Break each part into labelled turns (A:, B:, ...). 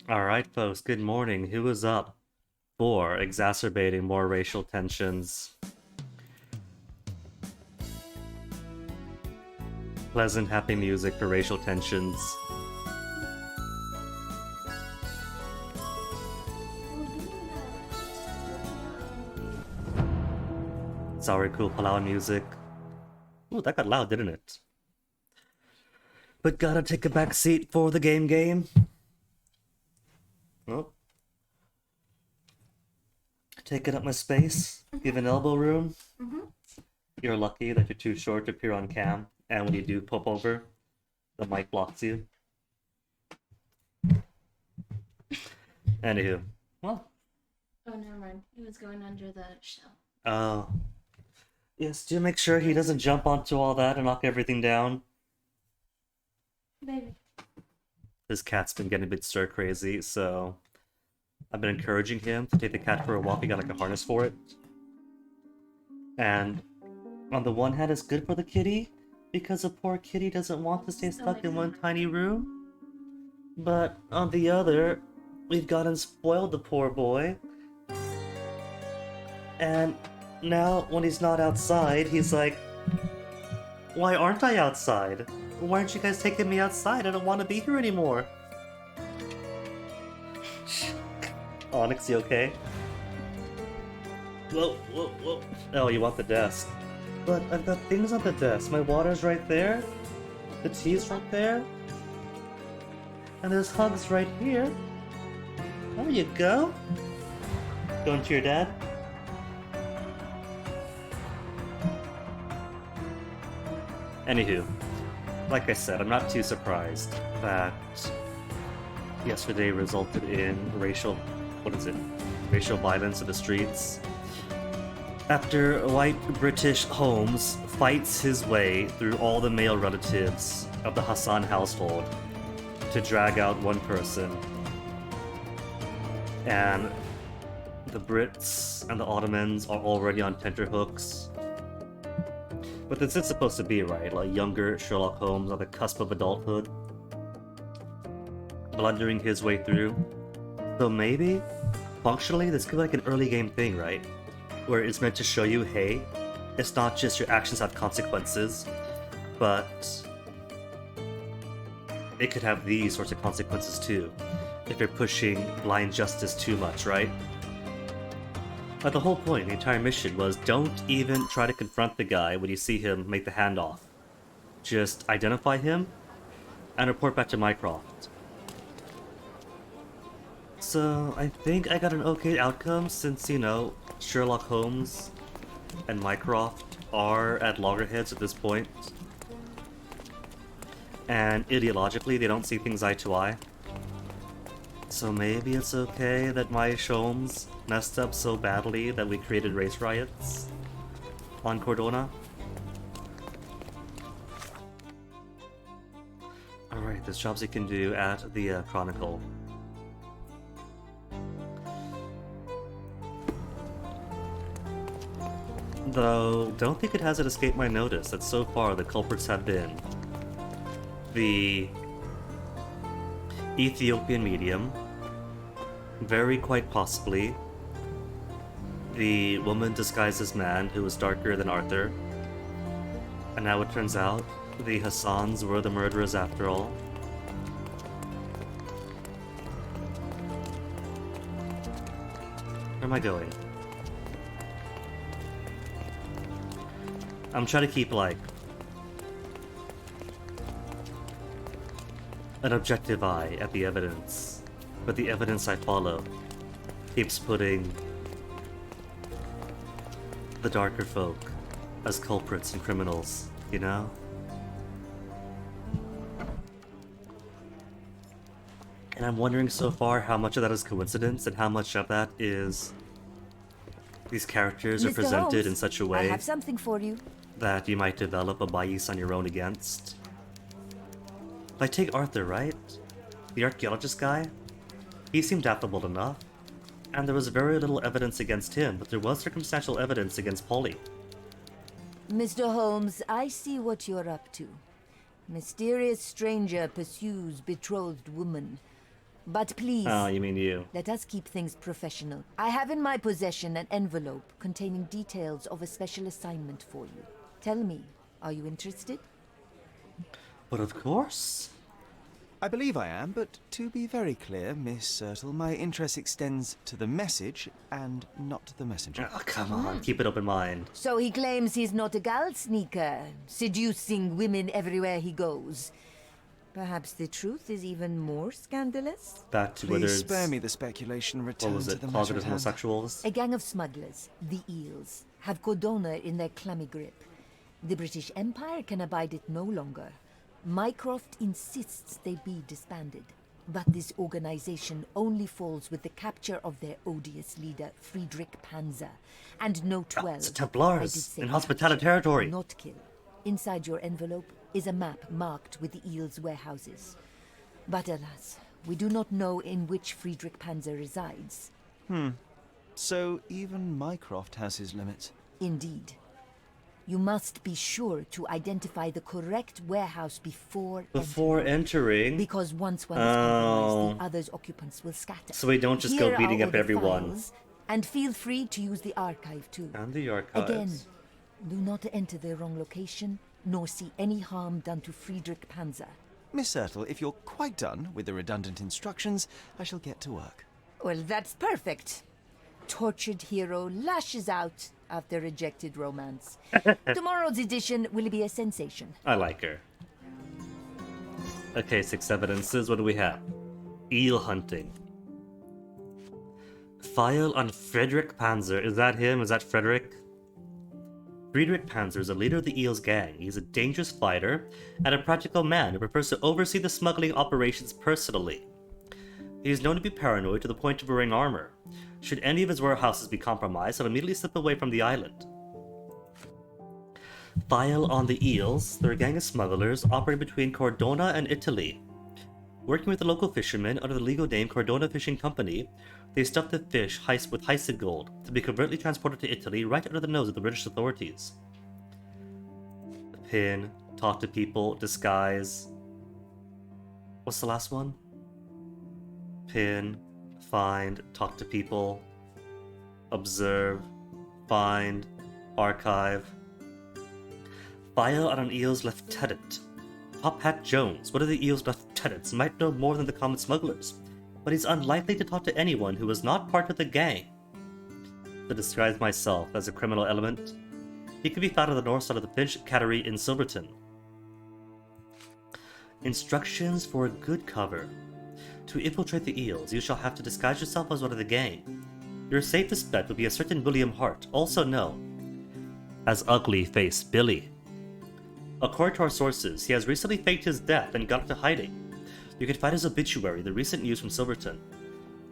A: Alright, folks, good morning. Who is up for exacerbating more racial tensions? Pleasant, happy music for racial tensions. Sorry, cool Palau music. Ooh, that got loud, didn't it? But gotta take a back seat for the game. Oh. Taking up my space. Give an elbow room. You're lucky that you're too short to appear on cam, and when you do pop over, the mic blocks you. Anywho. Well.
B: Oh, never mind. It was going under the shell.
A: Oh. Yes, do make sure he doesn't jump onto all that and knock everything down.
B: Maybe.
A: His cat's been getting a bit stir crazy, so I've been encouraging him to take the cat for a walk. We got like a harness for it. And on the one hand, it's good for the kitty because the poor kitty doesn't want to stay stuck in one tiny room. But on the other, we've gotten spoiled the poor boy. And now, when he's not outside, he's like, why aren't I outside? Why aren't you guys taking me outside? I don't want to be here anymore. Onyx, you okay? Whoa. Oh, you want the desk. But I've got things on the desk. My water's right there. The tea's right there. And there's hugs right here. There you go. Going to your dad? Anywho, like I said, I'm not too surprised that yesterday resulted in racial violence in the streets. After white British Holmes fights his way through all the male relatives of the Hassan household to drag out one person. And the Brits and the Ottomans are already on tenterhooks. But this is supposed to be, right? Like younger Sherlock Holmes on the cusp of adulthood, blundering his way through. So maybe, functionally, this could be like an early game thing, right? Where it's meant to show you, hey, it's not just your actions have consequences, but it could have these sorts of consequences too, if you're pushing blind justice too much, right? But the whole point, the entire mission was don't even try to confront the guy when you see him make the handoff. Just identify him and report back to Mycroft. So I think I got an okay outcome since, you know, Sherlock Holmes and Mycroft are at loggerheads at this point. And ideologically, they don't see things eye to eye. So maybe it's okay that my Sholmes messed up so badly that we created race riots on Cordona. Alright, there's jobs you can do at the Chronicle. Though, don't think it hasn't escaped my notice that so far the culprits have been the Ethiopian medium, very quite possibly the woman disguised as man who was darker than Arthur, and now it turns out the Hassans were the murderers after all. Where am I going? I'm trying to keep, like, an objective eye at the evidence, but the evidence I follow keeps putting the darker folk as culprits and criminals, you know? And I'm wondering so far how much of that is coincidence and how much of that is these characters are
C: Mr.
A: presented
C: Holmes,
A: in such a
C: I
A: way
C: have something for you.
A: that you might develop a bias on your own against. Like, take Arthur, right? The archaeologist guy? He seemed affable enough, and there was very little evidence against him, but there was circumstantial evidence against Polly.
C: Mr. Holmes, I see what you're up to. Mysterious stranger pursues betrothed woman. But please,
A: Oh, you mean you.
C: let us keep things professional. I have in my possession an envelope containing details of a special assignment for you. Tell me, are you interested?
A: But of course.
D: I believe I am, but to be very clear, Miss Sertle, my interest extends to the message and not the messenger.
A: Oh, come on, keep it open mind.
C: So he claims he's not a gal sneaker, seducing women everywhere he goes. Perhaps the truth is even more scandalous?
A: Back to whether
D: Please
A: it's,
D: spare me the speculation.
A: what
D: Return
A: was
D: to
A: it,
D: the matter
A: closeted
D: at hand.
A: homosexuals?
C: A gang of smugglers, the Eels, have Cordona in their clammy grip. The British Empire can abide it no longer. Mycroft insists they be disbanded. But this organization only falls with the capture of their odious leader, Friedrich Panzer. And Note 12.
A: It's the
C: I did
A: Templars
C: say
A: in hospitality
C: capture,
A: territory.
C: not kill. Inside your envelope is a map marked with the Eels' warehouses. But alas, we do not know in which Friedrich Panzer resides.
D: So even Mycroft has his limits.
C: Indeed. You must be sure to identify the correct warehouse before
A: Entering.
C: because once one is compromised,
A: Oh.
C: the other's occupants will scatter.
A: So we don't just
C: Here
A: go beating
C: are all
A: up
C: the
A: everyone.
C: files, and feel free to use the archive too.
A: And the archives.
C: Again, do not enter the wrong location, nor see any harm done to Friedrich Panzer.
D: Miss Sertle, if you're quite done with the redundant instructions, I shall get to work.
C: Well, that's perfect. Tortured hero lashes out after rejected romance. Tomorrow's edition will be a sensation.
A: I like her. Okay, 6 evidences. What do we have? Eel hunting. File on Friedrich Panzer. Is that him? Is that Friedrich? Friedrich Panzer is a leader of the Eels gang. He's a dangerous fighter and a practical man who prefers to oversee the smuggling operations personally. He is known to be paranoid to the point of wearing armor. Should any of his warehouses be compromised, he'll immediately slip away from the island. File on the Eels. They're a gang of smugglers operating between Cordona and Italy. Working with the local fishermen under the legal name Cordona Fishing Company, they stuff the fish with heisted gold to be covertly transported to Italy right under the nose of the British authorities. Pin, talk to people, disguise. What's the last one? Pin, find, talk to people, observe, find, archive. File on an Eels lieutenant. Top Hat Jones, one of the Eels lieutenants, might know more than the common smugglers, but he's unlikely to talk to anyone who is not part of the gang. To disguise myself as a criminal element, he can be found on the north side of the Finch Cattery in Silverton. Instructions for a good cover. To infiltrate the Eels, you shall have to disguise yourself as one of the gang. Your safest bet would be a certain William Hart, also known as Ugly Face Billy. According to our sources, he has recently faked his death and got into hiding. You can find his obituary, the recent news from Silverton.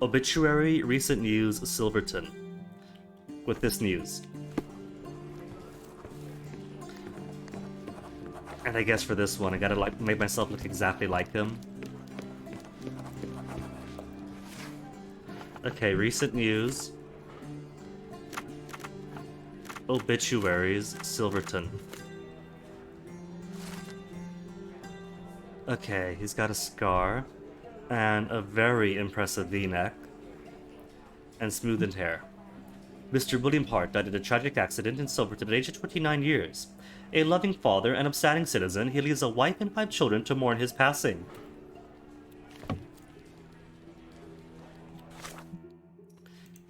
A: Obituary, recent news, Silverton. With this news. And I guess for this one, I gotta make myself look exactly like him. Okay, recent news. Obituaries, Silverton. Okay, he's got a scar, and a very impressive V-neck, and smoothened hair. Mr. William Hart died in a tragic accident in Silverton at the age of 29 years. A loving father and upstanding citizen, he leaves a wife and 5 children to mourn his passing.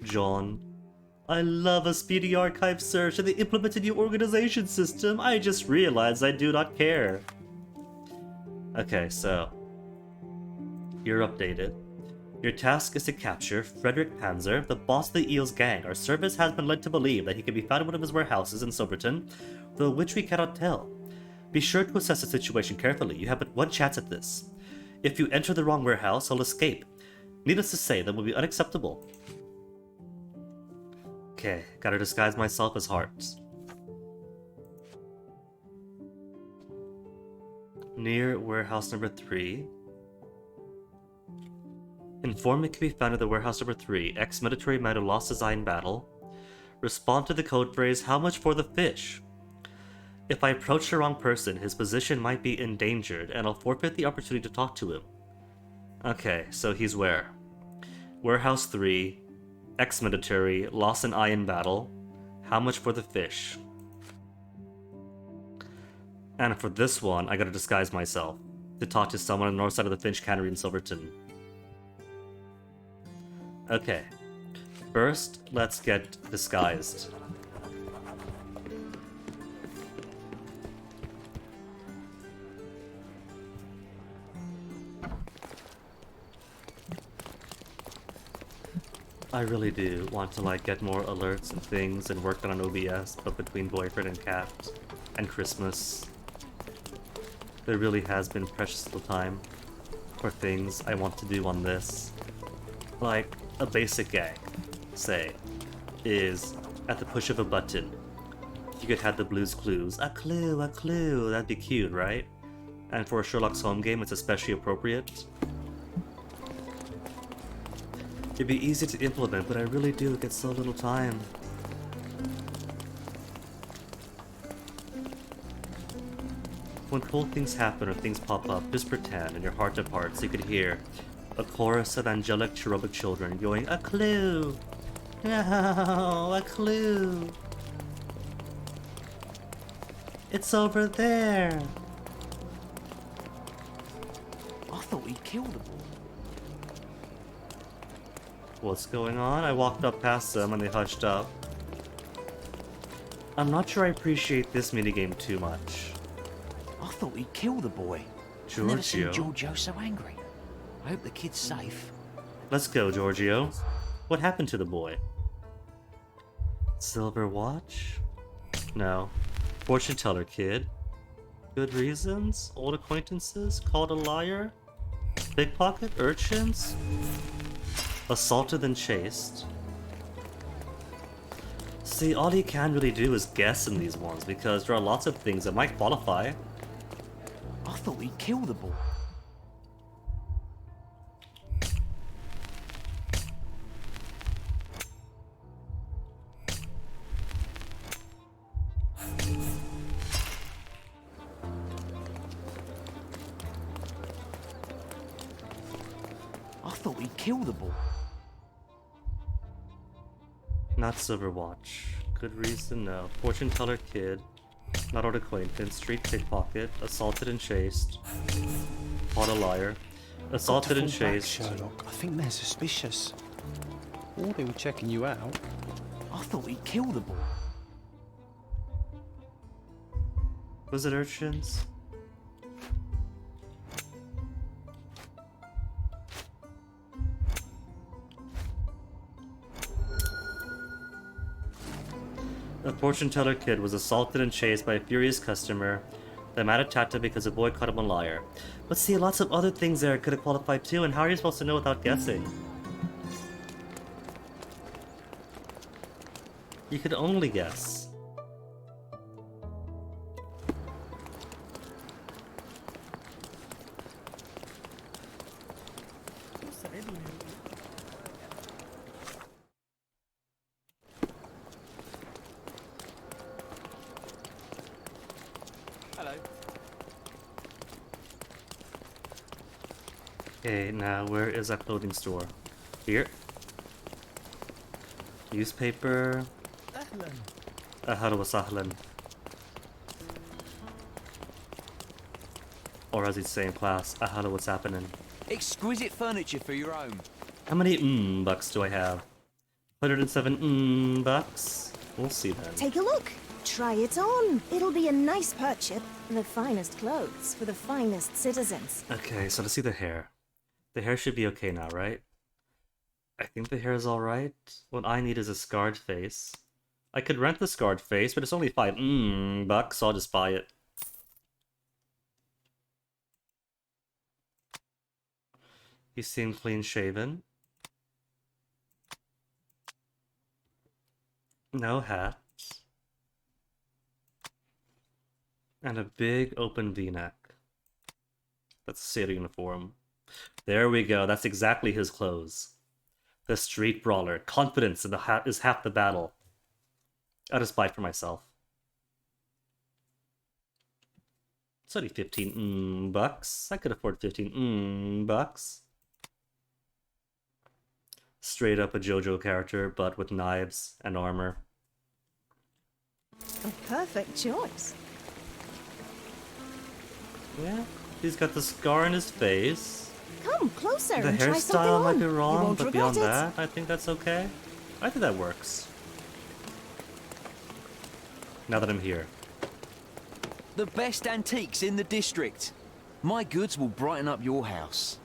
A: John. I love a speedy archive search and they implemented new organization system. I just realized I do not care. Okay, so you're updated. Your task is to capture Friedrich Panzer, the boss of the Eels gang. Our service has been led to believe that he can be found in one of his warehouses in Silverton, though which we cannot tell. Be sure to assess the situation carefully. You have but one chance at this. If you enter the wrong warehouse, he'll escape. Needless to say, that will be unacceptable. Okay, gotta disguise myself as Hart. Near warehouse number 3. Informant can be found at the warehouse number 3. Ex-military might have lost his eye in battle. Respond to the code phrase, how much for the fish? If I approach the wrong person, his position might be endangered, and I'll forfeit the opportunity to talk to him. Okay, so he's where? Warehouse 3, ex-military, lost an eye in battle. How much for the fish? And for this one, I gotta disguise myself to talk to someone on the north side of the Finch Cannery in Silverton. Okay. First, let's get disguised. I really do want to like get more alerts and things and work on an OBS, but between boyfriend and cat and Christmas, there really has been precious little time for things I want to do on this. Like, a basic gag, say, is at the push of a button, you could have the Blue's Clues. A clue, that'd be cute, right? And for a Sherlock's Holmes game, it's especially appropriate. It'd be easy to implement, but I really do get so little time. When cool things happen or things pop up, just pretend in your heart of hearts you could hear a chorus of angelic cherubic children going, "A clue! No, a clue! It's over there!"
E: I thought he killed them.
A: What's going on? I walked up past them and they hushed up. I'm not sure I appreciate this minigame too much.
E: I thought he killed the boy. I've never seen
A: Giorgio.
E: Giorgio so angry. I hope the kid's safe.
A: Let's go, Giorgio. What happened to the boy? Silver watch? No. Fortune teller kid. Good reasons? Old acquaintances? Called a liar? Pickpocket? Urchins? Assaulted and chased? See, all you can really do is guess in these ones, because there are lots of things that might qualify.
E: I thought he killed the boy. I thought he killed the boy.
A: Not silver watch. Good reason, no. Fortune teller kid. Not old acquaintance. Street pickpocket. Assaulted and chased. Caught a liar. Assaulted and chased.
D: Sherlock. I think they're suspicious. Or they were checking you out.
E: I thought he killed the boy.
A: Was it urchins? A fortune teller kid was assaulted and chased by a furious customer. The man attacked him because a boy called him a liar. But see, lots of other things there could have qualified too, and how are you supposed to know without guessing? You could only guess.
E: Hello.
A: Okay, now where is that clothing store? Here. Newspaper. Ahlan wa sahlan. Or as he'd say in class, ahlan what's happening.
E: Exquisite furniture for your home.
A: How many bucks do I have? 107 bucks? We'll see then.
F: Take a look. Try it on. It'll be a nice purchase. The finest clothes for the finest citizens.
A: Okay, so let's see the hair. The hair should be okay now, right? I think the hair is alright. What I need is a scarred face. I could rent the scarred face, but it's only 5 bucks, so I'll just buy it. He seemed clean shaven. No hat. And a big open V-neck. That's a sailor uniform. There we go, that's exactly his clothes. The street brawler. Confidence in the hat is half the battle. I'll just buy it for myself. It's only 15 bucks. I could afford 15 bucks. Straight up a JoJo character, but with knives and armor.
F: A perfect choice.
A: Yeah, he's got the scar on his face.
F: Come closer
A: The
F: and try something
A: hairstyle might
F: on.
A: be
F: You
A: wrong,
F: won't
A: but
F: regret
A: beyond
F: it.
A: that, I think that's okay. I think that works. Now that I'm here.
E: The best antiques in the district. My goods will brighten up your house.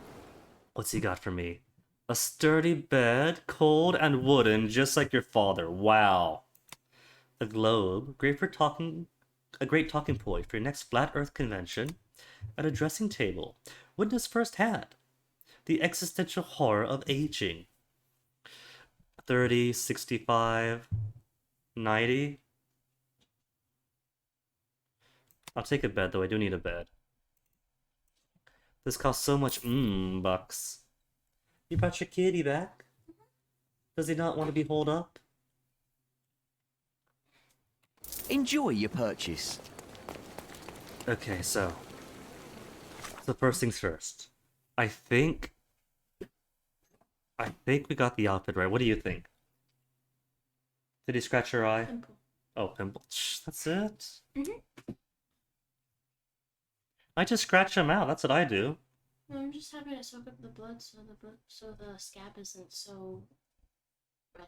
A: What's he got for me? A sturdy bed, cold and wooden, just like your father. Wow. A globe, great for talking, a great talking point for your next flat Earth convention. And a dressing table. Witness firsthand the existential horror of aging. 30, 65, 90. I'll take a bed, though. I do need a bed. This costs so much bucks. You brought your kitty back? Does he not want to be holed up?
E: Enjoy your purchase.
A: Okay, so first things first. I think we got the outfit right. What do you think? Did he scratch your eye?
B: Pimple.
A: Oh, pimple. Shh, that's it.
B: Mm-hmm.
A: I just scratch him out. That's what I do.
B: No, I'm just having it soak up the blood so the scab isn't so red.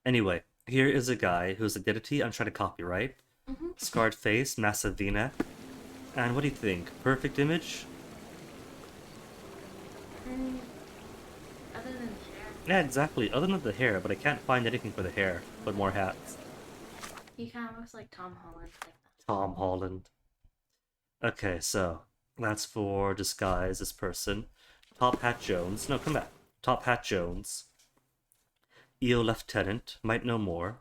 A: Anyway, here is a guy whose identity I'm trying to copy, right?
B: Mm-hmm.
A: Scarred face, massive V-neck. And what do you think? Perfect image?
B: Other than the hair,
A: Yeah, exactly. Other than the hair, but I can't find anything for the hair, but more hats.
B: he kind of looks like Tom Holland, like that.
A: Tom Holland. Okay, so that's for disguise this person. Top Hat Jones. No, come back. Top Hat Jones. EO Lieutenant. Might know more.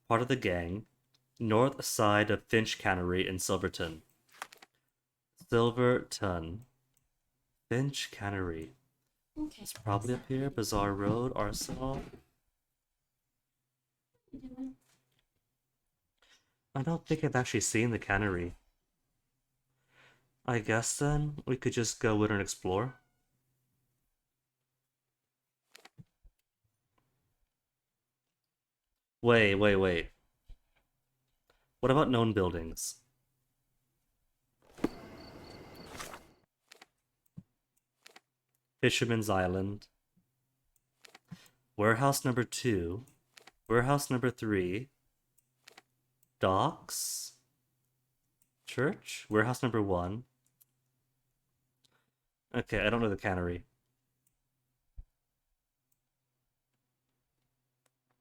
A: Part of the gang. North side of Finch Cannery in Silverton. Silverton. Finch Cannery.
B: Okay.
A: It's probably up here. Bazaar Road, Arsenal. I don't think I've actually seen the cannery. I guess then we could just go in and explore. Wait. What about known buildings? Fisherman's Island. Warehouse number 2. Warehouse number 3. Docks. Church. Warehouse number 1. Okay, I don't know the cannery.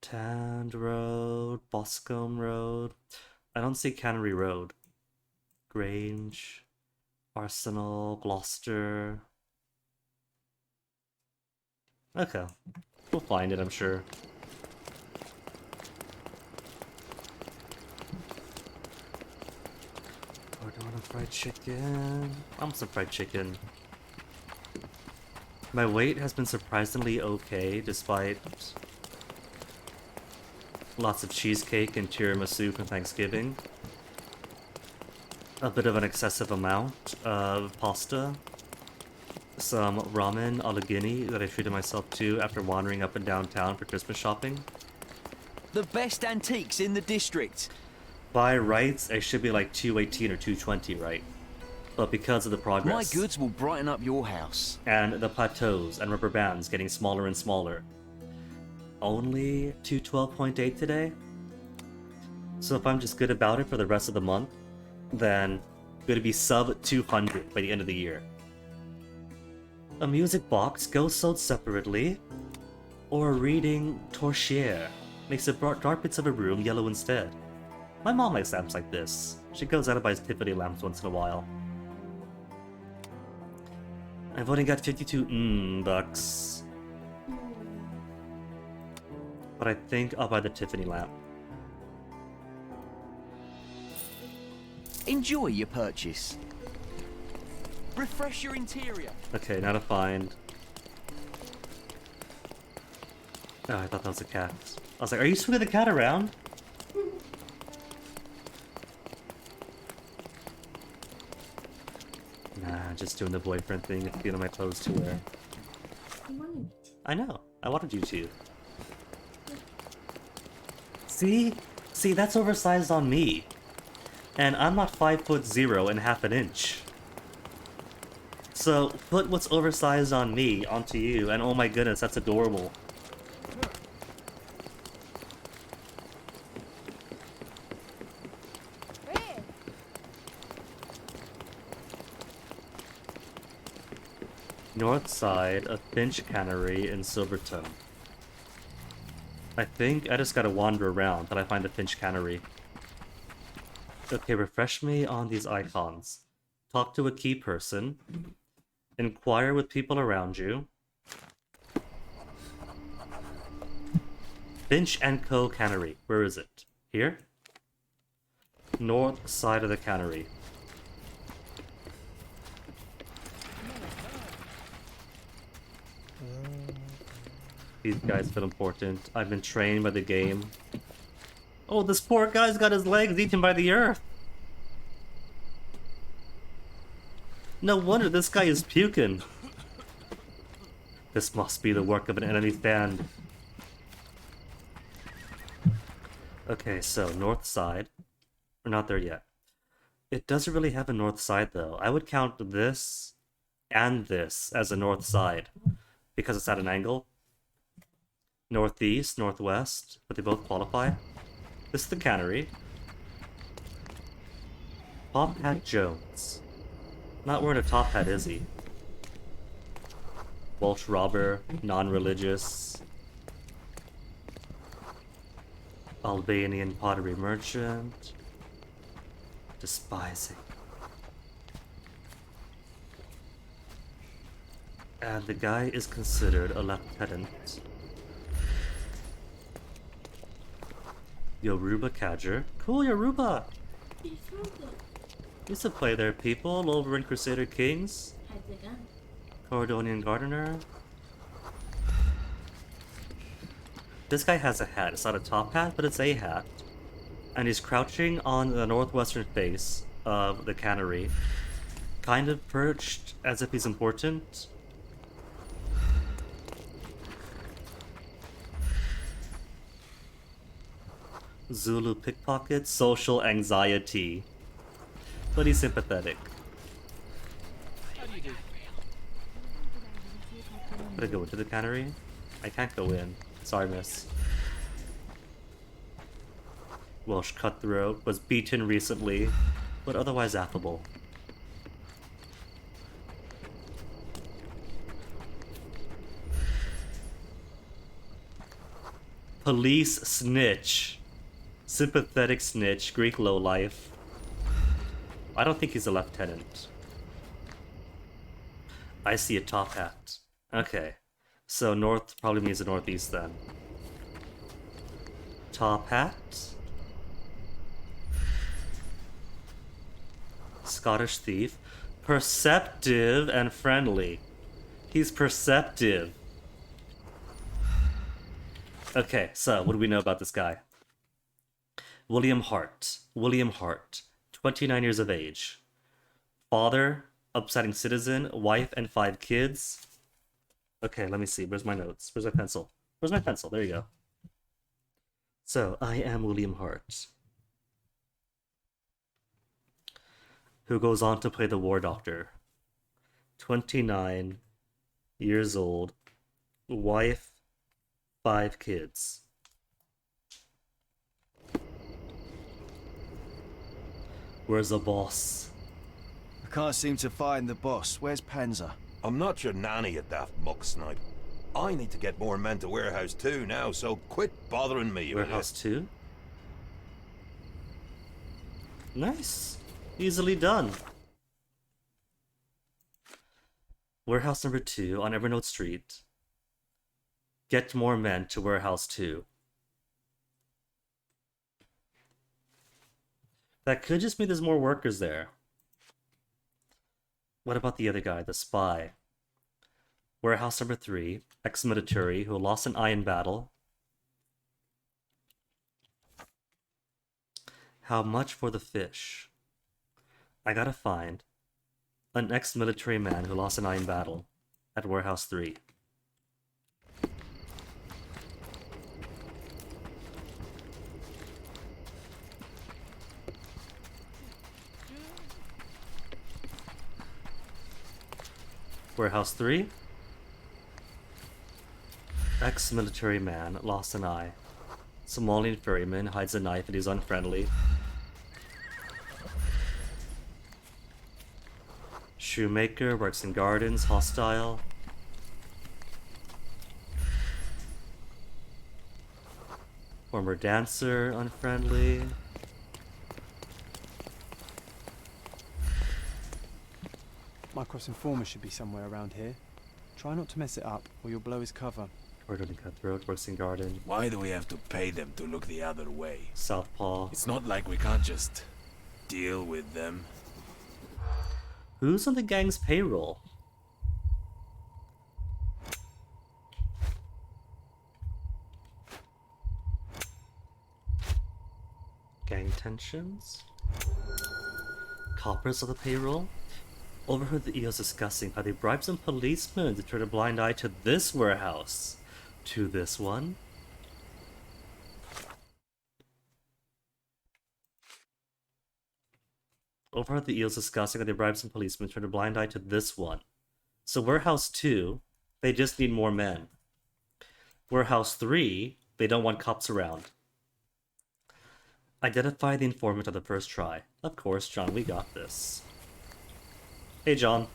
A: Tand Road, Boscombe Road. I don't see Cannery Road. Grange, Arsenal, Gloucester. Okay, we'll find it, I'm sure. Oh, do I want a fried chicken? I want some fried chicken. My weight has been surprisingly okay, despite lots of cheesecake and tiramisu for Thanksgiving. A bit of an excessive amount of pasta. Some ramen a la Guinea that I treated myself to after wandering up and down town for Christmas shopping.
E: The best antiques in the district.
A: By rights, I should be like 218 or 220, right? But because of the progress.
E: My goods will brighten up your house.
A: And the plateaus and rubber bands getting smaller and smaller. Only 212.8 today? So if I'm just good about it for the rest of the month, then I'm gonna be sub 200 by the end of the year. A music box goes sold separately, or a reading torchère makes the dark bits of a room yellow instead. My mom likes lamps like this. She goes out and buys Tiffany lamps once in a while. I've only got 52 bucks. But I think I'll buy the Tiffany lamp.
E: Enjoy your purchase. Refresh your interior.
A: Okay, now to find... Oh, I thought that was a cat. I was like, are you swinging the cat around? Nah, just doing the boyfriend thing and feeling my clothes to wear. I know. I wanted you to. See? See, that's oversized on me. And I'm not 5'0" and half an inch. So, put what's oversized on me onto you, and oh my goodness, that's adorable. North side of Finch Cannery in Silvertone. I think I just gotta wander around till I find the Finch Cannery. Okay, refresh me on these icons. Talk to a key person. Inquire with people around you. Finch and Co. Cannery. Where is it? Here? North side of the cannery. These guys feel important. I've been trained by the game. Oh, this poor guy's got his legs eaten by the earth. No wonder this guy is puking. This must be the work of an enemy fan. Okay, so north side. We're not there yet. It doesn't really have a north side though. I would count this and this as a north side because it's at an angle. Northeast, northwest, but they both qualify. This is the cannery. Top Hat Jones. Not wearing a top hat, is he? Welsh robber, non-religious. Albanian pottery merchant. Despising. And the guy is considered a lieutenant. Yoruba Cadger. Cool, Yoruba! Used to play there, people, over in Crusader Kings.
B: Hide the gun.
A: Caledonian Gardener. This guy has a hat. It's not a top hat, but it's a hat. And he's crouching on the northwestern face of the cannery. Kind of perched as if he's important. Zulu pickpocket, social anxiety. But he's sympathetic. Could I go into the cannery? I can't go in. Sorry, miss. Welsh cutthroat, was beaten recently, but otherwise affable. Police snitch. Sympathetic snitch, Greek lowlife. I don't think he's a lieutenant. I see a top hat. Okay. So north probably means the northeast then. Top hat. Scottish thief. Perceptive and friendly. He's perceptive. Okay, so what do we know about this guy? William Hart. William Hart. 29 years of age. Father, upsetting citizen, wife, and 5 kids. Okay, let me see. Where's my notes? Where's my pencil? Where's my pencil? There you go. So, I am William Hart, who goes on to play the War Doctor. 29 years old, wife, 5 kids. Where's the boss?
D: I can't seem to find the boss. Where's Panzer?
G: I'm not your nanny, you daft muck snipe. I need to get more men to Warehouse 2 now, so quit bothering me.
A: Warehouse 2? Nice. Easily done. Warehouse number 2 on Evernote Street. Get more men to Warehouse 2. That could just mean there's more workers there. What about the other guy, the spy? Warehouse number 3, ex-military who lost an eye in battle. How much for the fish? I gotta find an ex-military man who lost an eye in battle at Warehouse 3. Warehouse 3. Ex-military man lost an eye. Somalian ferryman hides a knife and he's unfriendly. Shoemaker works in gardens, hostile. Former dancer, unfriendly.
H: Mycroft's informer should be somewhere around here. Try not to mess it up, or you'll blow his cover.
A: Orderly cutthroat, works in garden.
I: Why do we have to pay them to look the other way?
A: Southpaw.
I: It's not like we can't just deal with them.
A: Who's on the gang's payroll? Gang tensions? Coppers on the payroll? Overheard the EOs discussing how they bribed some policemen to turn a blind eye to this warehouse. To this one? Overheard the EOs discussing how they bribed some policemen to turn a blind eye to this one. So Warehouse 2, they just need more men. Warehouse 3, they don't want cops around. Identify the informant on the first try. Of course, John, we got this. Hey, John.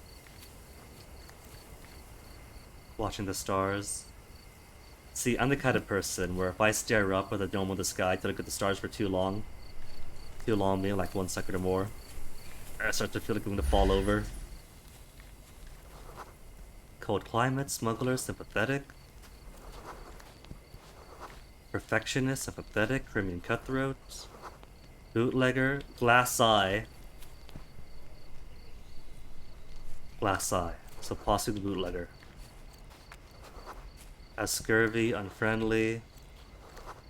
A: Watching the stars. See, I'm the kind of person where if I stare up at the dome of the sky to look at the stars for too long being like 1 second or more, I start to feel like I'm gonna fall over. Cold climate, smuggler, sympathetic. Perfectionist, sympathetic, Crimean cutthroat. Bootlegger, glass eye. Glass eye, so possibly the bootlegger. As scurvy, unfriendly.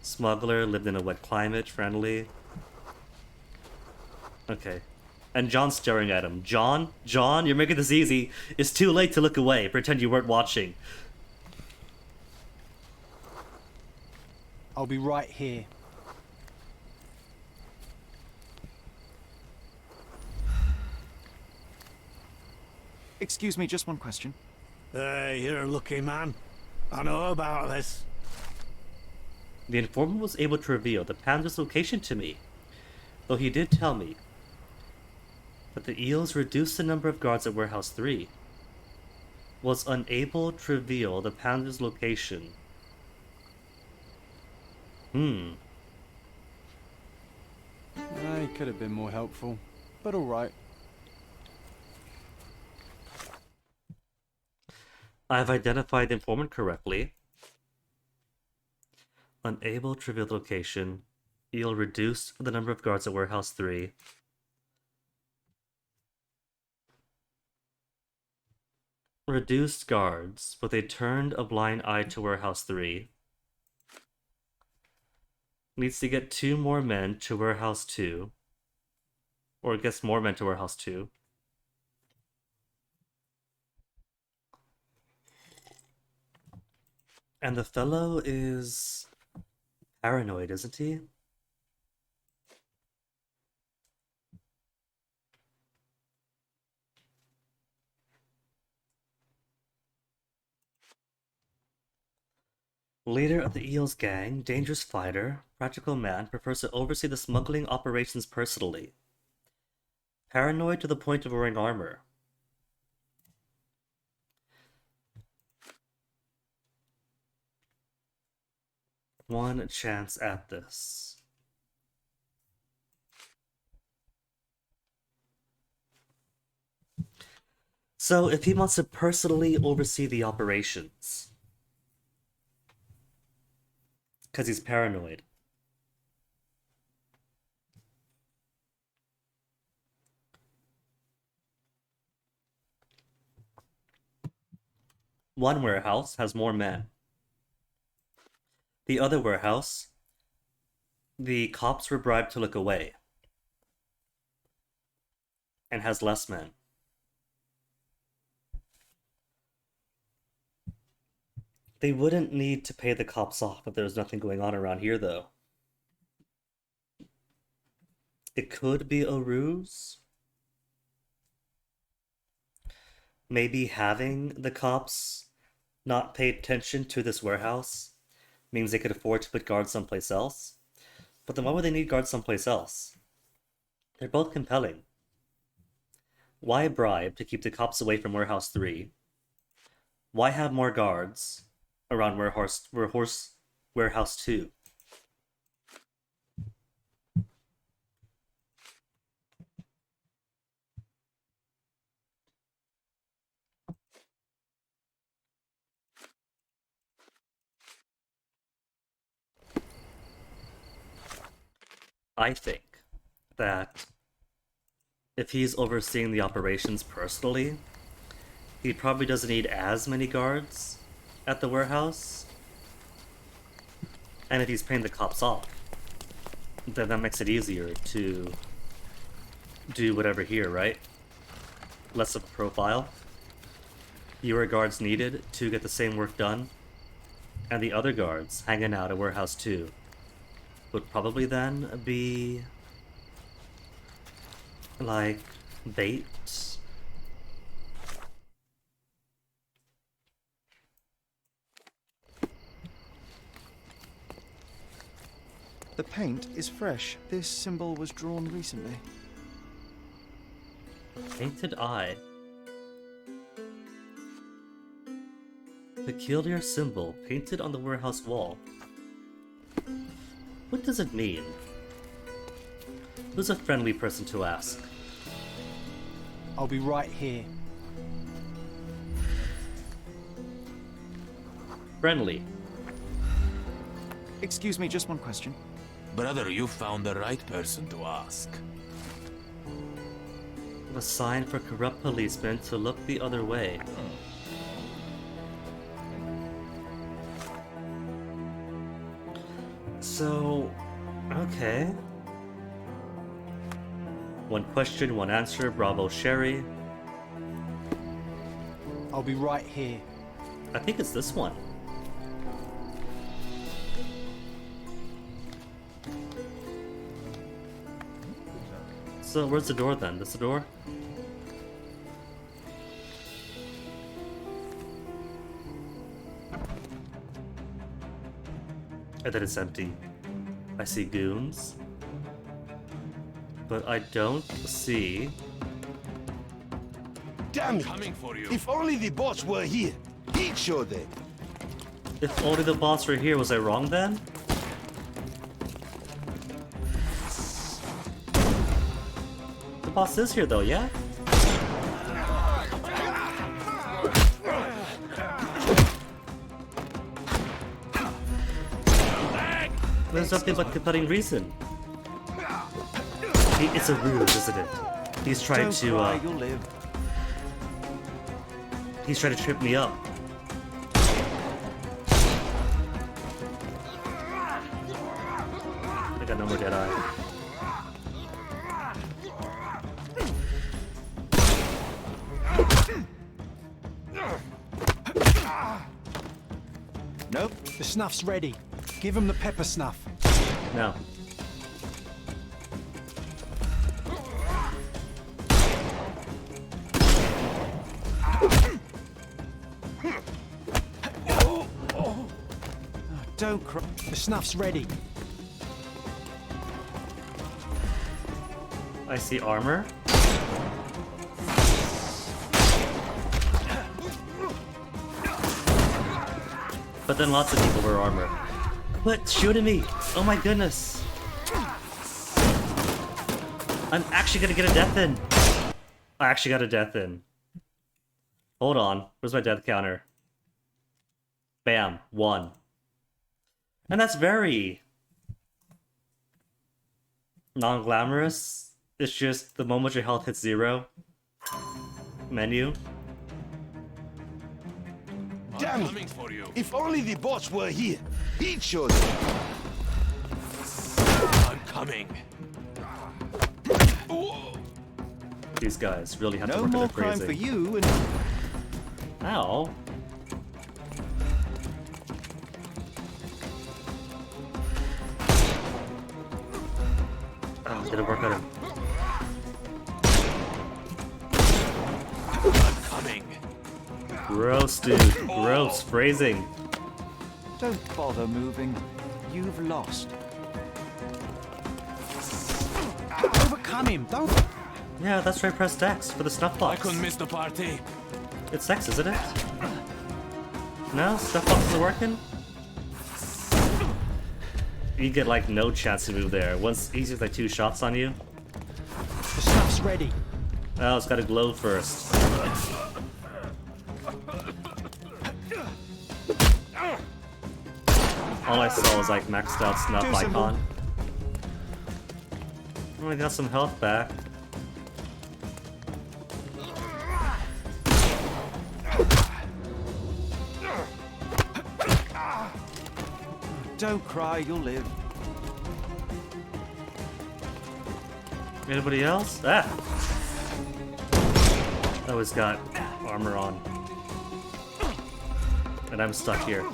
A: Smuggler, lived in a wet climate, friendly. Okay. And John's staring at him. John, you're making this easy. It's too late to look away. Pretend you weren't watching.
H: I'll be right here.
D: Excuse me, just one question.
J: Hey, you're a lucky man. I know about this.
A: The informant was able to reveal the Panzer's location to me, though he did tell me that the eels reduced the number of guards at Warehouse 3. Was unable to reveal the Panzer's location.
H: He could have been more helpful, but alright.
A: I've identified the informant correctly. Unable to reveal the location. Eel reduced the number of guards at Warehouse 3. Reduced guards, but they turned a blind eye to Warehouse 3. Needs to get 2 more men to Warehouse 2. Or gets more men to Warehouse 2. And the fellow is paranoid, isn't he? Leader of the Eels gang, dangerous fighter, practical man, prefers to oversee the smuggling operations personally. Paranoid to the point of wearing armor. One chance at this. So, if he wants to personally oversee the operations, because he's paranoid, one warehouse has more men. The other warehouse, the cops were bribed to look away and has less men. They wouldn't need to pay the cops off if there was nothing going on around here, though. It could be a ruse. maybe having the cops not pay attention to this warehouse means they could afford to put guards someplace else. But then why would they need guards someplace else? They're both compelling. Why bribe to keep the cops away from Warehouse 3? Why have more guards around Warehouse 2? I think that if he's overseeing the operations personally, he probably doesn't need as many guards at the warehouse. And if he's paying the cops off, then that makes it easier to do whatever here, right? Less of a profile. Fewer guards needed to get the same work done. And the other guards hanging out at Warehouse 2 would probably then be like bait.
D: The paint is fresh. This symbol was drawn recently.
A: Painted eye. Peculiar symbol painted on the warehouse wall. What does it mean? Who's a friendly person to ask?
H: I'll be right here.
A: Friendly.
D: Excuse me, just one question.
I: Brother, you found the right person to ask.
A: A sign for corrupt policemen to look the other way. So, okay. One question, one answer, bravo Sherry.
H: I'll be right here.
A: I think it's this one. So where's the door then? This the door? And then it's empty. I see goons. But I don't see...
J: Damn it!
I: Coming for you.
J: If only the boss were here, he'd show them.
A: If only the boss were here, was I wrong then? The boss is here though, yeah? There's nothing but compelling reason. It's a ruse, isn't it? He's trying
D: Don't
A: to,
D: cry, you'll live.
A: he's trying to trip me up. I got no more Deadeye.
D: Nope.
H: The snuff's ready. Give him the pepper snuff.
A: No.
D: Don't cry.
H: The snuff's ready.
A: I see armor. But then lots of people wear armor. Quit shooting me! Oh my goodness! I'm actually gonna get a death in! I actually got a death in. Hold on. Where's my death counter? Bam. 1. And that's very... non-glamorous. It's just the moment your health hits 0. Menu.
J: Damn
I: Coming
J: it!
I: for you.
J: If only the boss were here, he'd show them.
I: I'm coming.
A: These guys really have to
D: No
A: work
D: more
A: at their
D: crime
A: phrasing.
D: for you and...
A: Ow. Oh, didn't work on him.
I: I'm coming.
A: Gross, dude. Gross phrasing.
D: Don't bother moving. You've lost.
H: Overcome him, don't...
A: Yeah, that's right, press X for the snuff
I: I
A: box.
I: couldn't miss the party.
A: It's X, isn't it? No? Snuff box isn't working? You get like no chance to move there. Once he gets like 2 shots on you.
H: The stuff's ready.
A: Oh, it's gotta glow first. All I saw was like maxed out snuff
D: Do symbol.
A: icon. Oh, I got some health back.
D: Don't cry, you'll live.
A: Anybody else? Ah! Oh, he's got armor on. And I'm stuck here.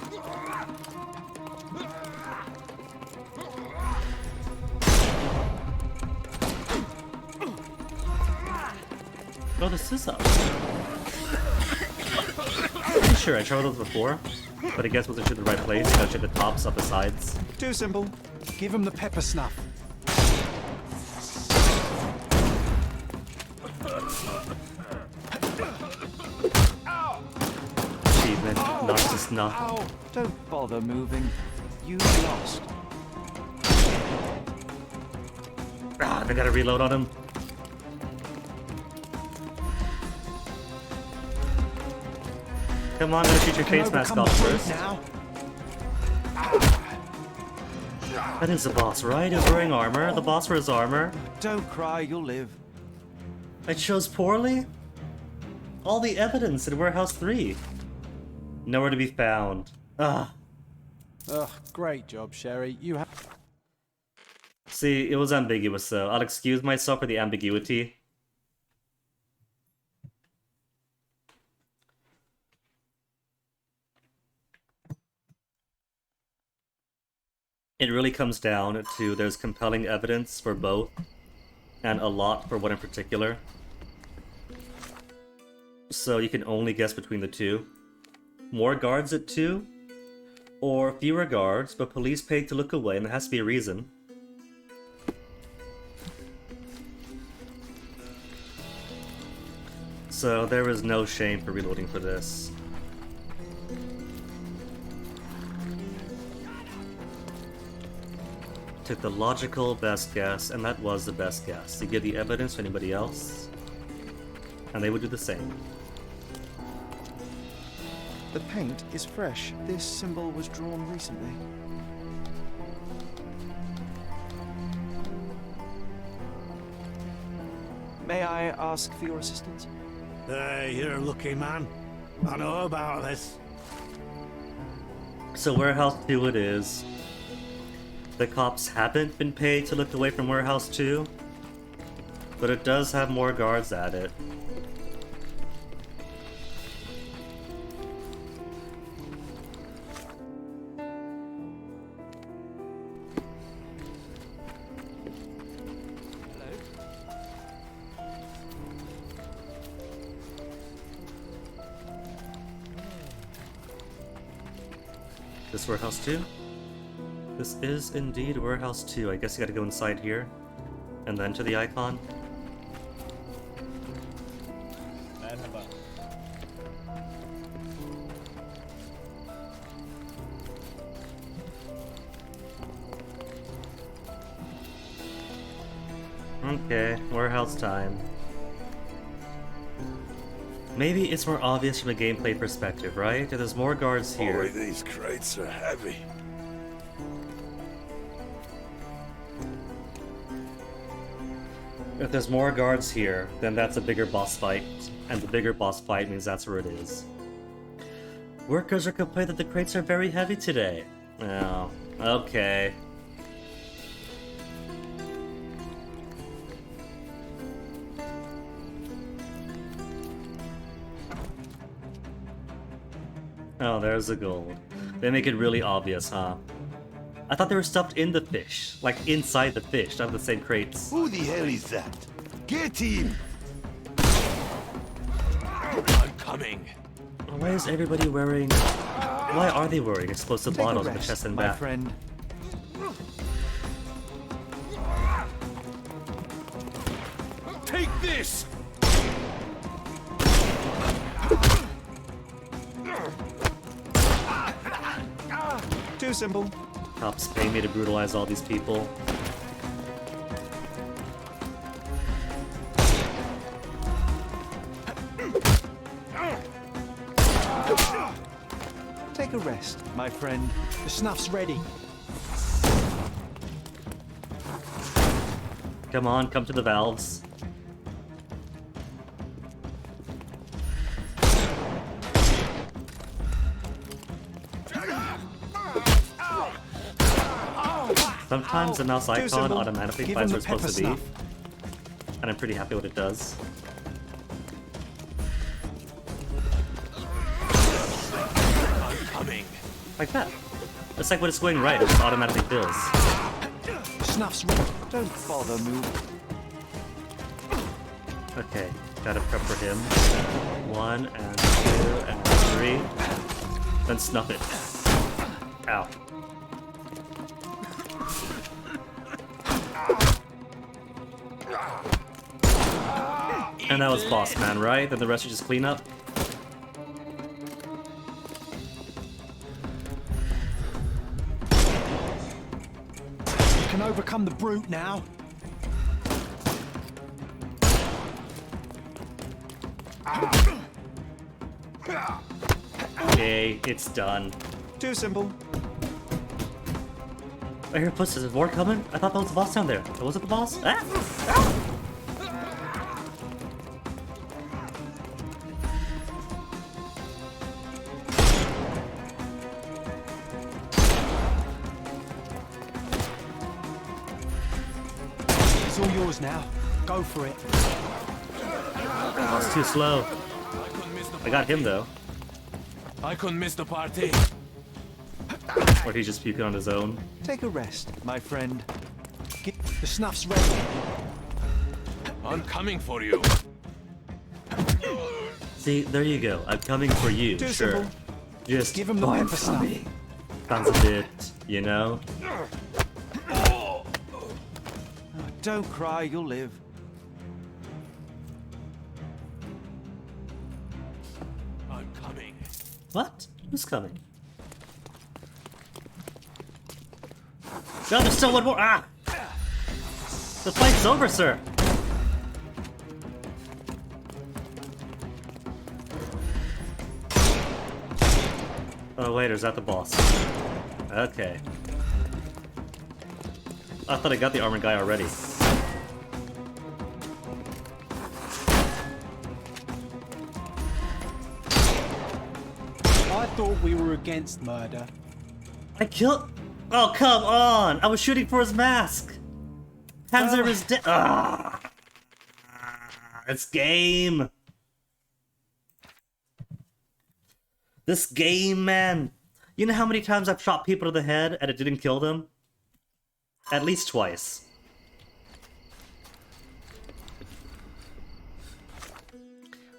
A: Oh, this is up. Pretty sure I tried those before, but I guess wasn't sure the right place. Gotta check the tops, up the sides.
D: Too simple.
H: Give him the pepper snuff.
A: Achievement, not just enough.
D: Don't bother moving. You've lost.
A: Ah, I gotta reload on him. Come on, gotta shoot your face mask off first.
H: Now.
A: That is the boss, right? He's wearing armor. The boss wears armor.
D: Don't cry, you'll live.
A: I chose poorly? All the evidence in Warehouse 3. Nowhere to be found. Ah.
H: Ugh, great job, Sherry. You have...
A: See, it was ambiguous, so I'll excuse myself for the ambiguity. It really comes down to there's compelling evidence for both, and a lot for one in particular. So you can only guess between the two. More guards at 2, or fewer guards, but police paid to look away, and there has to be a reason. So there is no shame for reloading for this. Took the logical best guess, and that was the best guess. To give the evidence to anybody else, and they would do the same.
D: The paint is fresh. This symbol was drawn recently. May I ask for your assistance?
J: Hey, you're a lucky man. I know about this.
A: So Warehouse 2 it is. The cops haven't been paid to look away from Warehouse 2, but it does have more guards at it. This Warehouse 2? This is indeed Warehouse 2. I guess you gotta go inside here, and then to the icon. Okay, Warehouse time. Maybe it's more obvious from a gameplay perspective, right? If there's more guards here.
G: Boy, these crates are heavy.
A: If there's more guards here, then that's a bigger boss fight, and the bigger boss fight means that's where it is. Workers are complaining that the crates are very heavy today. Oh, okay. Oh, there's the gold. They make it really obvious, huh? I thought they were stuffed in the fish, like inside the fish, not the same crates.
G: Who the hell is that? Get him!
I: I'm coming.
A: Why is everybody wearing... Why are they wearing explosive
D: Take a
A: bottles on the
D: rest,
A: chest and
D: my
A: back?
D: friend.
I: Take this!
D: Too simple.
A: Cops pay me to brutalize all these people.
D: Take a rest, my friend.
H: The snuff's ready.
A: Come on, come to the valves. Sometimes the mouse icon
D: simple.
A: automatically
D: Give
A: finds
D: him
A: where it's
D: the
A: supposed to
D: pepper
A: be. And I'm pretty happy what it does.
I: Coming.
A: Like that. It's like when it's going right, it just automatically fills.
H: Snuff's ready.
D: Don't bother moving.
A: Okay, gotta prep for him. 1 and 2 and 3. Then snuff it. Ow. And that was Boss Man, right? Then the rest are just clean up?
H: We can overcome the brute now.
A: Okay, it's done.
D: Too simple.
A: I hear footsteps. Is more coming? I thought that was the boss down there. Was it the boss? Ah! Ah!
H: It's all yours now. Go for it.
A: I was too slow.
I: I couldn't miss the
A: I got him though.
I: I couldn't miss the party.
A: Or he's just puking on his own.
D: Take a rest, my friend.
H: The snuff's ready.
I: I'm coming for you.
A: See, there you go. I'm coming for you,
D: Too
A: sure.
D: simple.
A: Just
H: Give him the
A: going
H: pepper
A: for
H: stuff.
A: me. Sounds a bit, you know?
D: Oh, don't cry, you'll live.
I: I'm coming.
A: What? Who's coming? No, there's still one more. Ah! The fight's over, sir. Oh wait, is that the boss? Okay. I thought I got the armored guy already.
H: I thought we were against murder.
A: I killed. Oh come on! I was shooting for his mask. Panzer is dead. Ah! It's game. This game, man. You know how many times I've shot people to the head and it didn't kill them? At least twice.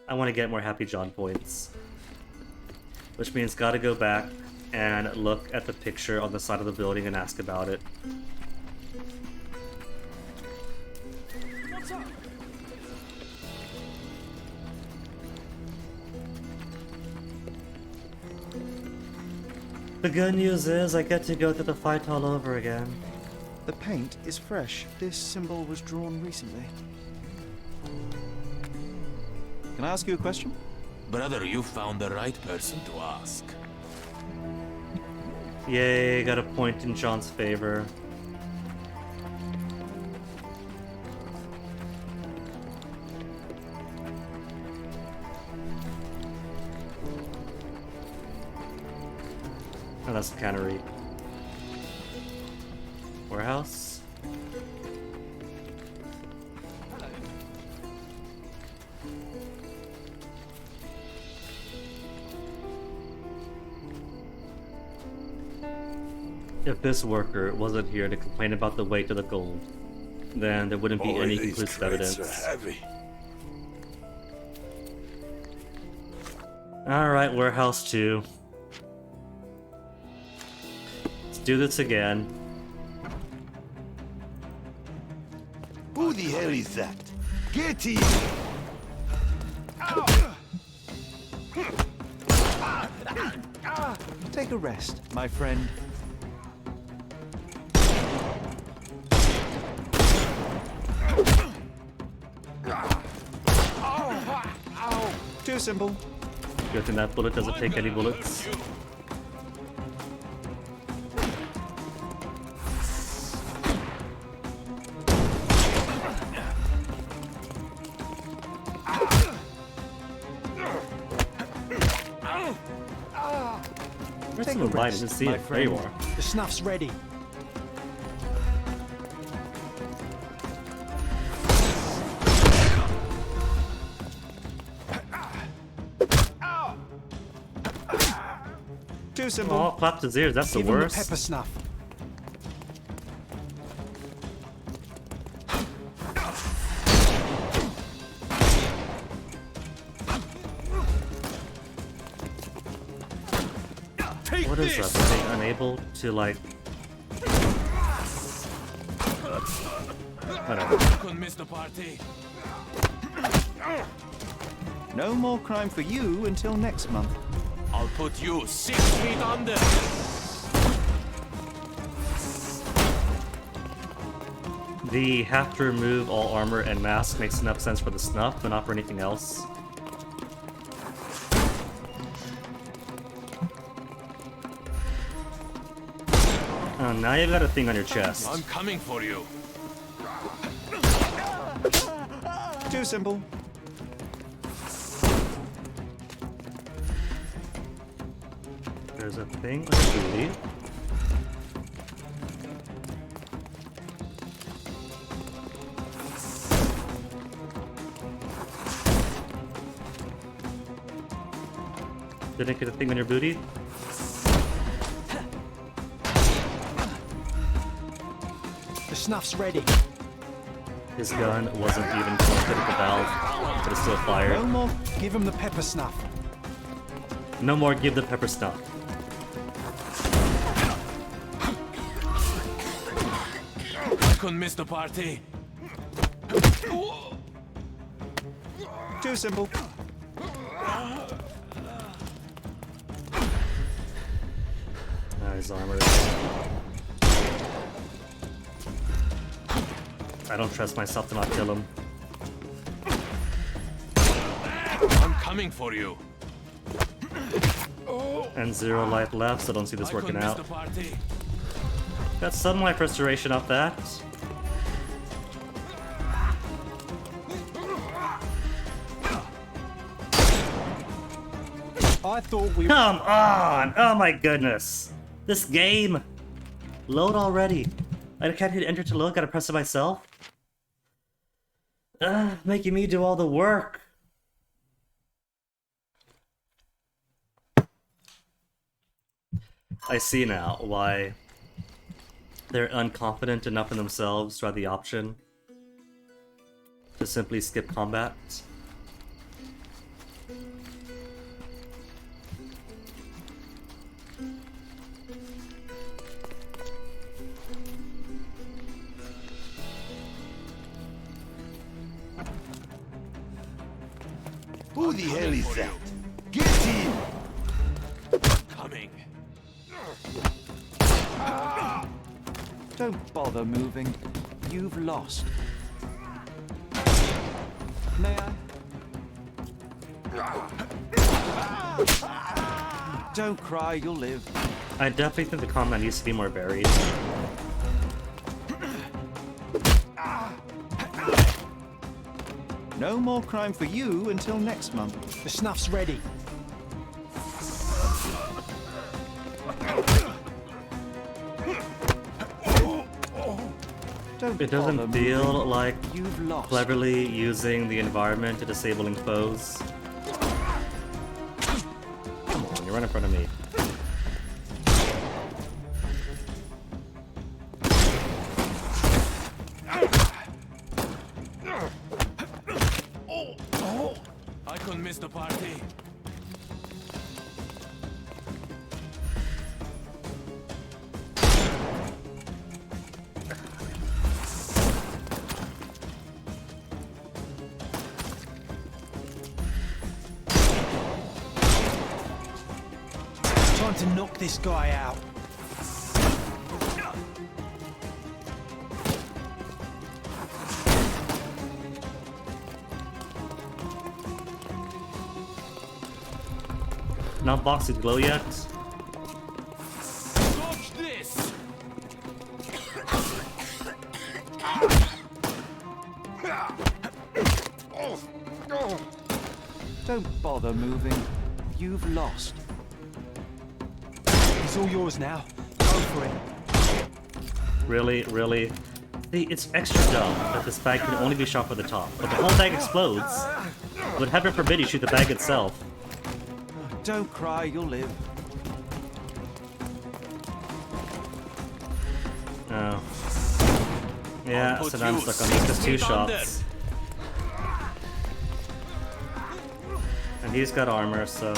A: I want to get more Happy John points. Which means gotta go back and look at the picture on the side of the building and ask about it.
H: What's up?
A: The good news is I get to go through the fight all over again.
D: The paint is fresh. This symbol was drawn recently. Can I ask you a question?
I: Brother, you found the right person to ask.
A: Yay, got a point in John's favor. Oh, that's the cannery. Warehouse? If this worker wasn't here to complain about the weight of the gold, then there wouldn't be any conclusive evidence.
G: heavy.
A: Alright, warehouse 2. Let's do this again.
G: Who the hell is that? Get in!
D: Take a rest, my friend. Too simple.
A: Good thing that bullet doesn't take any bullets. Where's
D: Take a
A: someone biting?
D: rest,
A: Didn't see
D: my
A: it. There you
D: friend.
A: are.
H: The snuff's ready.
D: Too simple.
A: Oh, clapped his ears. That's the
H: Give him the
A: worst.
H: pepper snuff.
A: What is that? Are they unable to, like... Whatever.
I: Could miss the party.
D: No more crime for you until next month.
I: I'll put you 6 feet under.
A: The have to remove all armor and mask makes enough sense for the snuff, but not for anything else. Oh, now you've got a thing on your chest.
I: I'm coming for you.
D: Too simple.
A: There's a thing on your booty. Didn't get a thing on your booty?
H: The snuff's ready.
A: His gun wasn't even connected to the valve, but it still
H: No
A: fired.
H: more. Give him the pepper snuff.
A: No more give the pepper snuff.
I: I couldn't miss the party.
D: Too simple.
A: His armor. I don't trust myself to not kill him.
I: I'm coming for you.
A: And 0 life left, so I don't see this
I: I
A: working
I: couldn't miss
A: out.
I: the party.
A: Got some life restoration off that.
H: I thought we.
A: Come on! Oh my goodness! This game! Load already. I can't hit enter to load, gotta press it myself. Making me do all the work. I see now why they're unconfident enough in themselves to have the option to simply skip combat.
G: Who the hell is that? Get in!
I: Coming.
D: Don't bother moving. You've lost. May I? Don't cry, you'll live.
A: I definitely think the combat needs to be more varied.
D: No more crime for you until next month.
H: The snuff's ready.
D: Don't
A: It
D: bother
A: doesn't feel
D: moving.
A: like
D: You've lost.
A: cleverly using the environment to disabling foes. Come on, you're right in front of me.
I: I couldn't miss the party.
H: Time to knock this guy out.
A: Not boxing glow yet.
I: Dodge this!
D: Don't bother moving. You've lost.
H: It's all yours now. Go for it.
A: Really, really. See, it's extra dumb that this bag can only be shot from the top, but the whole bag explodes. But heaven forbid you shoot the bag itself.
D: Don't cry, you'll live.
A: Oh. Yeah,
I: I'll
A: so
I: put
A: now I'm
I: you
A: stuck on these 'cause two
I: 6 feet under.
A: shots. And he's got armor, so...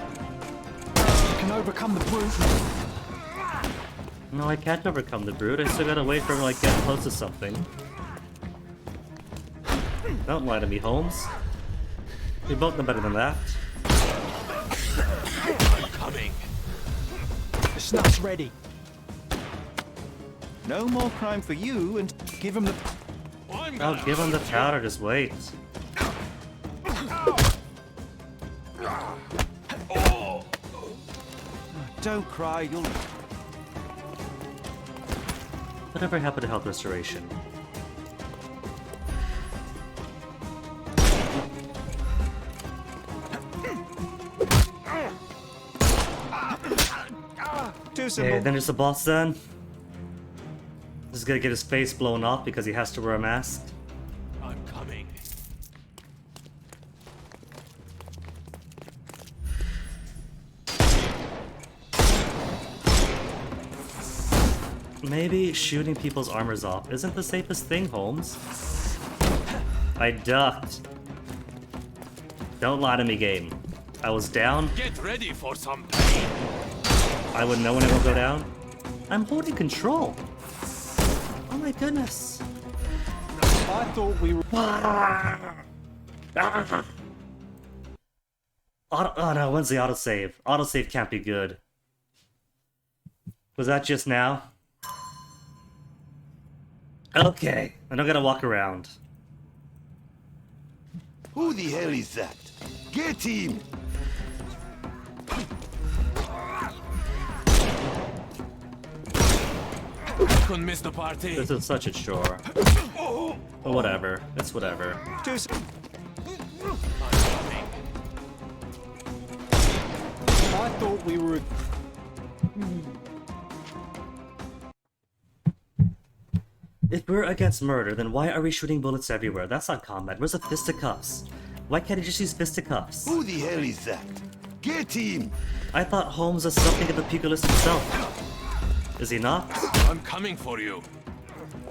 H: You can overcome the brute.
A: No, I can't overcome the brute. I still gotta wait for him to like get close to something. Don't lie to me, Holmes. We both know better than that.
I: I'm coming.
H: The snuff's ready.
D: No more crime for you, and
H: Give him the...
I: I'm
A: I'll
I: gonna
A: give him the
I: hurt you.
A: powder, just wait.
D: don't cry, you'll...
A: Whatever happened to health restoration?
D: Too simple.
A: Okay, then there's the boss then. This is gonna get his face blown off because he has to wear a mask.
I: I'm coming.
A: Maybe shooting people's armors off isn't the safest thing, Holmes. I ducked. Don't lie to me, game. I was down.
I: Get ready for some pain.
A: I would know when it will go down. I'm holding control. Oh my goodness.
H: I thought we were...
A: Oh no, when's the autosave? Autosave can't be good. Was that just now? Okay, I don't gotta walk around.
G: Who the hell is that? Get him!
I: I couldn't miss the party.
A: This is such a chore. But whatever, it's whatever.
D: Too simple.
I: I'm coming.
H: I thought we were...
A: If we're against murder, then why are we shooting bullets everywhere? That's not combat. Where's the fisticuffs? Why can't he just use fisticuffs?
G: Who the hell is that? Get him!
A: I thought Holmes was something of a pugilist himself. Is he not?
I: I'm coming for you.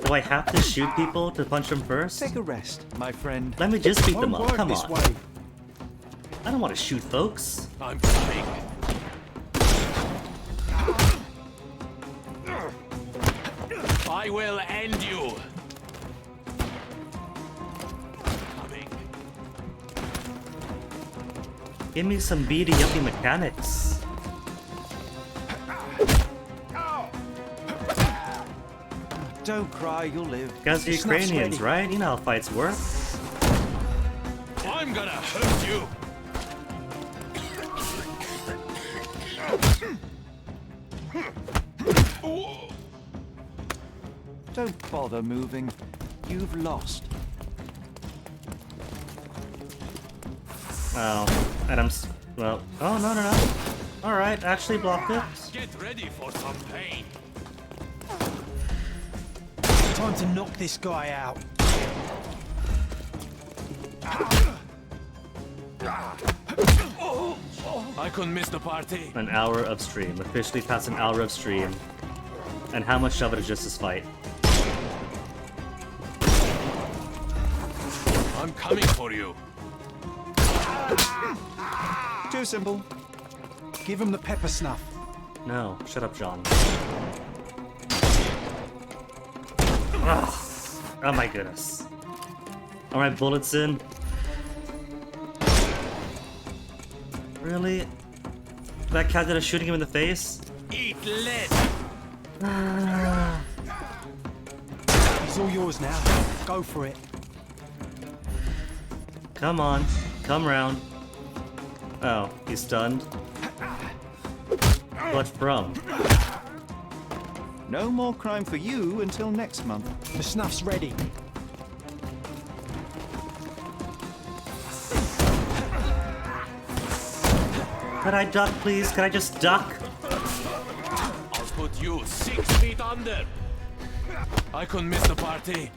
A: Do I have to shoot people to punch them first?
D: Take a rest, my friend.
A: Let me just beat them
H: Won't
A: up,
H: work
A: come
H: this
A: on.
H: way.
A: I don't want to shoot folks.
I: I'm coming. I will end you. Coming.
A: Give me some beady yuppie mechanics.
D: Don't cry, you'll live.
A: Guys are
H: The snap's
A: Ukrainians,
H: ready.
A: right? You know how fights work.
I: I'm gonna hurt you.
D: Don't bother moving. You've lost.
A: Oh, and well, oh, no. Alright, actually blocked it.
I: Get ready for some pain.
H: Time to knock this guy out.
I: I couldn't miss the party.
A: An hour of stream. Officially past an hour of stream. And how much of it is just this fight?
I: I'm coming for you.
D: Too simple.
H: Give him the pepper snuff.
A: No, shut up, John. Ugh. Oh my goodness. Alright, bullets in. Really? That cat that is shooting him in the face?
I: Eat lead!
H: He's all yours now. Go for it.
A: Come on. Come round. Oh, he's stunned. What from?
D: No more crime for you until next month.
H: The snuff's ready.
A: Could I duck, please? Could I just duck?
I: I'll put you 6 feet under! I couldn't miss the party.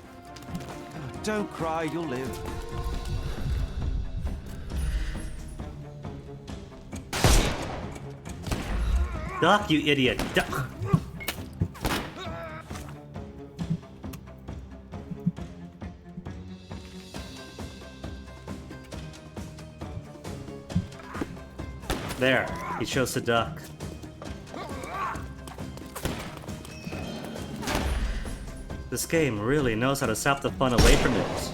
D: Don't cry, you'll live.
A: Duck, you idiot. Duck. There, he chose to duck. This game really knows how to sap the fun away from it.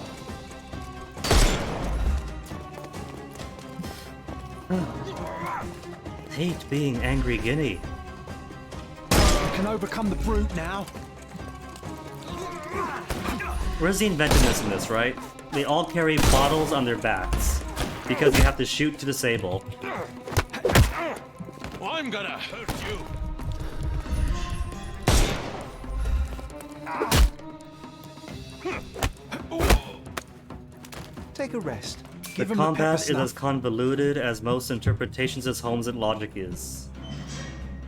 A: Hate being Angry Guinea.
H: You can overcome the brute now.
A: Where's the inventiveness in this, right? They all carry bottles on their backs because you have to shoot to disable.
I: I'm gonna hurt you.
D: Take a rest.
A: The
H: Give him
A: combat
H: the
A: is
H: pepper
A: as
H: snuff.
A: convoluted as most interpretations of Holmes' logic is.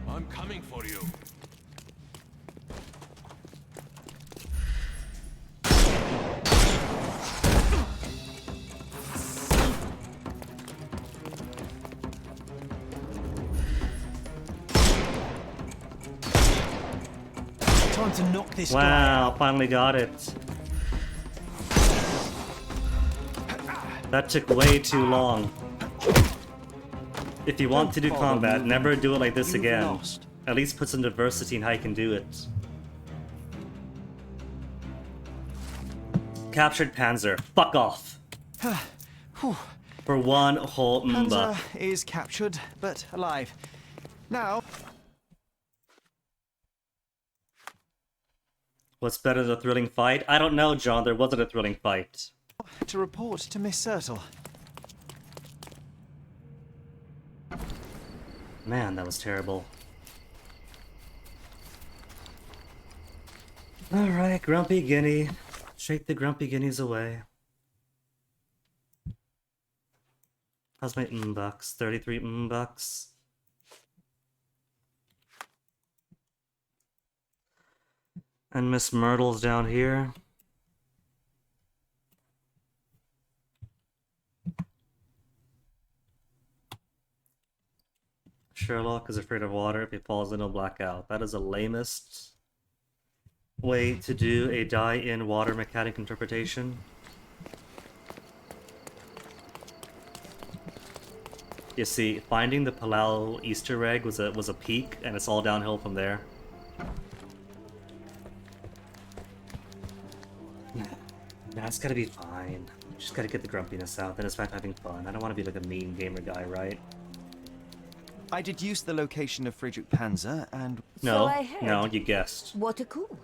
I: I'm coming for you.
H: Time to knock this guy
A: Wow,
H: out.
A: finally got it. That took way too long. If you want to do
D: bother
A: combat,
D: moving.
A: never do it like this
D: You've
A: again.
D: lost.
A: At least put some diversity in how you can do it. Captured Panzer. Fuck off. For one whole
D: Panzer
A: mba.
D: is captured, but alive. Now,
A: What's better than a thrilling fight? I don't know, John. There wasn't a thrilling fight.
D: to report to Miss Sertle.
A: Man, that was terrible. Alright, Grumpy Guinea. Shake the Grumpy Guineas away. How's my bucks? 33 bucks. And Miss Myrtle's down here. Sherlock is afraid of water. If he falls in, he'll black out. That is the lamest way to do a die-in water mechanic interpretation. You see, finding the Palau Easter egg was a peak, and it's all downhill from there. Nah, it's gotta be fine. Just gotta get the grumpiness out, then it's back to having fun. I don't want to be like a mean gamer guy, right?
D: I deduced the location of Friedrich Panzer and...
A: No,
C: So I heard.
A: no, you guessed.
C: What a coup.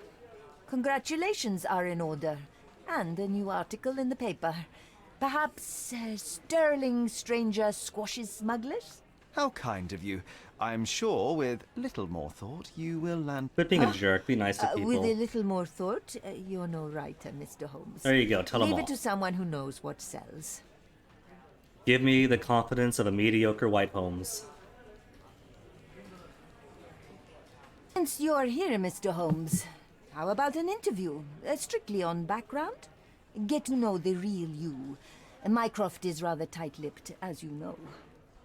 C: Congratulations are in order. And a new article in the paper. Perhaps sterling stranger squashes smugglers?
D: How kind of you. I'm sure with little more thought you will land...
A: Quit being a jerk, be nice to people.
C: With a little more thought, you're no writer, Mr. Holmes.
A: There you go, tell them
C: Leave
A: all.
C: it to someone who knows what sells.
A: Give me the confidence of a mediocre White Holmes.
C: Since you're here, Mr. Holmes, how about an interview? Strictly on background? Get to know the real you. Mycroft is rather tight-lipped, as you know.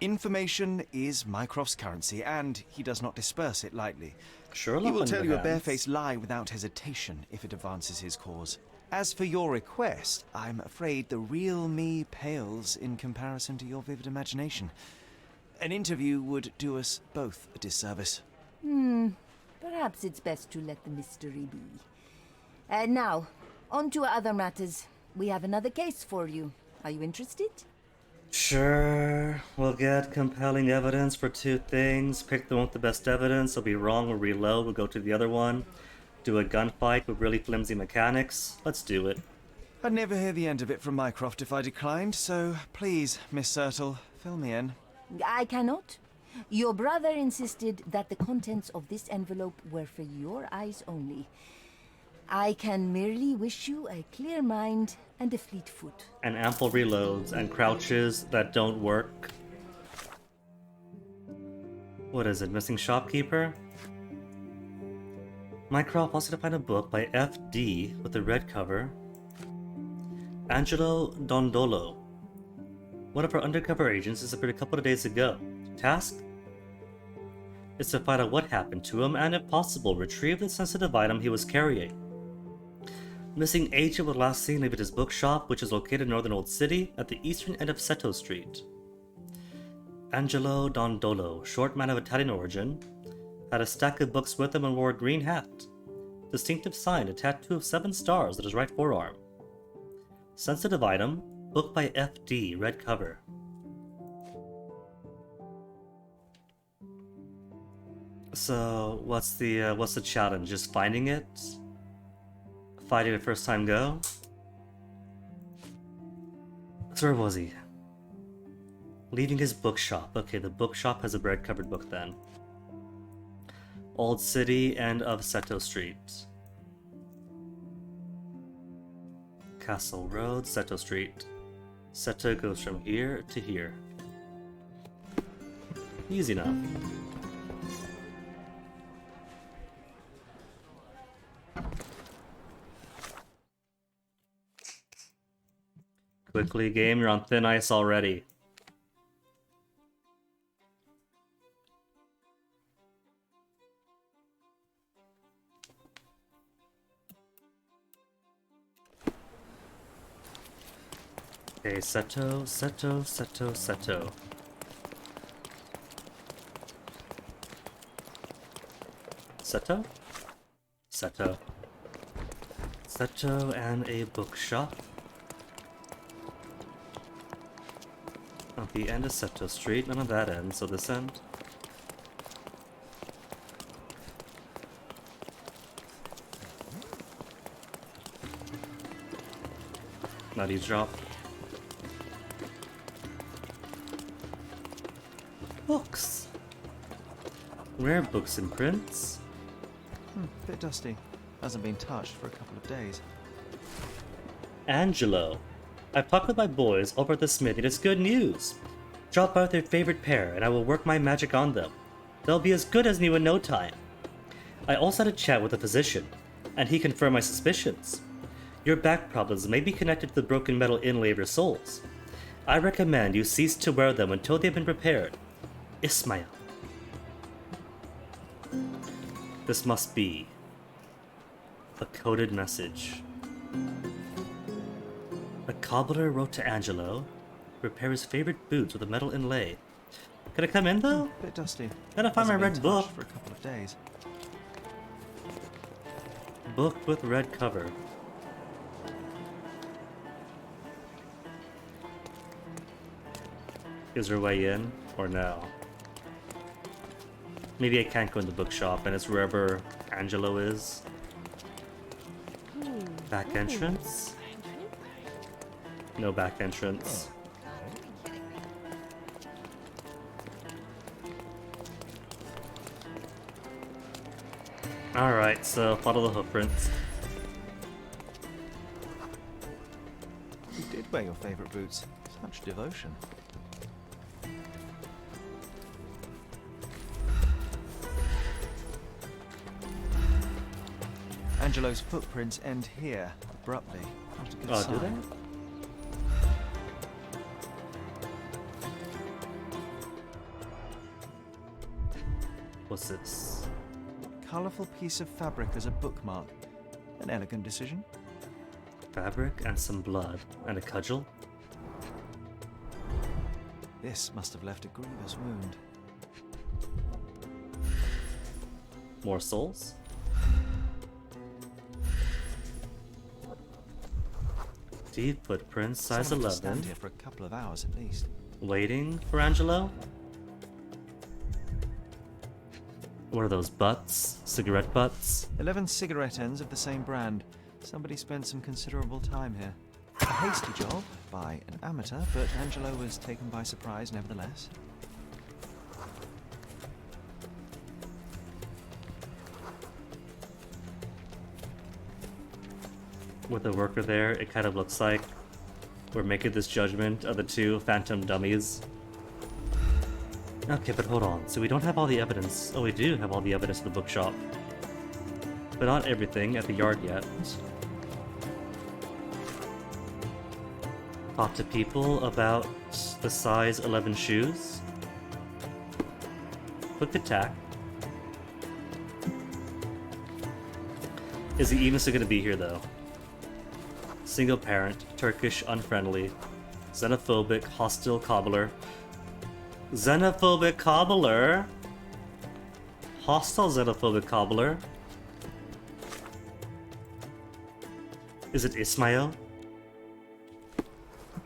D: Information is Mycroft's currency, and he does not disperse it lightly.
A: Sherlock
D: He will
A: on
D: tell
A: the
D: you a
A: hands.
D: barefaced lie without hesitation if it advances his cause. As for your request, I'm afraid the real me pales in comparison to your vivid imagination. An interview would do us both a disservice.
C: Perhaps it's best to let the mystery be. Now, on to other matters. we have another case for you. Are you interested?
A: Sure, we'll get compelling evidence for two things. Pick the one with the best evidence. It'll be wrong, we'll reload, we'll go to the other one. Do a gunfight with really flimsy mechanics. Let's do it.
D: I'd never hear the end of it from Mycroft if I declined, so please, Miss Sertle, fill me in.
C: I cannot. Your brother insisted that the contents of this envelope were for your eyes only. I can merely wish you a clear mind and a fleet foot.
A: And ample reloads and crouches that don't work. What is it, missing shopkeeper? Mycroft wants to find a book by F.D. with a red cover. Angelo Dondolo. One of our undercover agents disappeared a couple of days ago. Task is to find out what happened to him and, if possible, retrieve the sensitive item he was carrying. Missing agent was last seen leaving his bookshop, which is located in northern Old City at the eastern end of Seto Street. Angelo Dondolo, short man of Italian origin, had a stack of books with him and wore a green hat. Distinctive sign, a tattoo of 7 stars on his right forearm. Sensitive item, book by F.D., red cover. So, what's the challenge? Just finding it? Fighting it first time go? So where was he? Leaving his bookshop. Okay, the bookshop has a bread-covered book then. Old City, end of Seto Street. Castle Road, Seto Street. Seto goes from here to here. Easy enough. Quickly, game, you're on thin ice already. Okay, Seto, Seto, Seto, Seto. Seto? Seto. Seto and a bookshop. At the end of Seto Street, none of that end, so this end. Not eavesdrop. Books! Rare books and prints.
D: Bit dusty. Hasn't been touched for a couple of days.
A: Angelo. I've talked with my boys over at the smithy and it's good news. Drop by with your favorite pair and I will work my magic on them. They'll be as good as new in no time. I also had a chat with a physician, and he confirmed my suspicions. Your back problems may be connected to the broken metal inlay of your soles. I recommend you cease to wear them until they've been repaired. Ismail. This must be a coded message. A cobbler wrote to Angelo, repair his favorite boots with a metal inlay. Can I come in though?
D: Bit dusty.
A: Gotta find my
D: Hasn't been
A: red book.
D: touched for a couple of days.
A: Book with red cover. Is there a way in or no? Maybe I can't go in the bookshop and it's wherever Angelo is. Back entrance? No back entrance. Alright, so follow the hoof prints.
D: You did wear your favorite boots. Such devotion. Angelo's footprints end here, abruptly. Not a good
A: Oh,
D: sign.
A: do they? What's this?
D: Colourful piece of fabric as a bookmark. An elegant decision.
A: Fabric and some blood and a cudgel.
D: This must have left a grievous wound.
A: More souls? Deep footprints, size
D: Someone must
A: 11.
D: stand here for a couple of hours at least.
A: Waiting for Angelo? What are those butts? Cigarette butts?
D: 11 cigarette ends of the same brand. Somebody spent some considerable time here. A hasty job by an amateur, but Angelo was taken by surprise nevertheless.
A: With the worker there, it kind of looks like we're making this judgment of the two phantom dummies. Okay, but hold on. So we don't have all the evidence. Oh, we do have all the evidence in the bookshop. But not everything at the yard yet. Talk to people about the size 11 shoes. Quick attack. Is he even still gonna be here though? Single parent, Turkish, unfriendly, xenophobic, hostile cobbler. Xenophobic cobbler? Hostile xenophobic cobbler? Is it Ismail?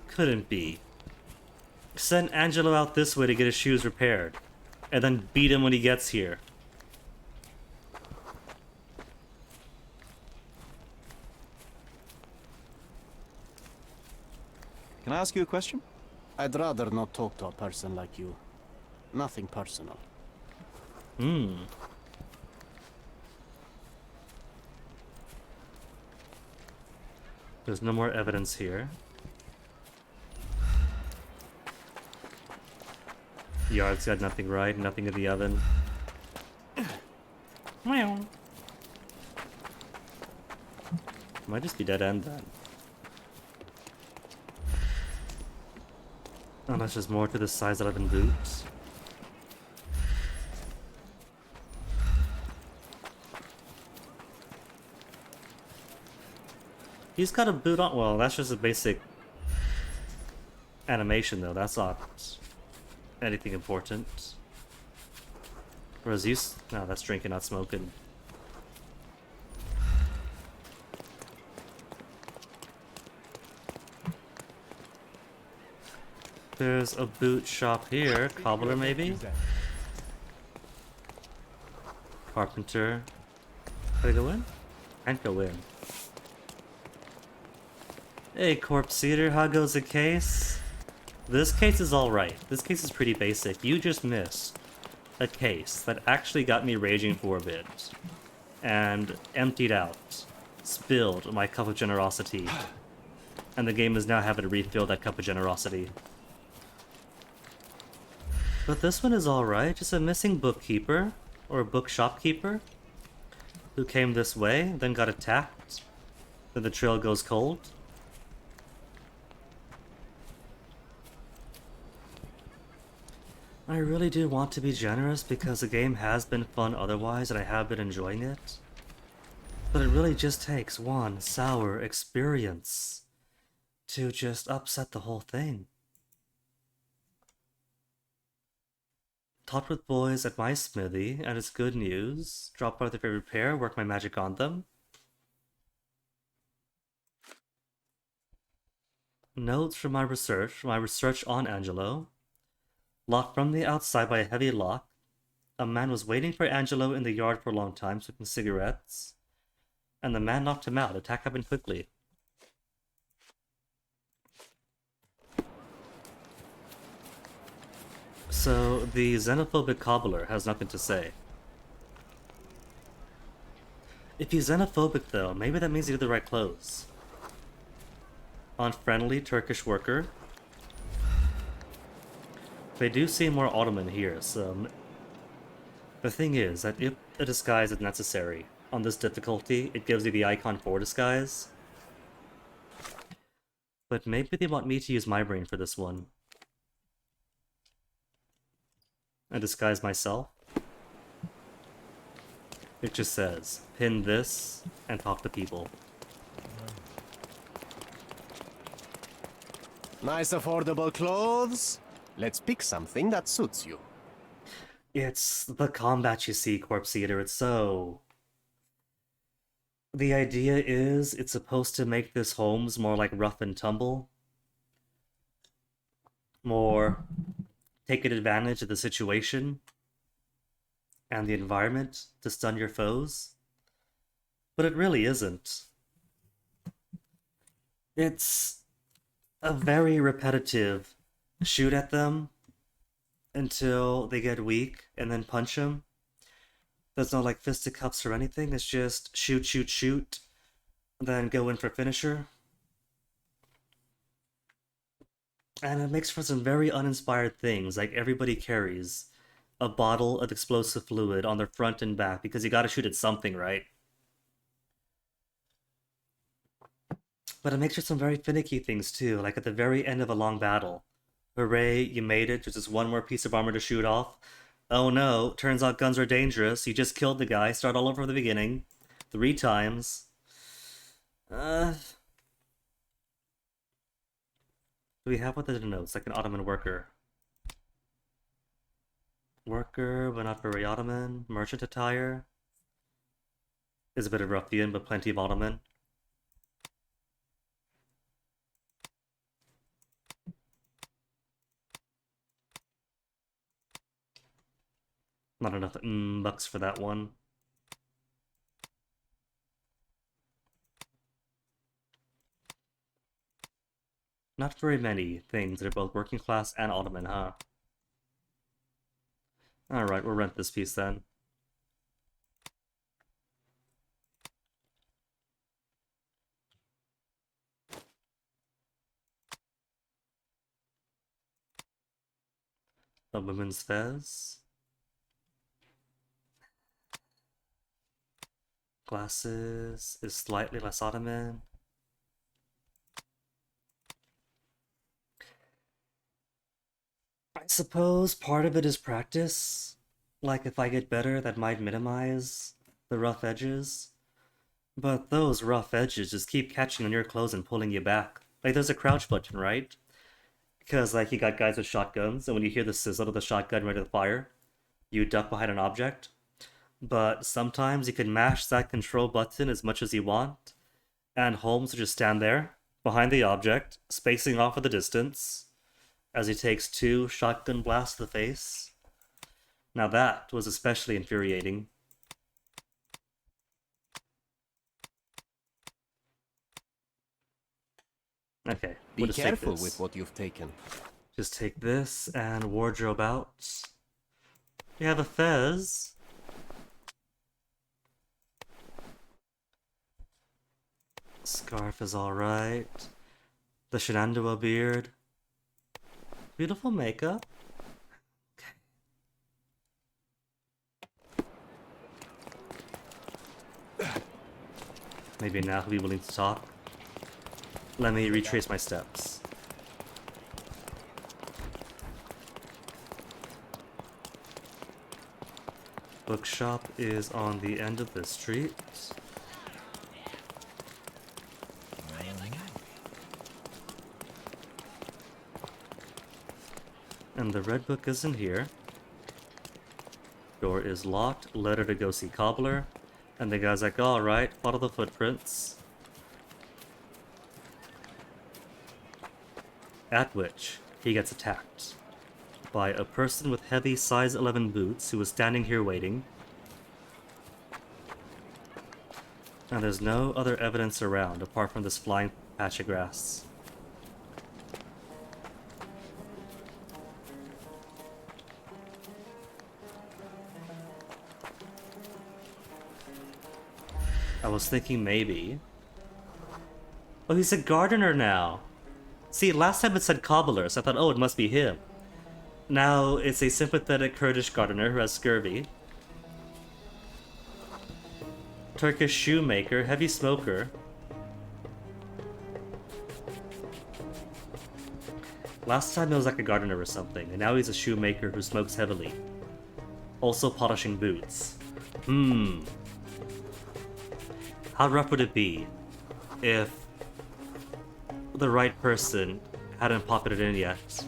A: Couldn't be. Send Angelo out this way to get his shoes repaired, and then beat him when he gets here.
D: Can I ask you a question?
J: I'd rather not talk to a person like you. Nothing personal.
A: There's no more evidence here. Yard's got nothing right, nothing in the oven. Might just be dead end then. Unless there's more to the size 11 boots. He's got a boot on. Well, that's just a basic animation, though. That's not anything important. Or is he? No, that's drinking, not smoking. There's a boot shop here. Cobbler, maybe? Carpenter. Can I go in? Can't go in. Hey, Corpse Eater, how goes the case? This case is alright. This case is pretty basic. You just missed a case that actually got me raging for a bit. And emptied out. Spilled my cup of generosity. And the game is now having to refill that cup of generosity. But this one is alright. Just a missing bookkeeper. Or a book shopkeeper. Who came this way, then got attacked. Then the trail goes cold. I really do want to be generous because the game has been fun otherwise and I have been enjoying it. But it really just takes one sour experience to just upset the whole thing. Talked with boys at my smithy and it's good news. Dropped by the favorite pair, worked my magic on them. Notes from my research on Angelo. Locked from the outside by a heavy lock. A man was waiting for Angelo in the yard for a long time, smoking cigarettes. And the man knocked him out. Attack happened quickly. So, the xenophobic cobbler has nothing to say. If he's xenophobic though, maybe that means he did the right clothes. Unfriendly Turkish worker. They do seem more Ottoman here, so... The thing is that if a disguise is necessary on this difficulty, it gives you the icon for disguise. But maybe they want me to use my brain for this one. And disguise myself. It just says, pin this and talk to people.
J: Nice affordable clothes. Let's pick something that suits you.
A: It's the combat, you see, Corpse Eater. It's so... The idea is it's supposed to make this homes more like rough and tumble, more taking advantage of the situation and the environment to stun your foes. But it really isn't. It's a very repetitive shoot at them until they get weak and then punch them. There's no like fisticuffs or anything, it's just shoot, shoot, shoot, then go in for finisher. And it makes for some very uninspired things, like everybody carries a bottle of explosive fluid on their front and back because you gotta shoot at something, right? But it makes for some very finicky things too, like at the very end of a long battle. Hooray, you made it, there's just one more piece of armor to shoot off. Oh no, turns out guns are dangerous, you just killed the guy, start all over from the beginning. 3 times. Do we have what that denotes? Like an Ottoman worker. Worker, but not very Ottoman. Merchant attire. Is a bit of ruffian, but plenty of Ottoman. Not enough bucks for that one. Not very many things that are both working class and Ottoman, huh? Alright, we'll rent this piece then. A women's fez. Glasses is slightly less Ottoman. I suppose part of it is practice. Like if I get better, that might minimize the rough edges. But those rough edges just keep catching on your clothes and pulling you back. Like there's a crouch button, right? Because like you got guys with shotguns, and when you hear the sizzle of the shotgun ready to fire, you duck behind an object. But sometimes you can mash that control button as much as you want, and Holmes will just stand there, behind the object, spacing off at the distance, as he takes 2 shotgun blasts to the face. Now that was especially infuriating. Okay,
J: Be
A: we'll just
J: careful
A: take this.
J: with what you've taken.
A: Just take this and wardrobe out. We have a fez. Scarf is alright. The Shenandoah beard. Beautiful makeup. Okay. Maybe now he'll be willing to talk. Let me retrace my steps. Bookshop is on the end of the street. And the red book isn't here. Door is locked. Letter to go see cobbler. And the guy's like, alright, follow the footprints. At which he gets attacked by a person with heavy size 11 boots who was standing here waiting. And there's no other evidence around apart from this flying patch of grass. I was thinking maybe... Oh, he's a gardener now! See, last time it said cobbler, so I thought, oh, it must be him. Now it's a sympathetic Kurdish gardener who has scurvy. Turkish shoemaker, heavy smoker. Last time it was like a gardener or something, and now he's a shoemaker who smokes heavily. Also polishing boots. How rough would it be if the right person hadn't pocketed in yet?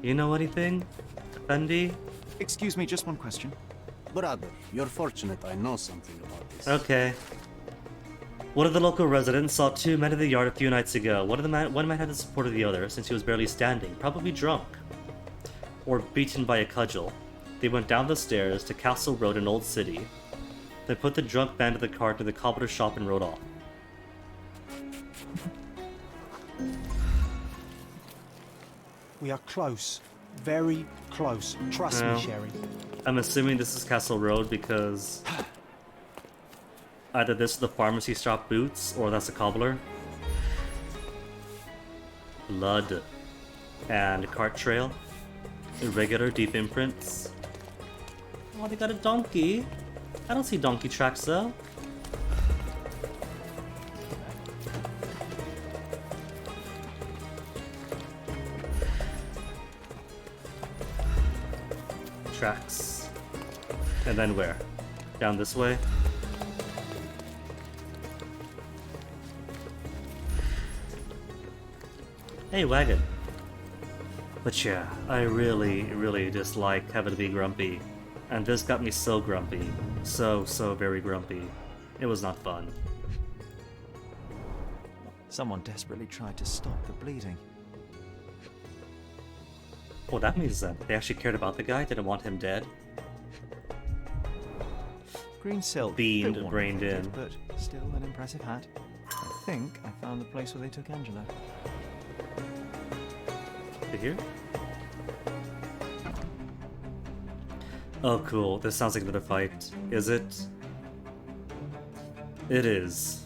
A: You know anything, Effendi?
D: Excuse me, just one question.
J: Brother, you're fortunate I know something about this.
A: Okay. One of the local residents saw two men in the yard a few nights ago. One man had the support of the other, since he was barely standing, probably drunk. Or beaten by a cudgel. They went down the stairs to Castle Road in Old City. They put the drunk man to the cart to the cobbler's shop and rode off.
H: We are close. Very close. Trust me, Sherry.
A: I'm assuming this is Castle Road because either this is the pharmacy shop Boots or that's a cobbler. Blood and cart trail. Irregular deep imprints. Oh, they got a donkey. I don't see donkey tracks though. Tracks. And then where? Down this way? Hey, wagon. But yeah, I really dislike having to be grumpy. And this got me so grumpy. So very grumpy. It was not fun.
D: Someone desperately tried to stop the bleeding.
A: Oh, that means that they actually cared about the guy, didn't want him dead.
D: Green silk.
A: Beamed,
D: bit worn,
A: brained in.
D: But still an impressive hat. I think I found the place where they took Angela.
A: To here? Oh, cool. This sounds like another fight. Is it? It is.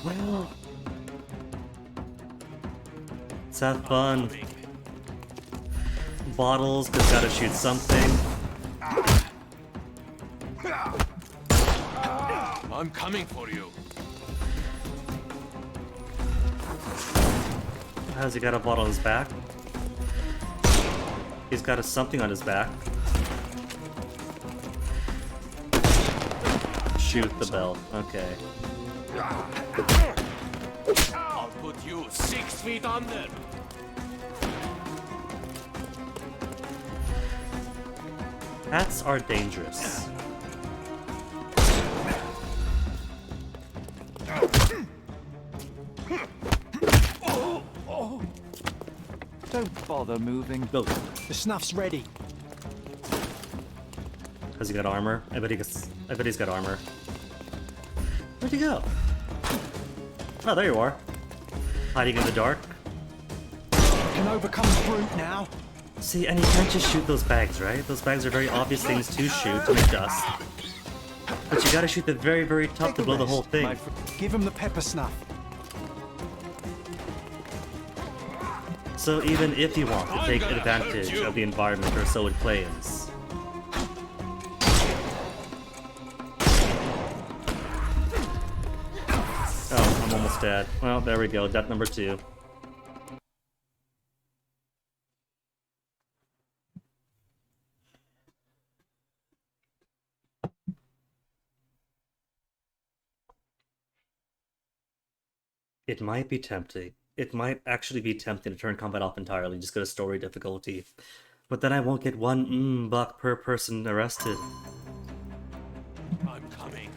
A: Well, let's have fun. Bottles, cause gotta shoot something.
I: I'm coming for you.
A: Has he got a bottle on his back? He's got something on his back. Shoot the belt. Okay.
I: I'll put you 6 feet under.
A: Hats are dangerous.
D: Don't bother moving.
A: Go.
H: The snuff's ready.
A: Has he got armor? I bet he's got armor. Where'd he go? Oh, there you are. Hiding in the dark.
H: Can overcome the brute now.
A: See, and you can't just shoot those bags, right? Those bags are very obvious things to shoot to make dust. But you gotta shoot the very top to blow the whole thing.
H: Give him the pepper snuff.
A: So even if you want to take advantage of the environment, or so it claims. Oh, I'm almost dead. Well, there we go. Death number 2. It might be tempting. It might actually be tempting to turn combat off entirely, just go to story difficulty. But then I won't get $1 per person arrested.
I: I'm coming.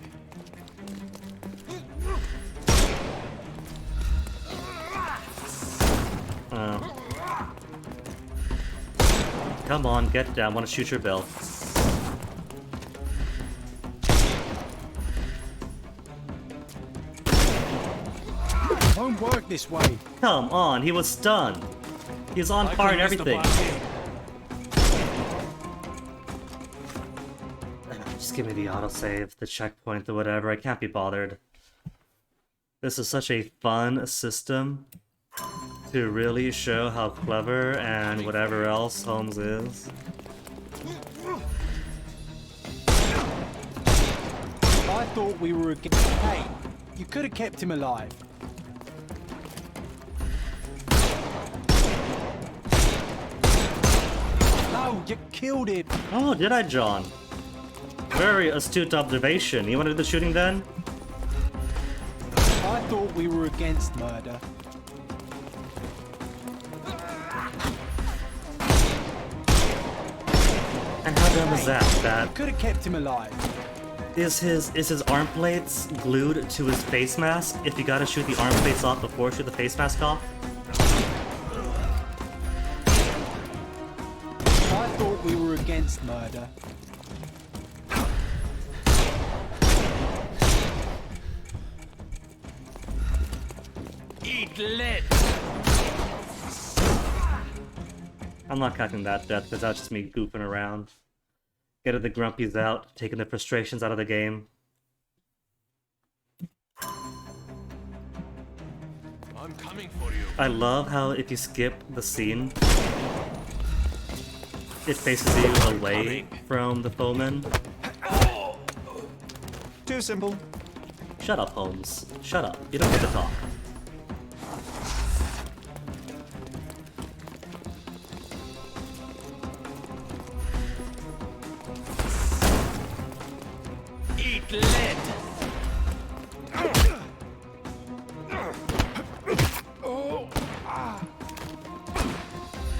A: Come on, get down. Want to shoot your bell.
H: Won't work this way.
A: Come on, he was stunned. He's on fire and everything. Just give me the autosave, the checkpoint, the whatever. I can't be bothered. This is such a fun system to really show how clever and whatever else Holmes is.
H: I thought we were against. Hey, you could have kept him alive. No, you killed him.
A: Oh, did I, John? Very astute observation. You want to do the shooting then?
H: I thought we were against murder.
A: And how dumb is that? That
H: Could have kept him alive.
A: is his arm plates glued to his face mask? If you gotta shoot the arm plates off before shoot the face mask off?
H: I thought we were against murder.
I: Eat lead!
A: I'm not counting that death because that's just me goofing around. Getting the grumpies out, taking the frustrations out of the game.
I: I'm coming for you.
A: I love how if you skip the scene, it faces you away from the foeman.
D: Too simple.
A: Shut up, Holmes. Shut up. You don't get to talk.
I: Eat lead!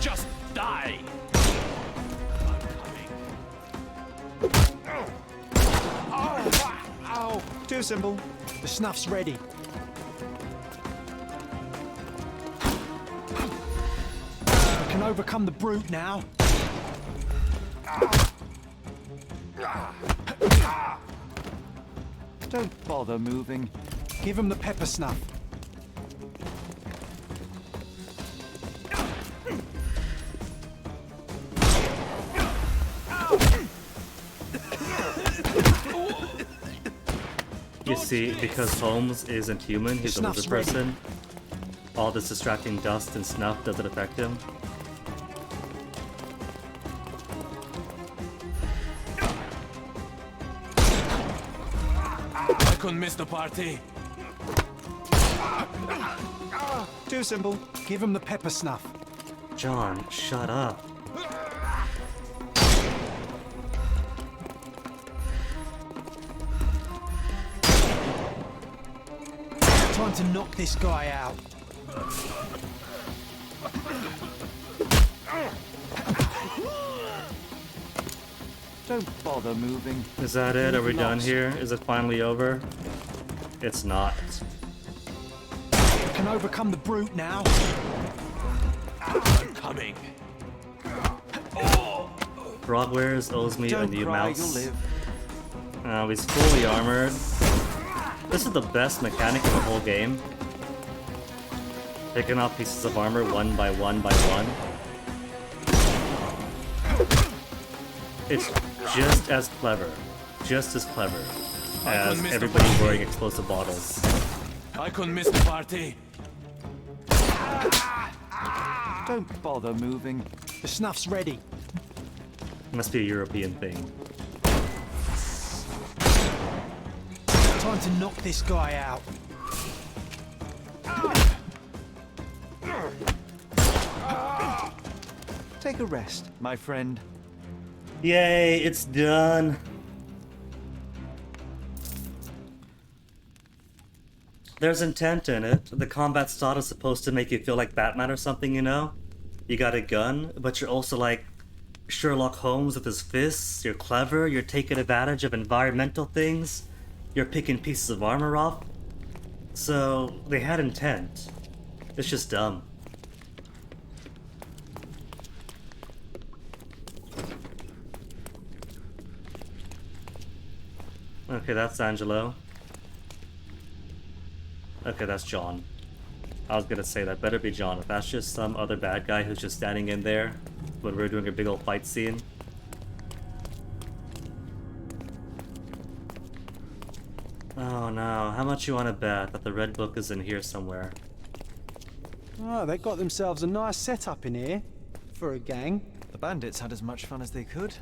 I: Just die! I'm coming.
H: Ow!
D: Too simple.
H: The snuff's ready. We can overcome the brute now.
D: Don't bother moving.
H: Give him the pepper snuff.
A: You see, because Holmes isn't human, he's a lizard person. All this distracting dust and snuff doesn't affect him.
I: I couldn't miss the party.
D: Too simple.
H: Give him the pepper snuff.
A: John, shut up.
H: Time to knock this guy out.
D: Don't bother moving.
A: Is that it? Are we done here? Is it finally over? It's not.
H: We can overcome the brute now.
I: I'm coming.
A: Frogwares owes me a
D: Don't
A: new
D: cry,
A: mouse.
D: you'll live.
A: He's fully armored. This is the best mechanic in the whole game. Picking off pieces of armor one by one by one. It's just as clever. Just as clever as everybody wearing explosive bottles.
I: I couldn't miss the party.
D: Don't bother moving.
H: The snuff's ready.
A: Must be a European thing.
H: Time to knock this guy out.
D: Take a rest, my friend.
A: Yay, it's done. There's intent in it. The combat style is supposed to make you feel like Batman or something, you know? You got a gun, but you're also like Sherlock Holmes with his fists. You're clever, you're taking advantage of environmental things. You're picking pieces of armor off. So, they had intent. It's just dumb. Okay, that's Angelo. Okay, that's John. I was gonna say that better be John. If that's just some other bad guy who's just standing in there when we're doing a big old fight scene. Oh no, how much you wanna bet that the red book is in here somewhere?
H: Oh, they got themselves a nice setup in here. For a gang.
D: The bandits had as much fun as they could.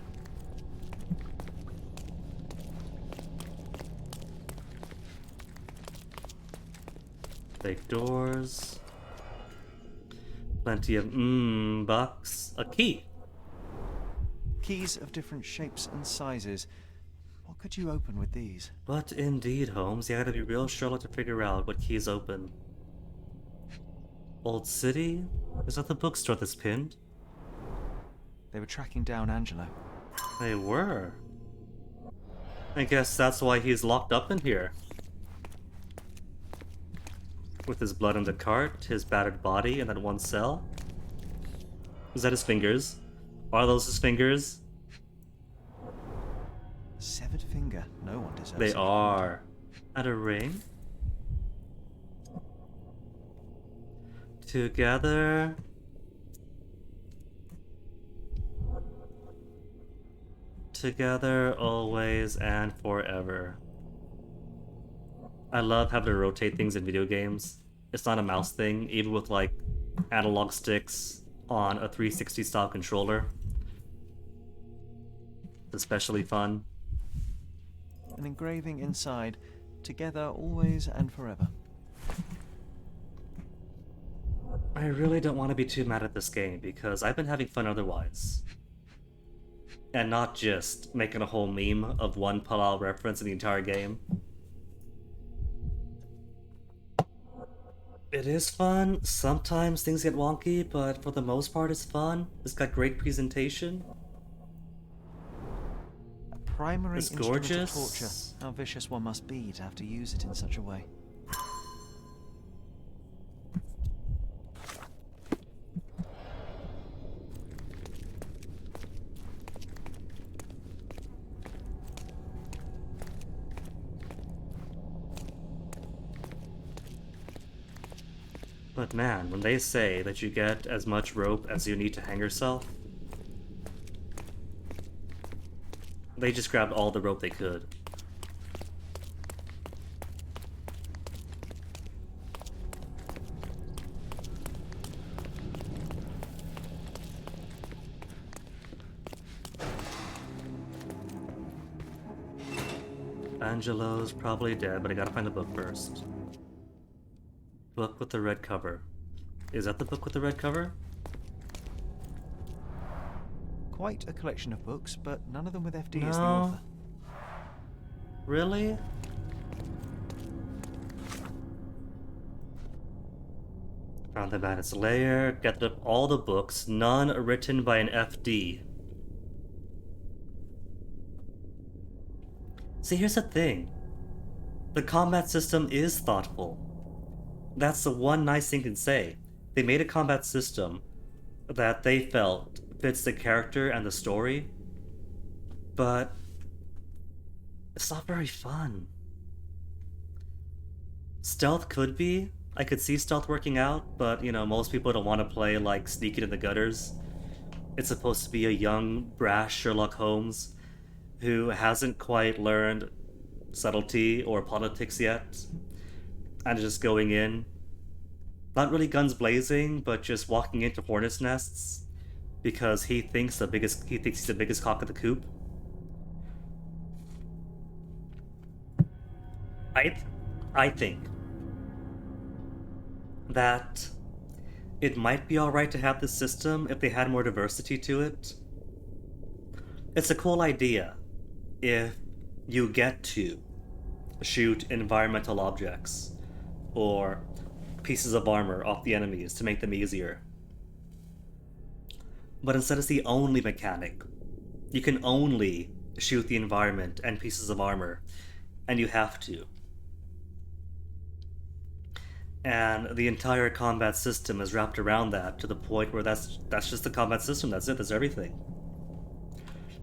A: Fake doors. Plenty of bucks. A key.
D: Keys of different shapes and sizes. What could you open with these?
A: But indeed, Holmes, you gotta be real Sherlock to figure out what keys open. Old City? Is that the bookstore that's pinned?
D: They were tracking down Angelo.
A: They were. I guess that's why he's locked up in here. With his blood in the cart, his battered body in that one cell. Is that his fingers? Are those his fingers?
D: Severed finger. No one deserves
A: They
D: it.
A: are. And a ring? Together. Together, always, and forever. I love having to rotate things in video games. It's not a mouse thing, even with like analog sticks on a 360 style controller. It's especially fun.
D: An engraving inside, together always and forever.
A: I really don't want to be too mad at this game because I've been having fun otherwise. And not just making a whole meme of one Palau reference in the entire game. It is fun. Sometimes things get wonky, but for the most part it's fun. It's got great presentation.
D: A primary
A: It's
D: instrument of
A: gorgeous.
D: torture. How vicious one must be to have to use it in such a way.
A: But man, when they say that you get as much rope as you need to hang yourself, they just grabbed all the rope they could. Angelo's probably dead, but I gotta find the book first. Book with the red cover. Is that the book with the red cover?
D: Quite a collection of books, but none of them with FD as the
A: No.
D: author.
A: Really? Found the Madness Lair, gathered up all the books, none written by an FD. See, here's the thing. The combat system is thoughtful. That's the one nice thing you can say. They made a combat system that they felt fits the character and the story, but it's not very fun. Stealth could be. I could see stealth working out, but you know, most people don't want to play like sneaking in the gutters. It's supposed to be a young, brash Sherlock Holmes who hasn't quite learned subtlety or politics yet, and just going in, not really guns blazing, but just walking into hornets' nests because he thinks he's the biggest cock of the coop. I think that it might be alright to have this system if they had more diversity to it. It's a cool idea if you get to shoot environmental objects or pieces of armor off the enemies to make them easier. But instead it's the only mechanic. You can only shoot the environment and pieces of armor, and you have to. And the entire combat system is wrapped around that to the point where that's just the combat system, that's it, that's everything.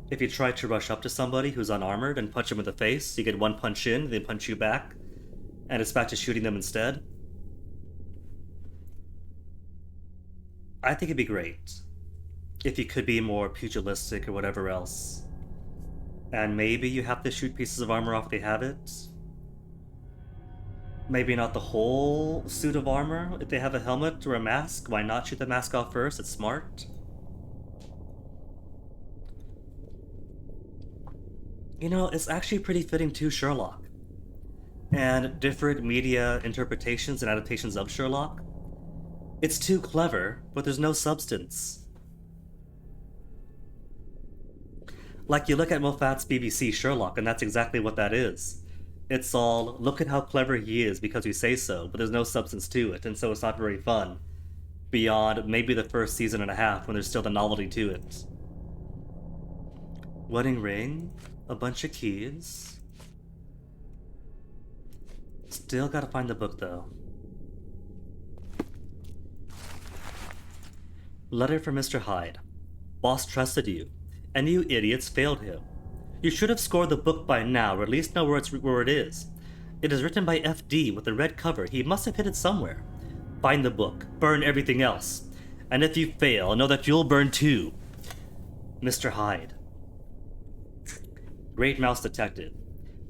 A: If you try to rush up to somebody who's unarmored and punch them in the face, you get one punch in, they punch you back, and it's back to shooting them instead. I think it'd be great if you could be more pugilistic or whatever else. And maybe you have to shoot pieces of armor off they have it. Maybe not the whole suit of armor. If they have a helmet or a mask, why not shoot the mask off first? It's smart. You know, it's actually pretty fitting to Sherlock. And different media interpretations and adaptations of Sherlock. It's too clever, but there's no substance. Like, you look at Moffat's BBC Sherlock, and that's exactly what that is. It's all, look at how clever he is because we say so, but there's no substance to it, and so it's not very fun. Beyond maybe the first season and a half, when there's still the novelty to it. Wedding ring, a bunch of keys. Still gotta find the book though. Letter from Mr. Hyde. Boss trusted you, and you idiots failed him. You should have scored the book by now, or at least know where it is. It is written by FD with a red cover. He must have hid it somewhere. Find the book. Burn everything else. And if you fail, know that you'll burn too. Mr. Hyde. Great Mouse Detective.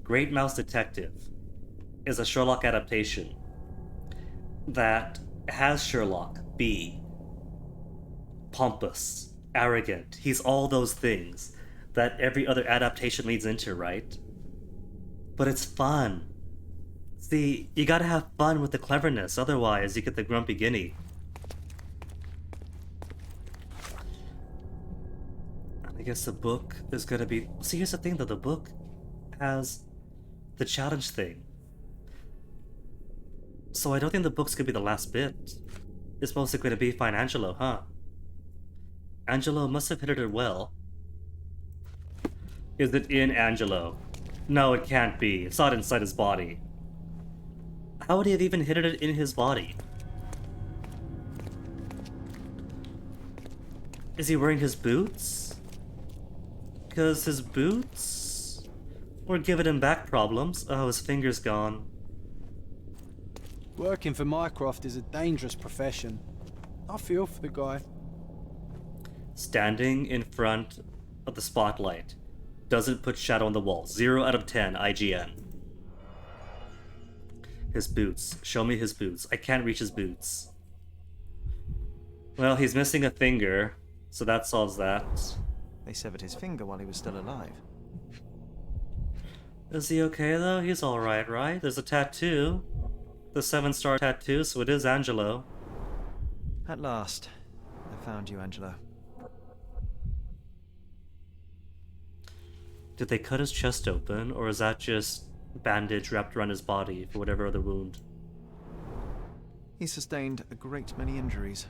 A: Great Mouse Detective is a Sherlock adaptation that has Sherlock be pompous, arrogant. He's all those things that every other adaptation leads into, right? But it's fun. See, you gotta have fun with the cleverness, otherwise you get the grumpy guinea. I guess the book is gonna be... See, here's the thing though, the book has the challenge thing. So I don't think the book's gonna be the last bit. It's mostly gonna be find Angelo, huh? Angelo must have hit it well. Is it in Angelo? No, it can't be. It's not inside his body. How would he have even hit it in his body? Is he wearing his boots? Because his boots were giving him back problems. Oh, his finger's gone.
H: Working for Mycroft is a dangerous profession. I feel for the guy.
A: Standing in front of the spotlight doesn't put shadow on the wall. 0 out of 10, IGN. His boots. Show me his boots. I can't reach his boots. Well, he's missing a finger, so that solves that.
D: They severed his finger while he was still alive.
A: Is he okay though? He's alright, right? There's a tattoo. The 7-star tattoo, so it is Angelo.
D: At last, I found you, Angelo.
A: Did they cut his chest open, or is that just bandage wrapped around his body for whatever other wound?
D: He sustained a great many injuries.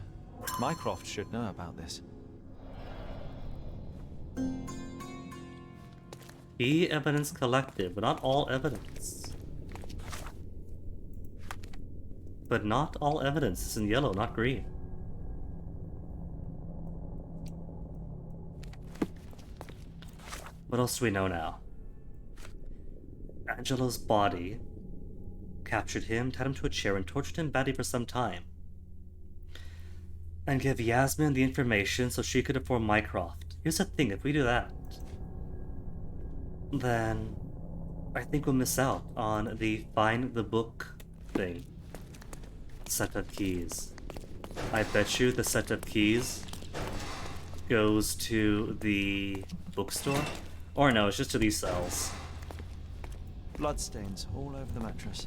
D: Mycroft should know about this.
A: Key evidence collected, but not all evidence. But not all evidence is in yellow, not green. What else do we know now? Angelo's body captured him, tied him to a chair, and tortured him badly for some time. And give Yasmin the information so she could inform Mycroft. Here's the thing, if we do that, then I think we'll miss out on the find the book thing. Set of keys. I bet you the set of keys goes to the bookstore. Or no, it's just to these cells.
D: Bloodstains all over the mattress.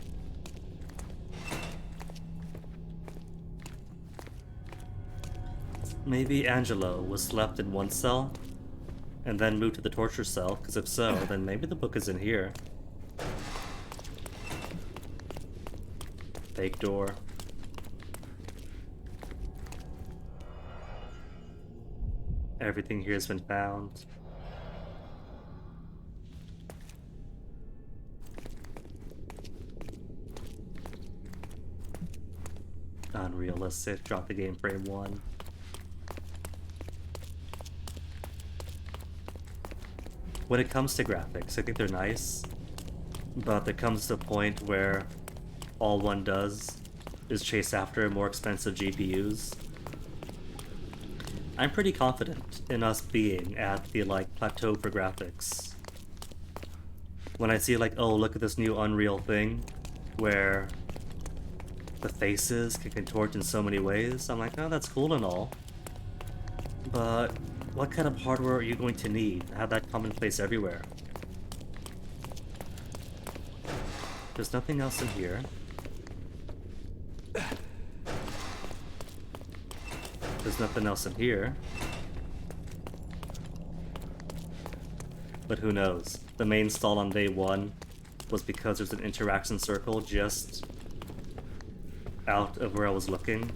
A: Maybe Angelo was left in one cell and then moved to the torture cell, because if so, then maybe the book is in here. Fake door. Everything here has been found. Unrealistic. Drop the game frame 1. When it comes to graphics, I think they're nice, but there comes a point where all one does is chase after more expensive GPUs. I'm pretty confident in us being at the plateau for graphics. When I see oh, look at this new Unreal thing where the faces can contort in so many ways, I'm like, oh, that's cool and all, but what kind of hardware are you going to need to have that commonplace everywhere? There's nothing else in here. There's nothing else in here. But who knows? The main stall on day 1 was because there's an interaction circle just out of where I was looking.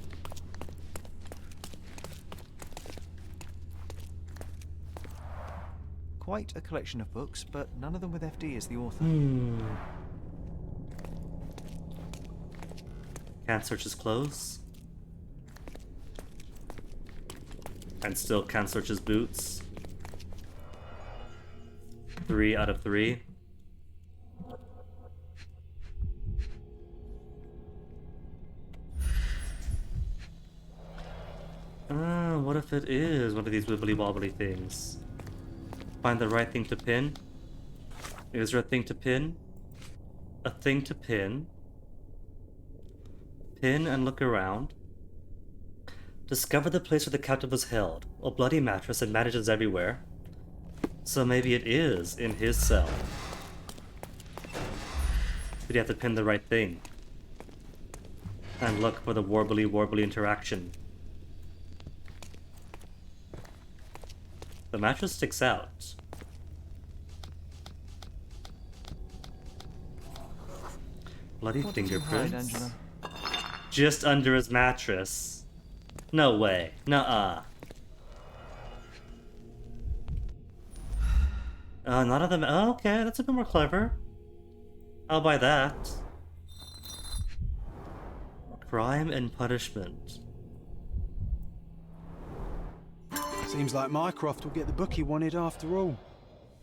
D: Quite a collection of books, but none of them with FD as the author.
A: Can't search his clothes. And still can't search his boots. 3 out of 3. What if it is one of these wibbly wobbly things? Find the right thing to pin. Is there a thing to pin? A thing to pin. Pin and look around. Discover the place where the captive was held. A bloody mattress and bandages everywhere. So maybe it is in his cell. But you have to pin the right thing. And look for the warbly interaction. The mattress sticks out. Bloody
D: What did you
A: fingerprints.
D: hide, Angela?
A: Just under his mattress. No way. Nuh-uh. None of them. Oh, okay, that's a bit more clever. I'll buy that. Crime and punishment.
H: Seems like Mycroft will get the book he wanted after all.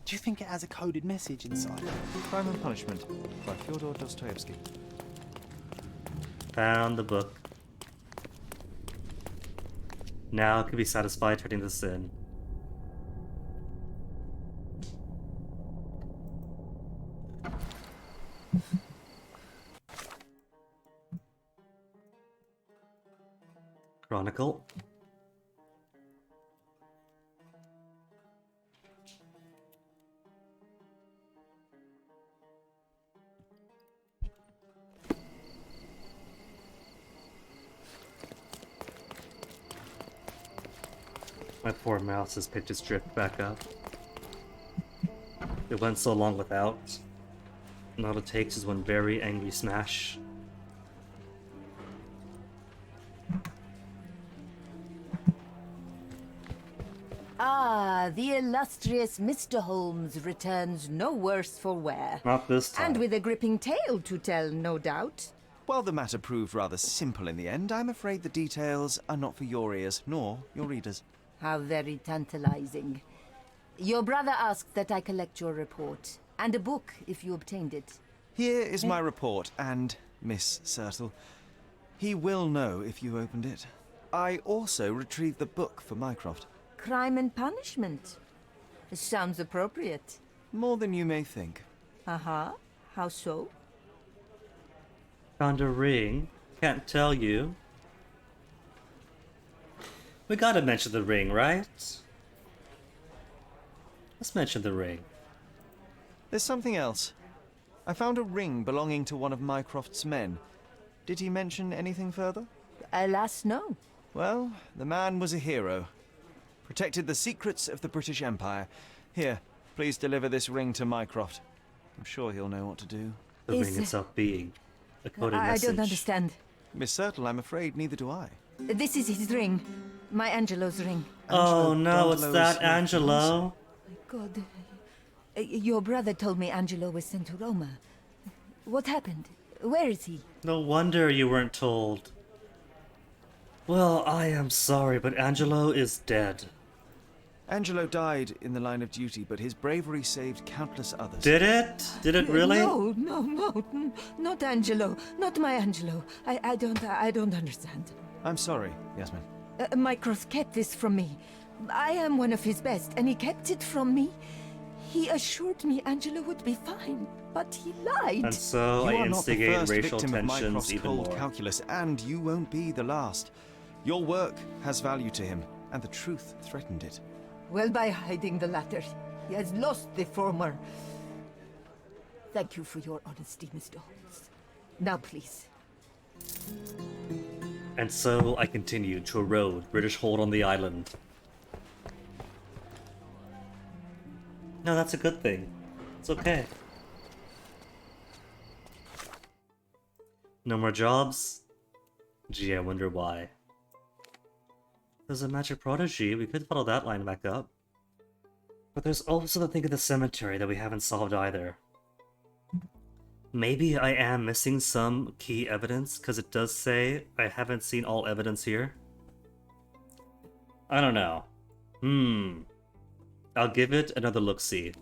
H: Do you think it has a coded message inside?
D: Crime and Punishment by Fyodor Dostoevsky.
A: Found the book. Now I can be satisfied turning this in. Chronicle. My poor mouse has picked its drift back up. It went so long without. And all it takes is one very angry smash.
C: Ah, the illustrious Mr. Holmes returns no worse for wear.
A: Not this time.
C: And with a gripping tale to tell, no doubt.
D: While the matter proved rather simple in the end, I'm afraid the details are not for your ears, nor your readers.
C: How very tantalizing. Your brother asked that I collect your report, and a book if you obtained it.
D: Here is my report, and Miss Sertle. He will know if you opened it. I also retrieved the book for Mycroft.
C: Crime and Punishment. Sounds appropriate.
D: More than you may think.
C: Uh-huh. How so?
A: Found a ring. Can't tell you. We gotta mention the ring, right? Let's mention the ring.
D: There's something else. I found a ring belonging to one of Mycroft's men. Did he mention anything further?
C: Alas, no.
D: Well, the man was a hero. Protected the secrets of the British Empire. Here, please deliver this ring to Mycroft. I'm sure he'll know what to do.
A: The ring itself being a coded
C: I
A: message.
C: don't understand.
D: Miss Sertle, I'm afraid neither do I.
C: This is his ring. My Angelo's ring.
A: Oh
D: Angelo
A: no, it's
D: Dondelo's
A: that
D: ring.
A: Angelo.
C: God. Your brother told me Angelo was sent to Roma. What happened? Where is he?
A: No wonder you weren't told. Well, I am sorry, but Angelo is dead.
D: Angelo died in the line of duty, but his bravery saved countless others.
A: Did it? Did it really?
C: No, not Angelo. Not my Angelo. I don't understand.
D: I'm sorry, Yasmin.
C: Mycroft kept this from me. I am one of his best, and he kept it from me. He assured me Angelo would be fine, but he lied.
A: And so
D: You
A: I
D: are not the
A: instigate
D: first
A: racial
D: victim of
A: tensions
D: Mycroft's
A: even
D: cold
A: more.
D: calculus, and you won't be the last. Your work has value to him, and the truth threatened it.
C: Well, by hiding the latter, he has lost the former. Thank you for your honesty, Mr. Holmes. Now, please.
A: And so I continued to erode British hold on the island. No, that's a good thing. It's okay. No more jobs? Gee, I wonder why. There's a magic prodigy. We could follow that line back up. But there's also the thing of the cemetery that we haven't solved either. Maybe I am missing some key evidence, because it does say I haven't seen all evidence here. I don't know. I'll give it another look-see.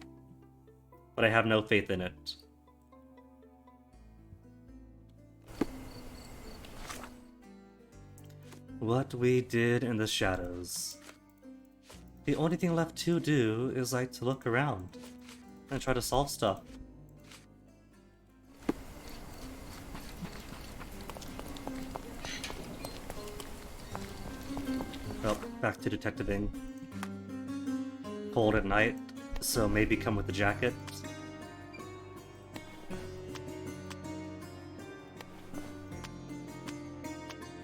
A: But I have no faith in it. What we did in the shadows. The only thing left to do is like to look around and try to solve stuff. Well, back to detectiving. Cold at night, so maybe come with the jacket.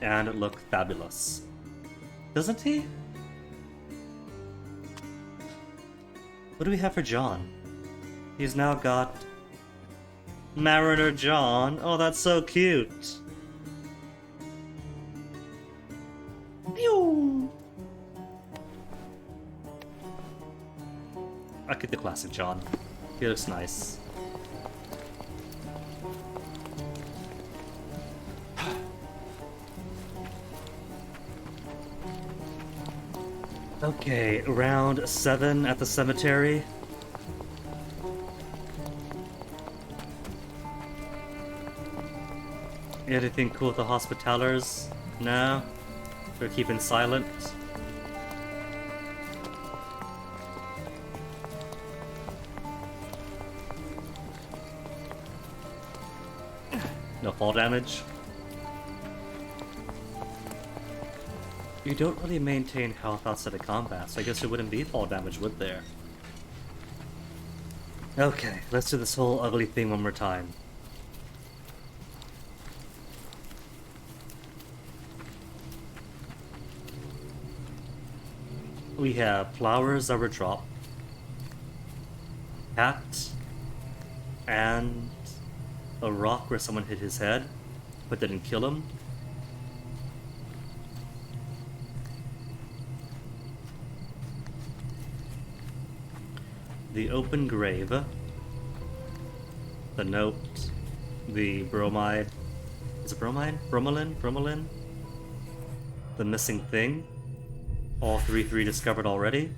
A: And look fabulous. Doesn't he? What do we have for John? He's now got Mariner John. Oh, that's so cute. Pew! I get the classic John. He looks nice. Okay, round 7 at the cemetery. Anything cool with the Hospitalers? No? They're keeping silent. No fall damage? You don't really maintain health outside of combat, so I guess there wouldn't be fall damage, would there? Okay, let's do this whole ugly thing one more time. We have flowers that were dropped, hat, and a rock where someone hit his head, but didn't kill him. The open grave, the note, the bromide, is it bromide? Bromelin? The missing thing, all three discovered already.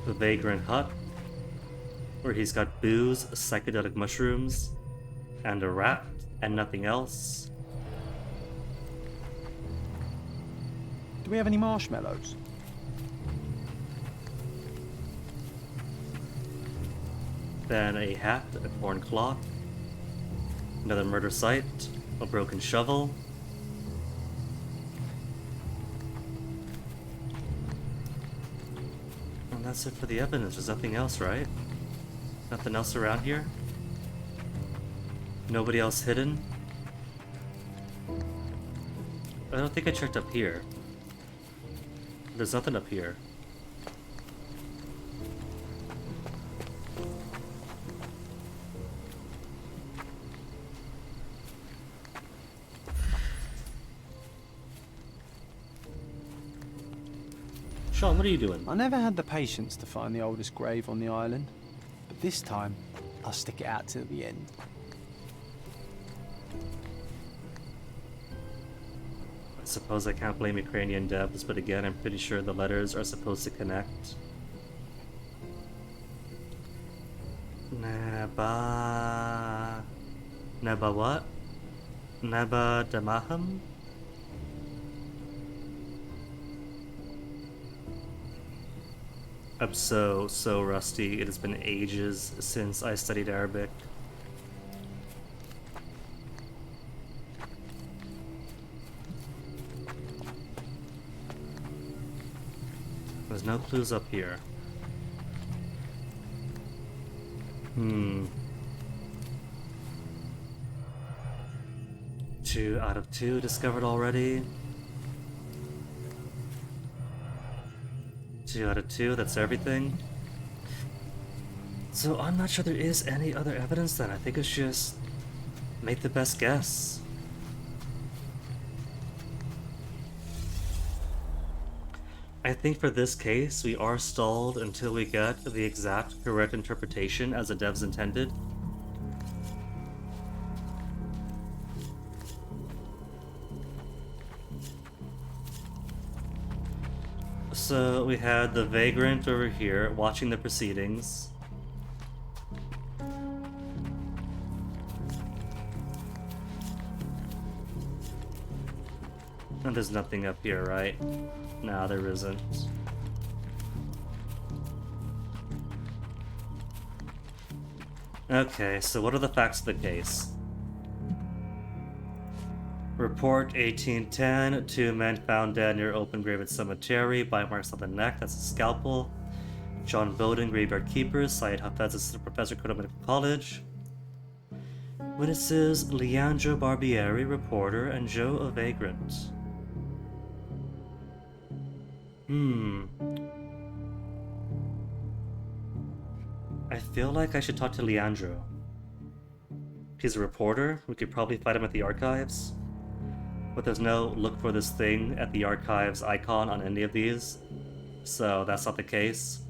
A: The vagrant hut, where he's got booze, psychedelic mushrooms, and a rat, and nothing else.
H: Do we have any marshmallows?
A: Then a hat, a torn cloth, another murder site, a broken shovel, and that's it for the evidence. There's nothing else, right? Nothing else around here? Nobody else hidden? I don't think I checked up here. There's nothing up here. Sean, what are you doing?
H: I never had the patience to find the oldest grave on the island, but this time I'll stick it out till the end.
A: I suppose I can't blame Ukrainian devs, but again, I'm pretty sure the letters are supposed to connect. Neba what? Neba Damaham? I'm so rusty. It has been ages since I studied Arabic. There's no clues up here. 2 out of 2 discovered already. 2 out of 2, that's everything. So I'm not sure there is any other evidence then. I think it's just make the best guess. I think for this case, we are stalled until we get the exact correct interpretation as the devs intended. So we had the vagrant over here watching the proceedings. And there's nothing up here, right? Nah, there isn't. Okay, so what are the facts of the case? Report 1810, 2 men found dead near open grave at cemetery, bite marks on the neck, that's a scalpel. John Bowden, graveyard keeper, Syed Hafez, assistant professor, Kodo Medical College. Witnesses, Leandro Barbieri, reporter, and Joe, a vagrant. I feel like I should talk to Leandro. He's a reporter, we could probably find him at the archives. But there's no look for this thing at the archives icon on any of these, so that's not the case.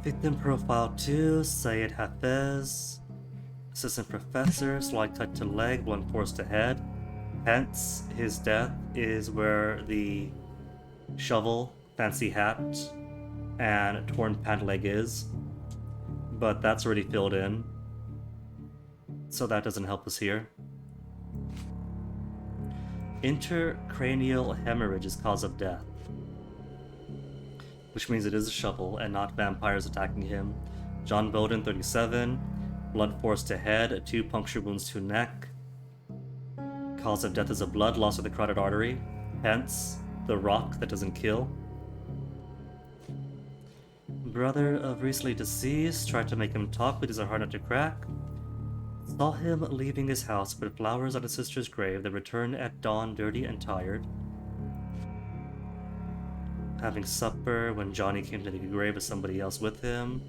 A: Victim profile 2, Syed Hafez. Assistant professor, slight cut to leg, blunt force to head. Hence, his death is where the shovel, fancy hat, and torn pant leg is. But that's already filled in, so that doesn't help us here. Intracranial hemorrhage is cause of death, which means it is a shovel and not vampires attacking him. John Bowden, 37, blunt force to head, 2 puncture wounds to neck. Cause of death is a blood loss of the carotid artery, hence the rock that doesn't kill. Brother of recently deceased, tried to make him talk, but these are hard not to crack. Saw him leaving his house, put flowers on his sister's grave, then returned at dawn dirty and tired. Having supper when Johnny came to the grave with somebody else with him.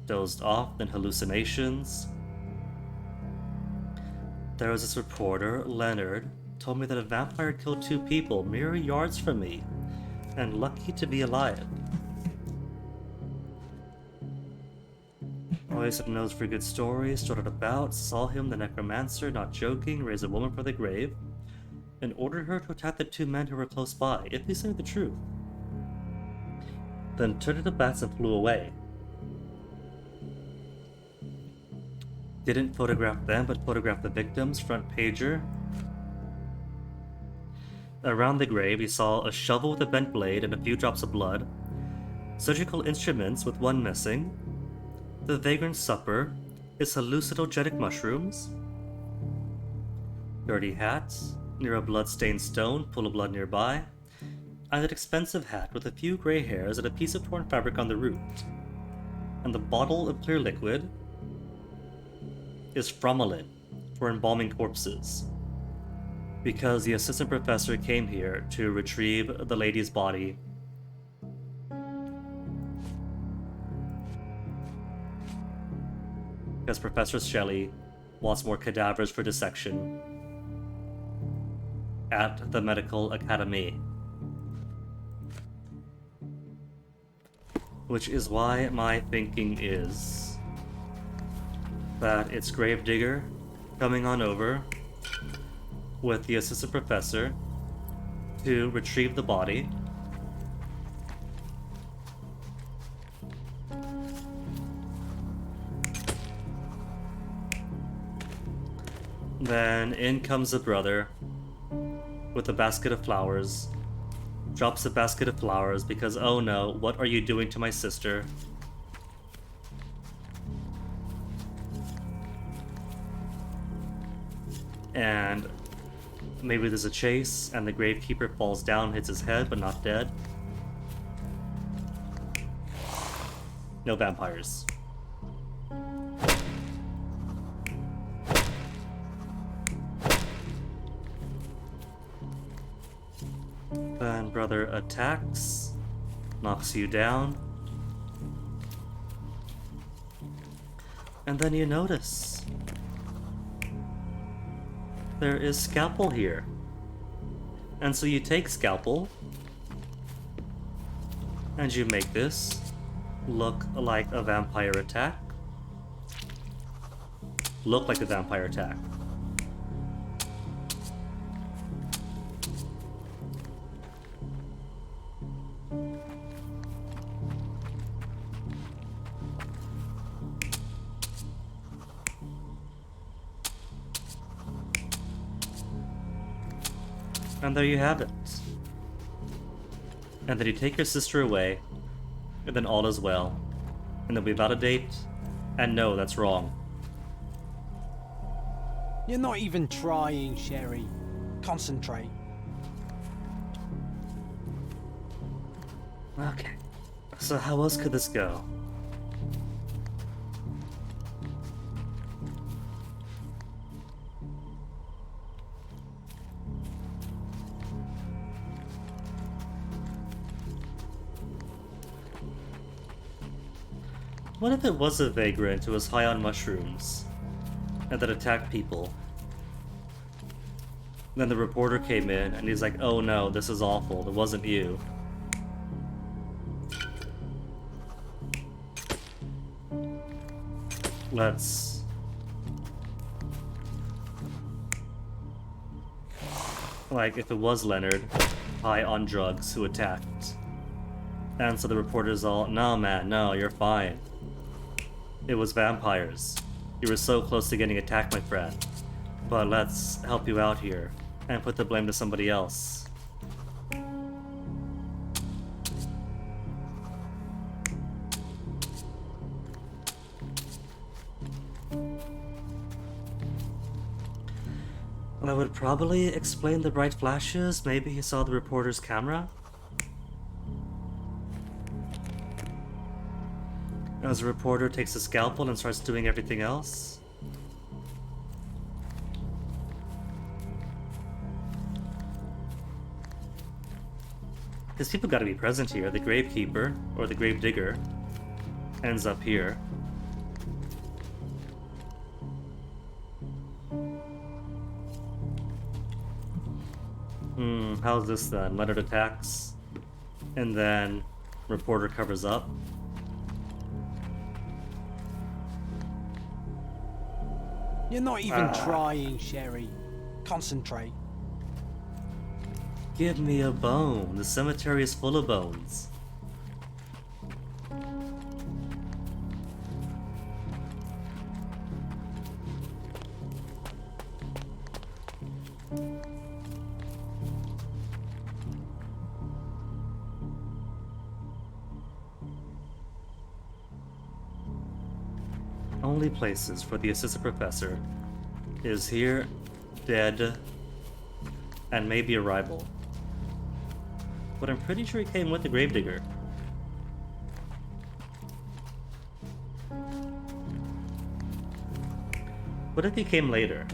A: Dozed off, then hallucinations. There was this reporter, Leonard, told me that a vampire killed 2 people mere yards from me, and lucky to be alive. Always had a nose for good stories, strutted about, saw him, the necromancer, not joking, raise a woman for the grave, and ordered her to attack the 2 men who were close by, if they said the truth. Then turned to the bats and flew away. Didn't photograph them, but photographed the victims, front pager. Around the grave, he saw a shovel with a bent blade and a few drops of blood, surgical instruments with 1 missing, the vagrant's supper, his hallucinogenic mushrooms, dirty hats, near a blood-stained stone, pool of blood nearby, and an expensive hat with a few gray hairs and a piece of torn fabric on the root. And the bottle of clear liquid is formalin for embalming corpses, because the assistant professor came here to retrieve the lady's body. Because Professor Shelley wants more cadavers for dissection at the medical academy. Which is why my thinking is that it's Gravedigger coming on over with the assistant professor to retrieve the body. Then in comes the brother with a basket of flowers. Drops a basket of flowers because, oh no, what are you doing to my sister? And maybe there's a chase, and the gravekeeper falls down, hits his head, but not dead. No vampires. Then brother attacks, knocks you down, and then you notice there is scalpel here. And so you take Scalpel, and you make this look like a vampire attack. Look like a vampire attack. And there you have it. And then you take your sister away, and then all is well. And then we validate, and no, that's wrong.
H: You're not even trying, Sherry. Concentrate.
A: Okay. So how else could this go? What if it was a vagrant who was high on mushrooms and that attacked people? Then the reporter came in and he's like, oh no, this is awful, it wasn't you. Let's... Like, if it was Leonard, high on drugs, who attacked. And so the reporter's all, no man, no, you're fine. It was vampires. You were so close to getting attacked, my friend. But let's help you out here and put the blame to somebody else. I would probably explain the bright flashes. Maybe he saw the reporter's camera. As a reporter takes a scalpel and starts doing everything else. Because people gotta be present here. The gravekeeper, or the grave digger, ends up here. How's this then? Leonard attacks, and then reporter covers up.
H: You're not even trying, Sherry. Concentrate.
A: Give me a bone. The cemetery is full of bones. Only places for the assistant professor is here, dead, and maybe a rival. But I'm pretty sure he came with the gravedigger. What if he came later?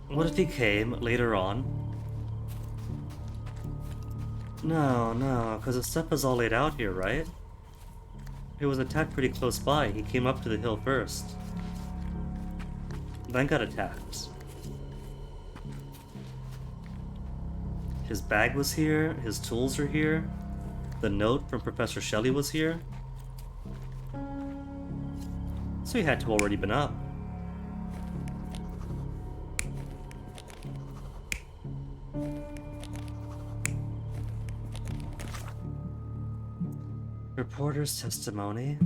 A: What if he came later on? No, because the stuff is all laid out here, right? He was attacked pretty close by. He came up to the hill first. Then got attacked. His bag was here, his tools are here, the note from Professor Shelley was here. So he had to already been up. Reporter's testimony.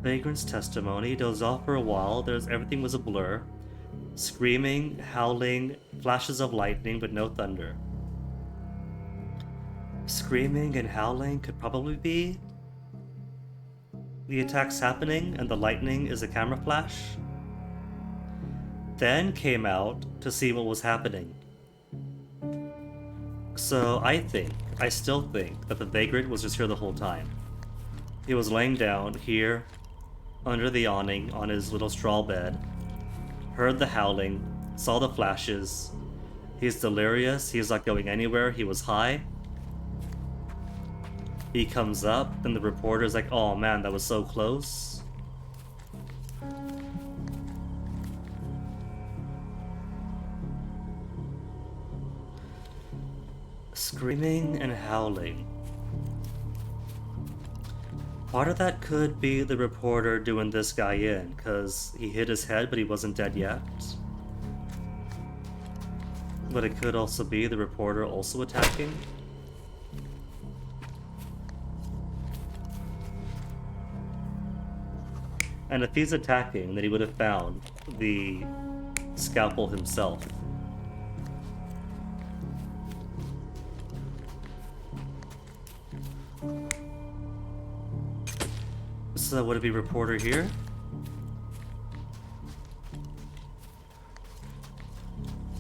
A: Vagrant's testimony. Dozed off for a while. Everything was a blur. Screaming, howling, flashes of lightning, but no thunder. Screaming and howling could probably be the attacks happening, and the lightning is a camera flash. Then came out to see what was happening. So I still think that the vagrant was just here the whole time. He was laying down here, under the awning, on his little straw bed, heard the howling, saw the flashes. He's delirious, he's not going anywhere, he was high. He comes up, and the reporter's like, oh man, that was so close. Screaming and howling. Part of that could be the reporter doing this guy in, because he hit his head but he wasn't dead yet. But it could also be the reporter also attacking. And if he's attacking, then he would have found the scalpel himself. So would it be reporter here?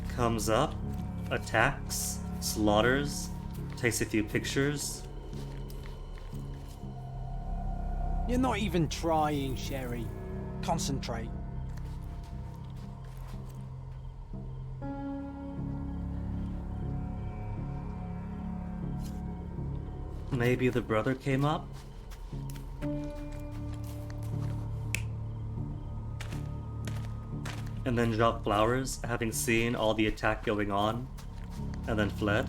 A: Comes up, attacks, slaughters, takes a few pictures.
H: You're not even trying, Sherry. Concentrate.
A: Maybe the brother came up? And then dropped flowers, having seen all the attack going on, and then fled?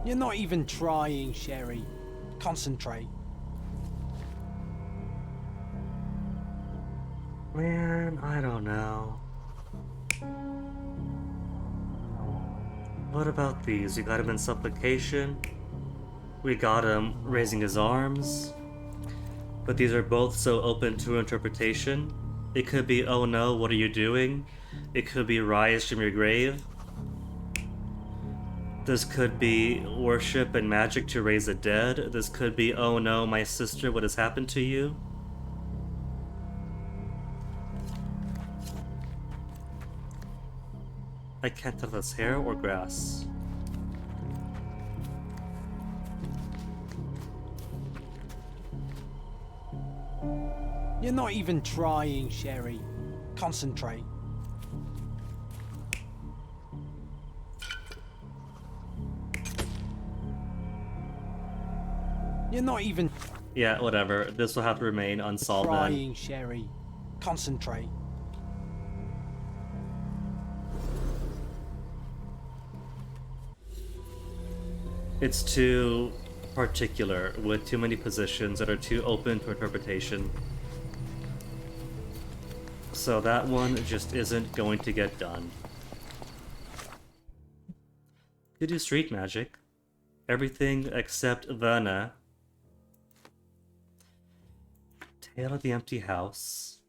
H: You're not even trying, Sherry. Concentrate.
A: Man, I don't know. What about these? We got him in supplication. We got him raising his arms. But these are both so open to interpretation. It could be, oh no, what are you doing? It could be, rise from your grave. This could be worship and magic to raise the dead. This could be, oh no, my sister, what has happened to you? I can't tell if that's hair or grass.
H: You're not even trying, Sherry. Concentrate. You're not even
A: Yeah, whatever. This will have to remain unsolved then.
H: trying, Sherry. Concentrate.
A: It's too particular, with too many positions that are too open to interpretation. So that one just isn't going to get done. You do street magic. Everything except Verna. Tale of the Empty House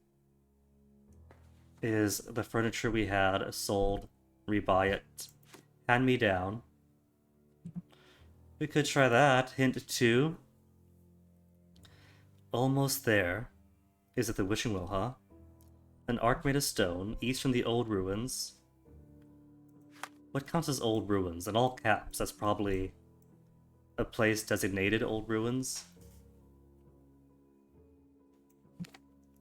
A: is the furniture we had sold, rebuy it, hand me down. We could try that. Hint 2. Almost there. Is it the wishing well, huh? An ark made of stone, east from the old ruins. What counts as old ruins? In all caps, that's probably a place designated old ruins.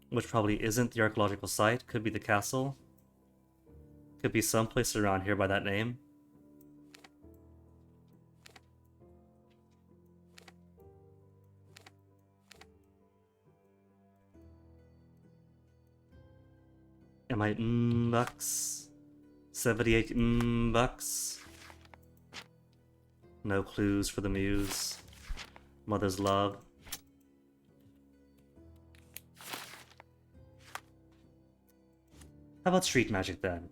A: Which probably isn't the archaeological site. Could be the castle. Could be someplace around here by that name. Am I bucks? 78 bucks? No clues for the muse. Mother's love. How about street magic then?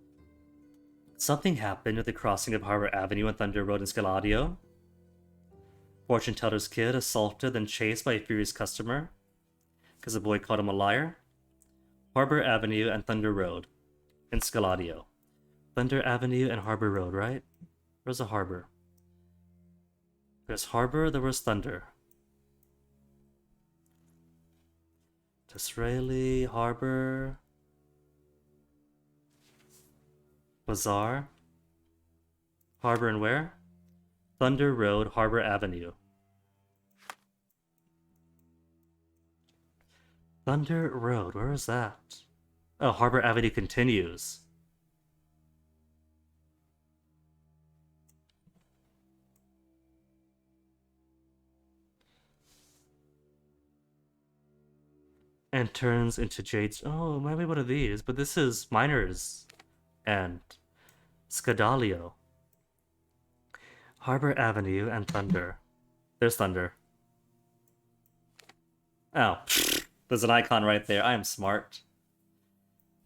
A: Something happened at the crossing of Harbor Avenue and Thunder Road in Scaladio. Fortune teller's kid assaulted and chased by a furious customer because the boy called him a liar. Harbor Avenue and Thunder Road in Scaladio. Thunder Avenue and Harbor Road, right? Where's the harbor? There's harbor, there was thunder. Disraeli, harbor. Bazaar. Harbor and where? Thunder Road, Harbor Avenue. Thunder Road, where is that? Oh, Harbor Avenue continues. And turns into Jade's. Oh, maybe one of these, but this is Miner's End. Scadalio. Harbor Avenue and Thunder. There's Thunder. Oh, there's an icon right there. I am smart.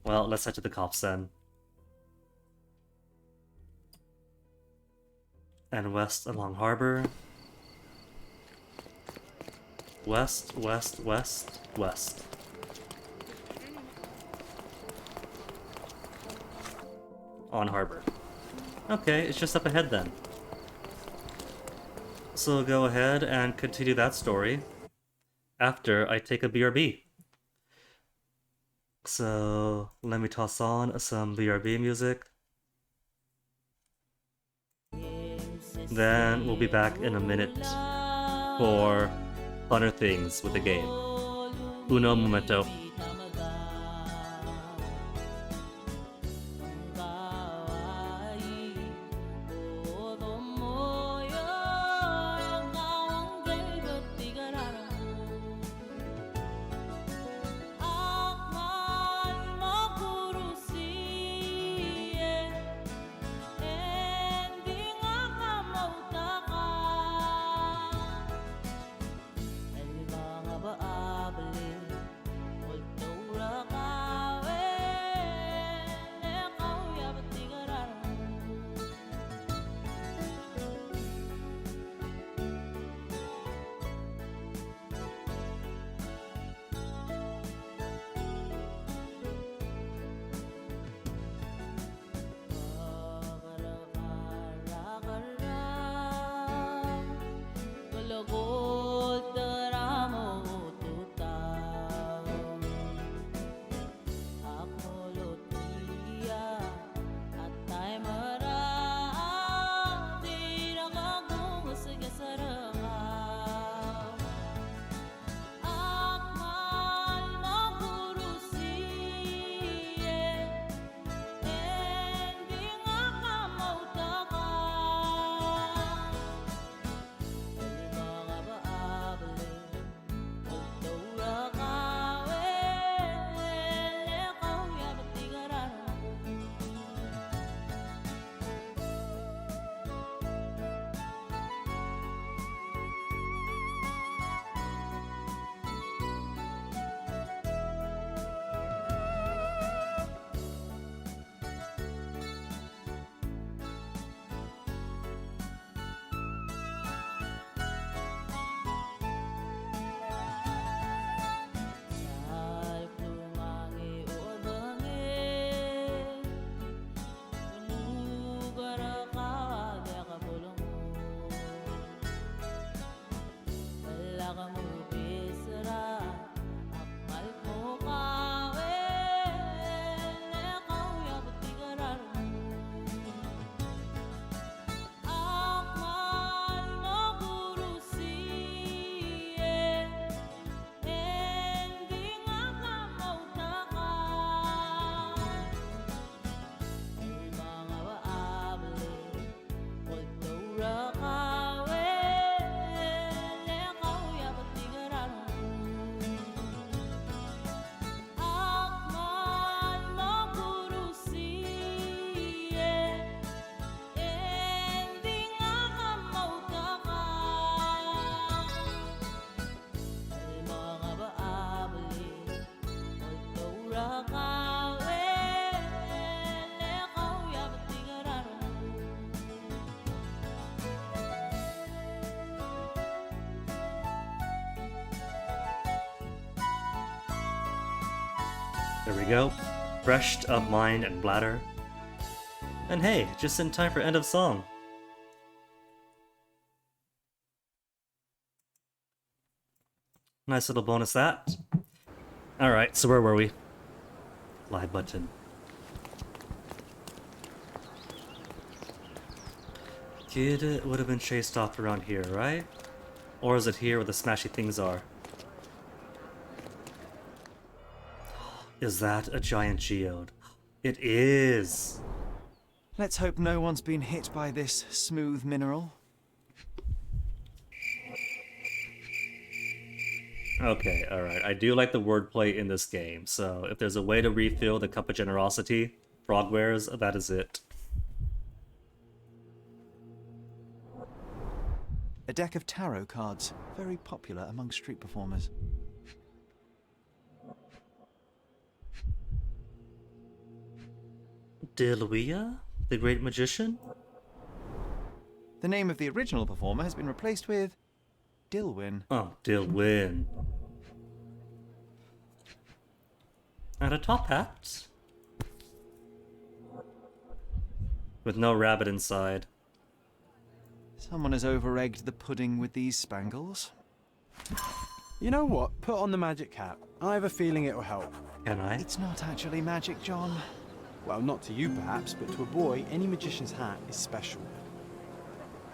A: Well, let's head to the cops then. And west along Harbor. West, west, west, west. On Harbor. Okay, it's just up ahead then. So go ahead and continue that story after I take a BRB. So let me toss on some BRB music. Then we'll be back in a minute for funner things with the game. Uno momento. There we go. Freshed up mind and bladder. And hey, just in time for end of song. Nice little bonus that. Alright, so where were we? Live button. Kid would have been chased off around here, right? Or is it here where the smashy things are? Is that a giant geode? It is!
D: Let's hope no one's been hit by this smooth mineral.
A: Okay, alright. I do like the wordplay in this game, so if there's a way to refill the Cup of Generosity, Frogwares, that is it.
D: A deck of tarot cards, very popular among street performers.
A: Diluia, the great magician?
D: The name of the original performer has been replaced with Dilwyn.
A: Oh, Dilwyn. And a top hat. With no rabbit inside.
D: Someone has over-egged the pudding with these spangles.
H: You know what? Put on the magic hat. I have a feeling it'll help.
A: Can I?
D: It's not actually magic, John.
H: Well, not to you perhaps, but to a boy, any magician's hat is special.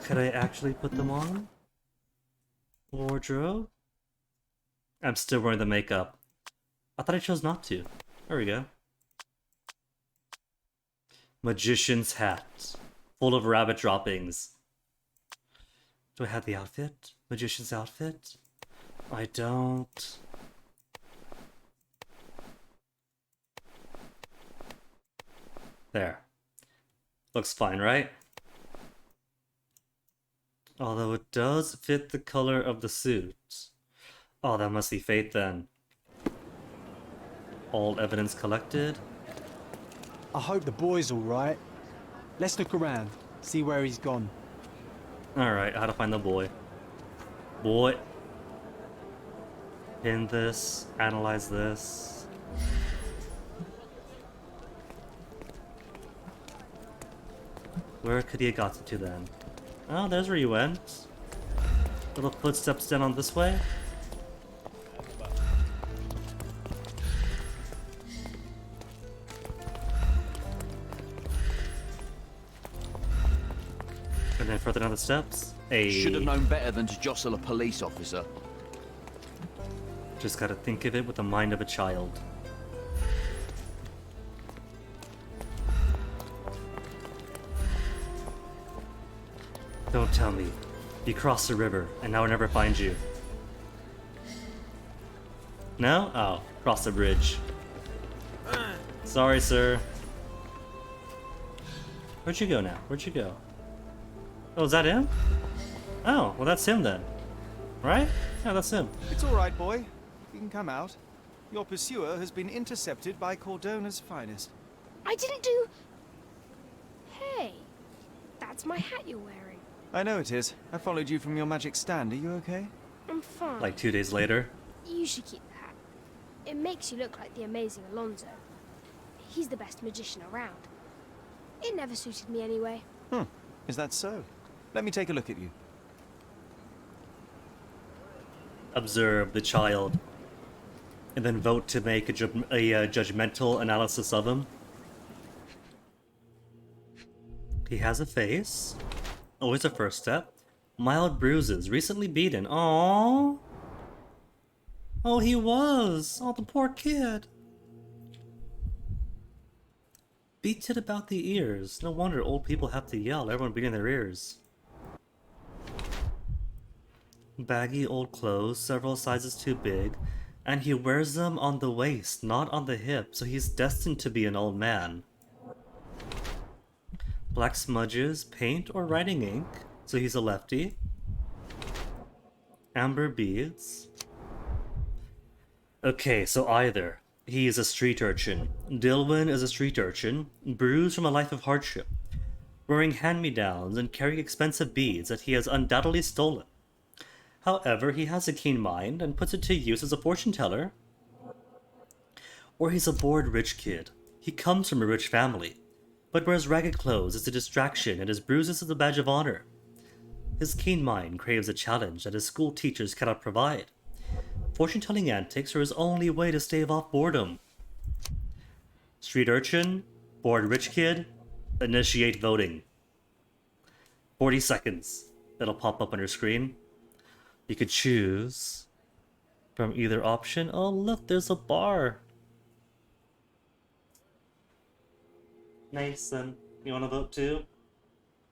A: Could I actually put them on? Wardrobe? I'm still wearing the makeup. I thought I chose not to. There we go. Magician's hat. Full of rabbit droppings. Do I have the outfit? Magician's outfit? I don't. There. Looks fine, right? Although it does fit the color of the suit. Oh, that must be fate then. All evidence collected.
H: I hope the boy's alright. Let's look around, see where he's gone.
A: Alright, how to find the boy. Boy. Pin this. Analyze this. Where could he have gotten to then? Oh, there's where he went. Little footsteps down on this way. And then further down the steps.
E: Should have known better than to jostle a police officer.
A: Just gotta think of it with the mind of a child. Don't tell me. You crossed the river, and now I'll never find you. No? Oh, cross the bridge. Sorry, sir. Where'd you go now? Where'd you go? Oh, is that him? Oh, well that's him then. Right? Yeah, that's him.
D: It's all right, boy. You can come out. Your pursuer has been intercepted by Cordona's finest.
K: I didn't do... Hey, that's my hat you're wearing.
D: I know it is. I followed you from your magic stand. Are you okay?
K: I'm fine.
A: Like 2 days later.
K: You should keep the hat. It makes you look like the amazing Alonzo. He's the best magician around. It never suited me anyway.
D: Is that so? Let me take a look at you.
A: Observe the child. And then vote to make a judgmental analysis of him. He has a face. Always a first step. Mild bruises. Recently beaten. Aww. Oh, he was. Oh, the poor kid. Beat it about the ears. No wonder old people have to yell. Everyone beating their ears. Baggy old clothes, several sizes too big, and he wears them on the waist, not on the hip, so he's destined to be an old man. Black smudges, paint, or writing ink, so he's a lefty. Amber beads. Okay, so either he is a street urchin, Dilwyn is a street urchin, bruised from a life of hardship, wearing hand-me-downs and carrying expensive beads that he has undoubtedly stolen. However, he has a keen mind and puts it to use as a fortune teller. Or he's a bored rich kid. He comes from a rich family, but wears ragged clothes as a distraction and his bruises as a badge of honor. His keen mind craves a challenge that his school teachers cannot provide. Fortune-telling antics are his only way to stave off boredom. Street urchin, bored rich kid, initiate voting. 40 seconds. It'll pop up on your screen. You could choose from either option. Oh, look, there's a bar. Nathan, you want to vote too?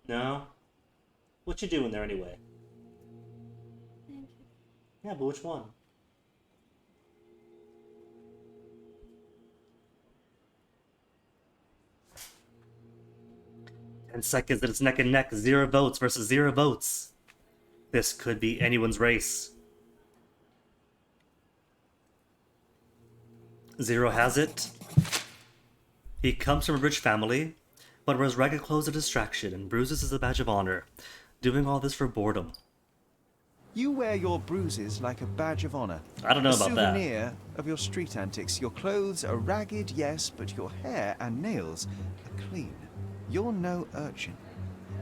A: No? What you doing there anyway? Yeah, but which one? And seconds, that it's neck and neck. 0 votes versus 0 votes. This could be anyone's race. Zero has it. He comes from a rich family, but wears ragged clothes a distraction and bruises is a badge of honor. Doing all this for boredom.
D: You wear your bruises like a badge of honor.
A: I don't know about that.
D: A souvenir of your street antics. Your clothes are ragged, yes, but your hair and nails are clean. You're no urchin.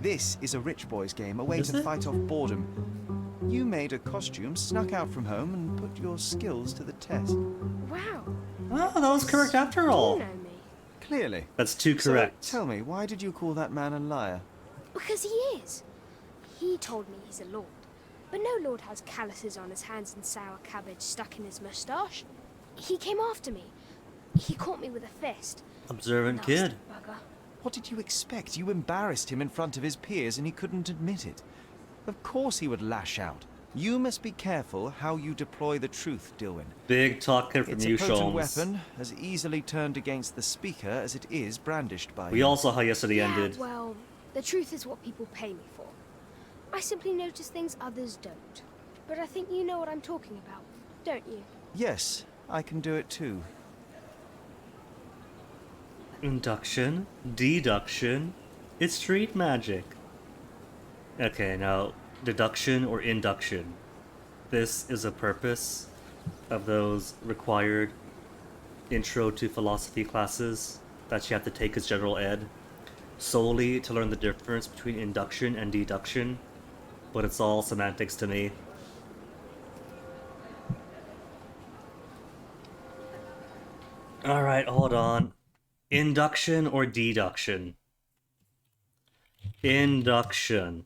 D: This is a rich boy's game, a way to fight off boredom. You made a costume, snuck out from home, and put your skills to the test.
K: Wow.
A: Oh, that was correct after all.
K: You know me.
D: Clearly.
A: That's too correct.
D: So, tell me, why did you call that man a liar?
K: Because he is. He told me he's a lord. But no lord has calluses on his hands and sour cabbage stuck in his moustache. He came after me. He caught me with a fist.
A: Observant kid.
K: Bugger.
D: What did you expect? You embarrassed him in front of his peers and he couldn't admit it. Of course he would lash out. You must be careful how you deploy the truth, Dilwyn.
A: Big talking from you,
D: It's a potent
A: Sholmes.
D: weapon, as easily turned against the speaker as it is brandished by
A: We
D: you.
A: all saw how yesterday ended.
K: Well, the truth is what people pay me for. I simply notice things others don't. But I think you know what I'm talking about, don't you?
D: Yes, I can do it too.
A: Induction, deduction, it's street magic. Okay, now, deduction or induction. This is a purpose of those required intro to philosophy classes that you have to take as general ed, solely to learn the difference between induction and deduction, but it's all semantics to me. Alright, hold on. Induction or deduction? Induction.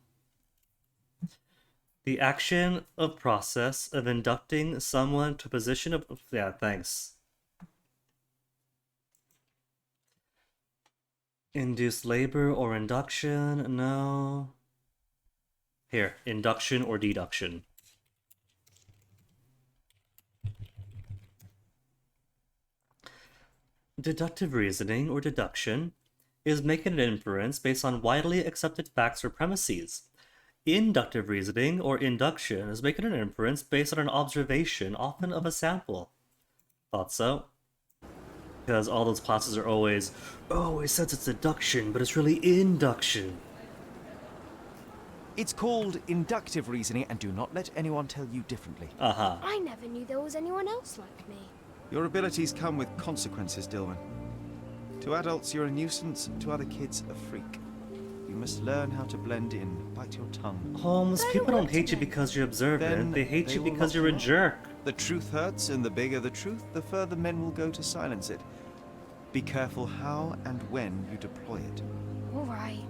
A: The action of process of inducting someone to a position of... Yeah, thanks. Induced labor or induction? No. Here, induction or deduction. Deductive reasoning, or deduction, is making an inference based on widely accepted facts or premises. Inductive reasoning, or induction, is making an inference based on an observation, often of a sample. Thought so. Because all those classes are always, oh, it says it's deduction, but it's really induction.
D: It's called inductive reasoning, and do not let anyone tell you differently.
A: Uh-huh.
K: I never knew there was anyone else like me.
D: Your abilities come with consequences, Dilwyn. To adults, you're a nuisance, to other kids, a freak. You must learn how to blend in, bite your tongue.
A: Holmes, people don't hate you because you're observant,
D: Then
A: they hate
D: they
A: you
D: will
A: because
D: lock
A: you're a
D: you up.
A: jerk.
D: The truth hurts, and the bigger the truth, the further men will go to silence it. Be careful how and when you deploy it.
K: All right.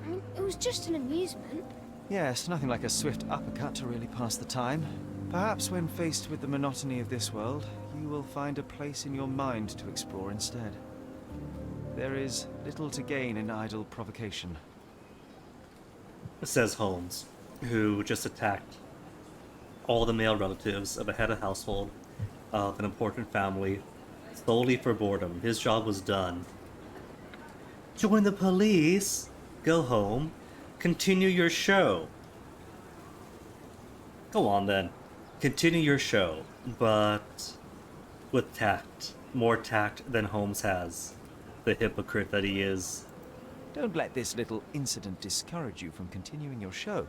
K: I mean, it was just an amusement.
D: Yes, nothing like a swift uppercut to really pass the time. Perhaps when faced with the monotony of this world, you will find a place in your mind to explore instead. There is little to gain in idle provocation.
A: Says Holmes, who just attacked all the male relatives of a head of household of an important family solely for boredom. His job was done. Join the police, go home, continue your show. Go on then. Continue your show, but with tact. More tact than Holmes has. The hypocrite that he is.
D: Don't let this little incident discourage you from continuing your show.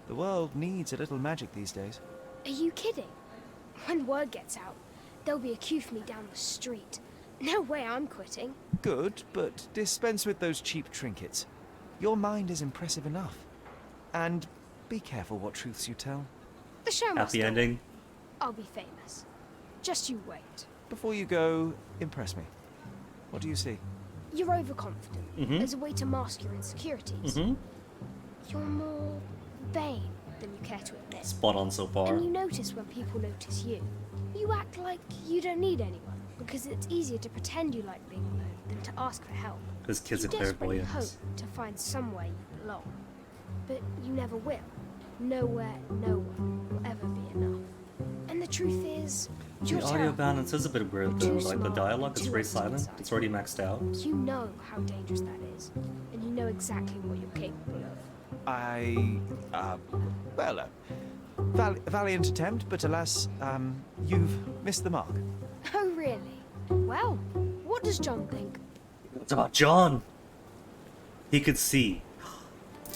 D: The world needs a little magic these days.
K: Are you kidding? When word gets out, there'll be a queue for me down the street. No way I'm quitting.
D: Good, but dispense with those cheap trinkets. Your mind is impressive enough. And be careful what truths you tell.
K: The show must
A: Happy
K: go on.
A: ending.
K: I'll be famous. Just you wait.
D: Before you go, impress me. What do you see?
K: You're overconfident.
A: Mhm.
K: As a way to mask your insecurities.
A: Mm-hmm.
K: You're more vain than you care to admit.
A: Spot on so far.
K: And you notice when people notice you. You act like you don't need anyone, because it's easier to pretend you like being alone than to ask for help.
A: Because kids
K: You
A: are
K: desperately
A: clairvoyants.
K: hope to find somewhere you belong. But you never will. Nowhere, no one will ever be enough. And the truth is, you're
A: The audio
K: terrible.
A: balance is a bit weird though.
K: Too
A: Like the
K: smart,
A: dialogue is
K: too
A: very
K: empty
A: silent.
K: inside.
A: It's already maxed out.
K: You know how dangerous that is. And you know exactly what you're capable of.
D: Well, valiant attempt, but alas, you've missed the mark.
K: Oh, really? Well, what does John think?
A: It's about John. He could see.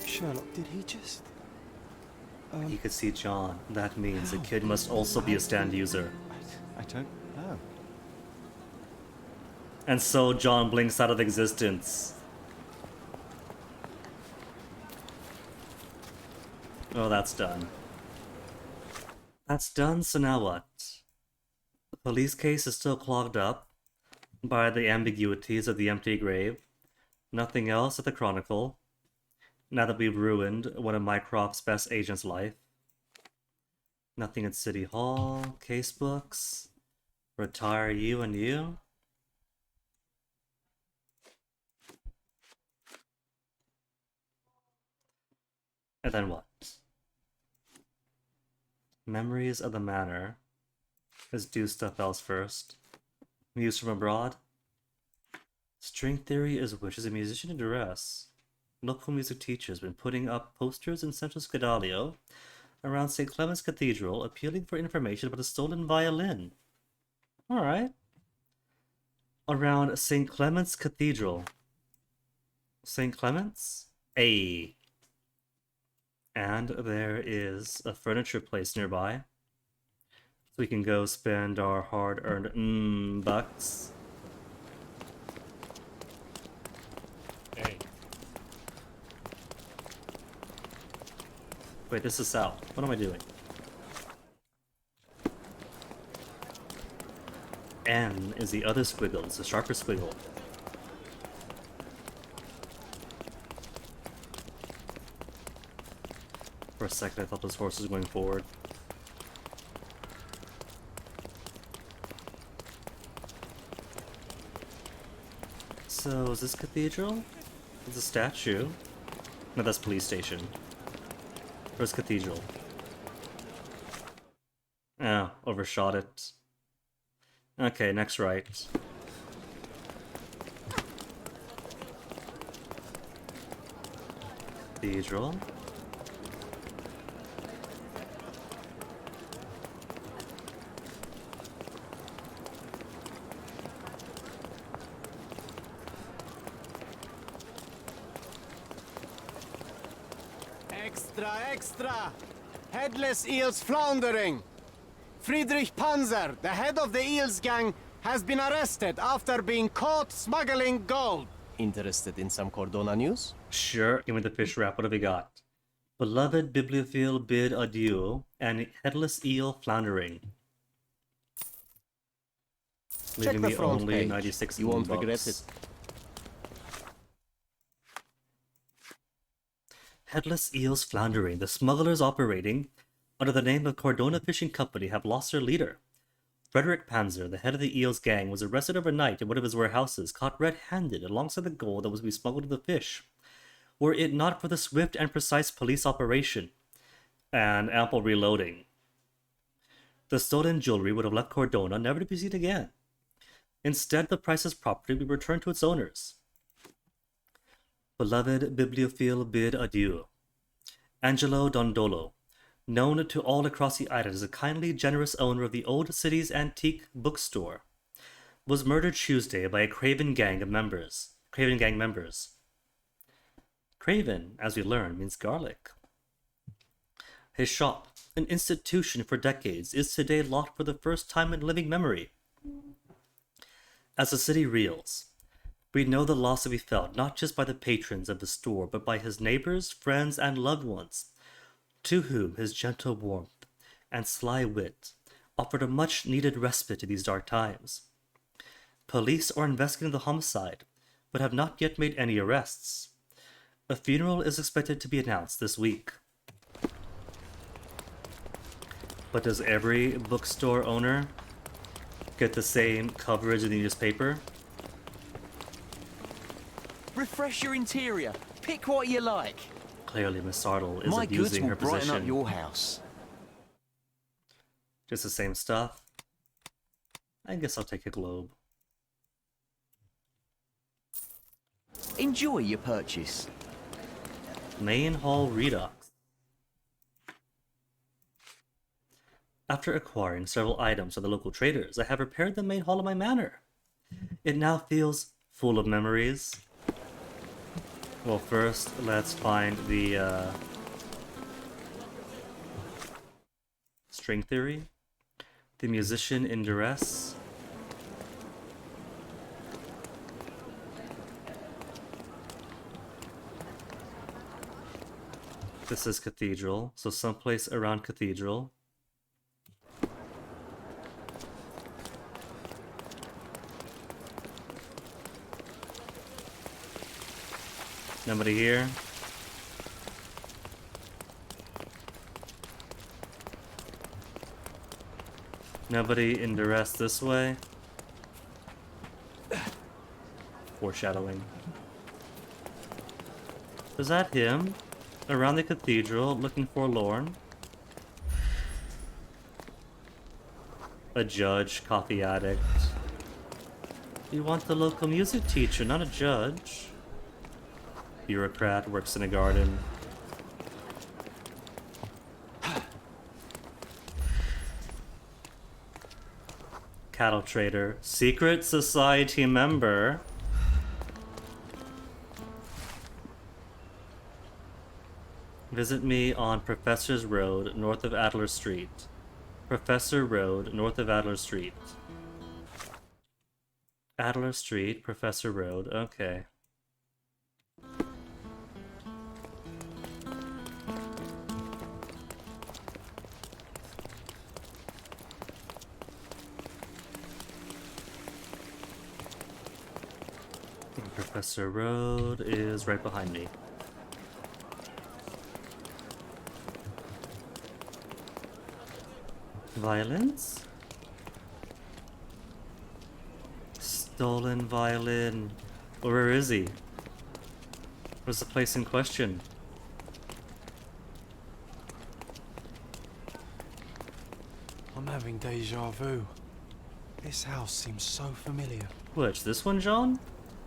H: Sherlock, did he just...
A: He could see John. That means the kid must also be a stand user.
D: I don't know.
A: And so John blinks out of existence. Oh, that's done. That's done, so now what? The police case is still clogged up by the ambiguities of the empty grave. Nothing else at the Chronicle. Now that we've ruined one of Mycroft's best agents' life. Nothing at City Hall, casebooks, retire you and you. And then what? Memories of the Manor. Let's do stuff else first. News from abroad. String theory is which is a musician in duress. Local music teacher has been putting up posters in central Scadalio around St. Clement's Cathedral appealing for information about a stolen violin. Alright. Around St. Clement's Cathedral. St. Clement's? A. And there is a furniture place nearby. So we can go spend our hard-earned bucks.
I: Hey.
A: Wait, this is south. What am I doing? N is the other squiggle. It's a sharper squiggle. For a second, I thought this horse was going forward. So, is this cathedral? It's a statue. No, that's police station. Where's cathedral? Oh, overshot it. Okay, next right. Cathedral.
J: Extra, extra! Headless eels floundering! Friedrich Panzer, the head of the eels gang, has been arrested after being caught smuggling gold. Interested in some Cordona news?
A: Sure, give me the fish wrap. What have we got? Beloved bibliophile bid adieu and headless eel floundering.
J: Check
A: Leaving
J: the
A: me
J: front
A: only
J: page.
A: 96
J: You won't
A: bucks.
J: regret it.
A: Headless eels floundering. The smugglers operating under the name of Cordona Fishing Company have lost their leader. Frederick Panzer, the head of the eels gang, was arrested overnight in one of his warehouses, caught red-handed alongside the gold that was to be smuggled to the fish. Were it not for the swift and precise police operation and ample reloading, the stolen jewelry would have left Cordona never to be seen again. Instead, the priceless property would return to its owners. Beloved bibliophile bid adieu. Angelo Dondolo, known to all across the island as a kindly, generous owner of the Old City's antique bookstore, was murdered Tuesday by a Craven gang members. Craven, as we learn, means garlic. His shop, an institution for decades, is today locked for the first time in living memory. As the city reels, we know the loss will be felt not just by the patrons of the store, but by his neighbors, friends, and loved ones, to whom his gentle warmth and sly wit offered a much-needed respite in these dark times. Police are investigating the homicide, but have not yet made any arrests. A funeral is expected to be announced this week. But does every bookstore owner get the same coverage in the newspaper?
E: Refresh your interior. Pick what you like.
A: Clearly, Miss Sartle is
E: My goods
A: abusing
E: will
A: her
E: brighten
A: position.
E: up your house.
A: Just the same stuff. I guess I'll take a globe.
E: Enjoy your purchase.
A: Main Hall Redux. After acquiring several items from the local traders, I have repaired the main hall of my manor. It now feels full of memories. Well, first, let's find the string theory. The musician in duress. This is Cathedral, so someplace around Cathedral. Nobody here. Nobody in duress this way. Foreshadowing. Is that him? Around the cathedral, looking forlorn. A judge, coffee addict. You want the local music teacher, not a judge. Bureaucrat, works in a garden. Cattle trader, secret society member. Visit me on Professor's Road, north of Adler Street. Professor Road, north of Adler Street. Adler Street, Professor Road, okay. Professor Road is right behind me. Violins? Stolen violin. Where is he? Where's the place in question?
H: I'm having deja vu. This house seems so familiar.
A: Which, this one, John?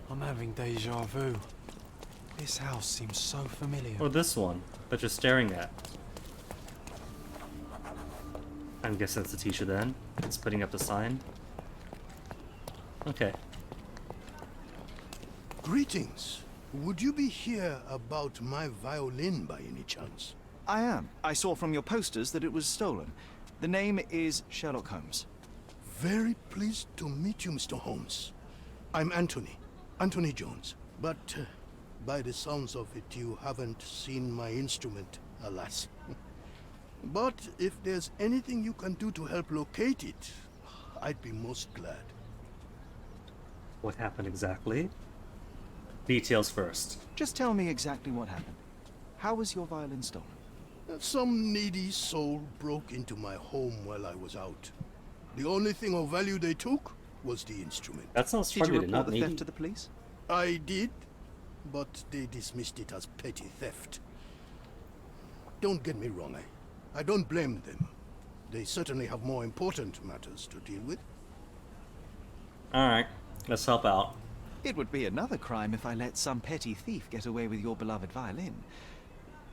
H: I'm having deja vu. This house seems so familiar.
A: Or this one that you're staring at? I'm guessing it's the teacher then. It's putting up the sign. Okay.
L: Greetings. Would you be here about my violin by any chance?
D: I am. I saw from your posters that it was stolen. The name is Sherlock Holmes.
L: Very pleased to meet you, Mr. Holmes. I'm Anthony Jones. But by the sounds of it, you haven't seen my instrument, alas. But if there's anything you can do to help locate it, I'd be most glad.
A: What happened exactly? Details first.
D: Just tell me exactly what happened. How was your violin stolen?
L: Some needy soul broke into my home while I was out. The only thing of value they took was the instrument.
A: That sounds
D: Did you
A: targeted,
D: report
A: not
D: the theft
A: needy.
D: to the police?
L: I did, but they dismissed it as petty theft. Don't get me wrong, I don't blame them. They certainly have more important matters to deal with.
A: Alright, let's help out.
D: It would be another crime if I let some petty thief get away with your beloved violin.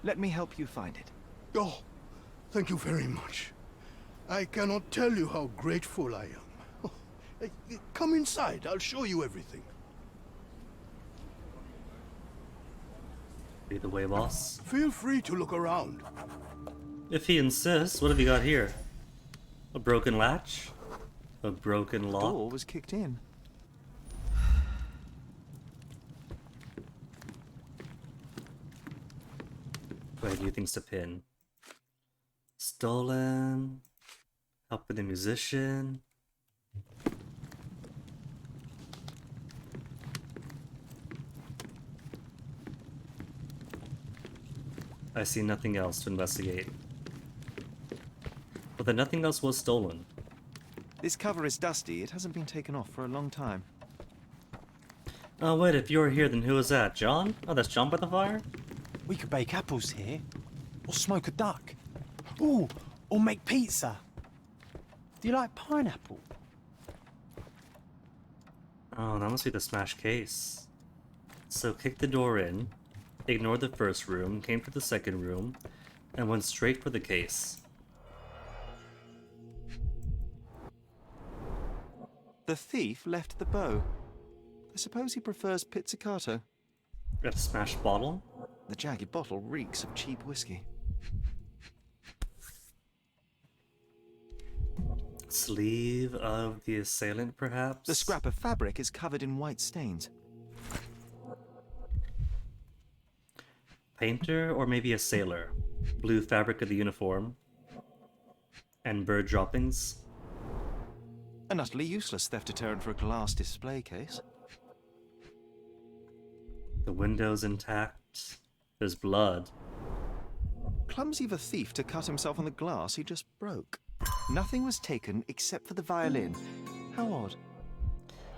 D: Let me help you find it.
L: Oh, thank you very much. I cannot tell you how grateful I am. Oh, come inside, I'll show you everything.
A: Be the way, boss.
L: Feel free to look around.
A: If he insists, what have you got here? A broken latch? A broken lock?
D: The door was kicked in.
A: Wait, new things to pin. Stolen. Help with the musician. I see nothing else to investigate. But then nothing else was stolen.
D: This cover is dusty. It hasn't been taken off for a long time.
A: Oh wait, if you're here, then who is that? John? Oh, that's John by the fire?
H: We could bake apples here. Or smoke a duck. Ooh, or make pizza. Do you like pineapple?
A: Oh, that must be the smashed case. So kick the door in. ignored the first room, came to the second room, and went straight for the case.
D: The thief left the bow. I suppose he prefers pizzicato.
A: A smashed bottle?
D: The jagged bottle reeks of cheap whiskey.
A: Sleeve of the assailant, perhaps?
D: The scrap of fabric is covered in white stains.
A: Painter or maybe a sailor? Blue fabric of the uniform. And bird droppings.
D: An utterly useless theft deterrent for a glass display case.
A: The window's intact. There's blood.
D: Clumsy of a thief to cut himself on the glass he just broke. Nothing was taken except for the violin. How odd.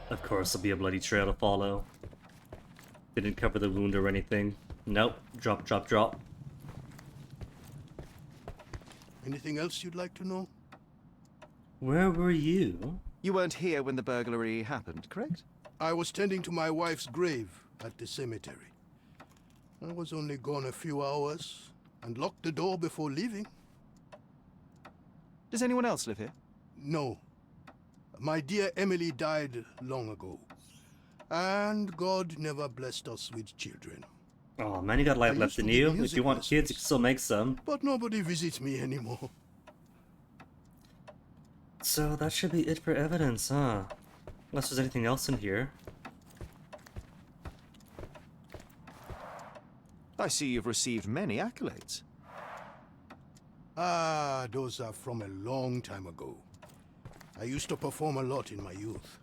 A: Of course, there'll be a bloody trail to follow. Didn't cover the wound or anything. Nope. Drop, drop, drop.
L: Anything else you'd like to know?
A: Where were you?
D: You weren't here when the burglary happened, correct?
L: I was tending to my wife's grave at the cemetery. I was only gone a few hours and locked the door before leaving.
D: Does anyone else live here?
L: No. My dear Emily died long ago. And God never blessed us with children.
A: Oh man, you got life left in you. If you want kids, you can still make some.
L: But nobody visits me anymore.
A: So that should be it for evidence, huh? Unless there's anything else in here.
D: I see you've received many accolades.
L: Ah, those are from a long time ago. I used to perform a lot in my youth.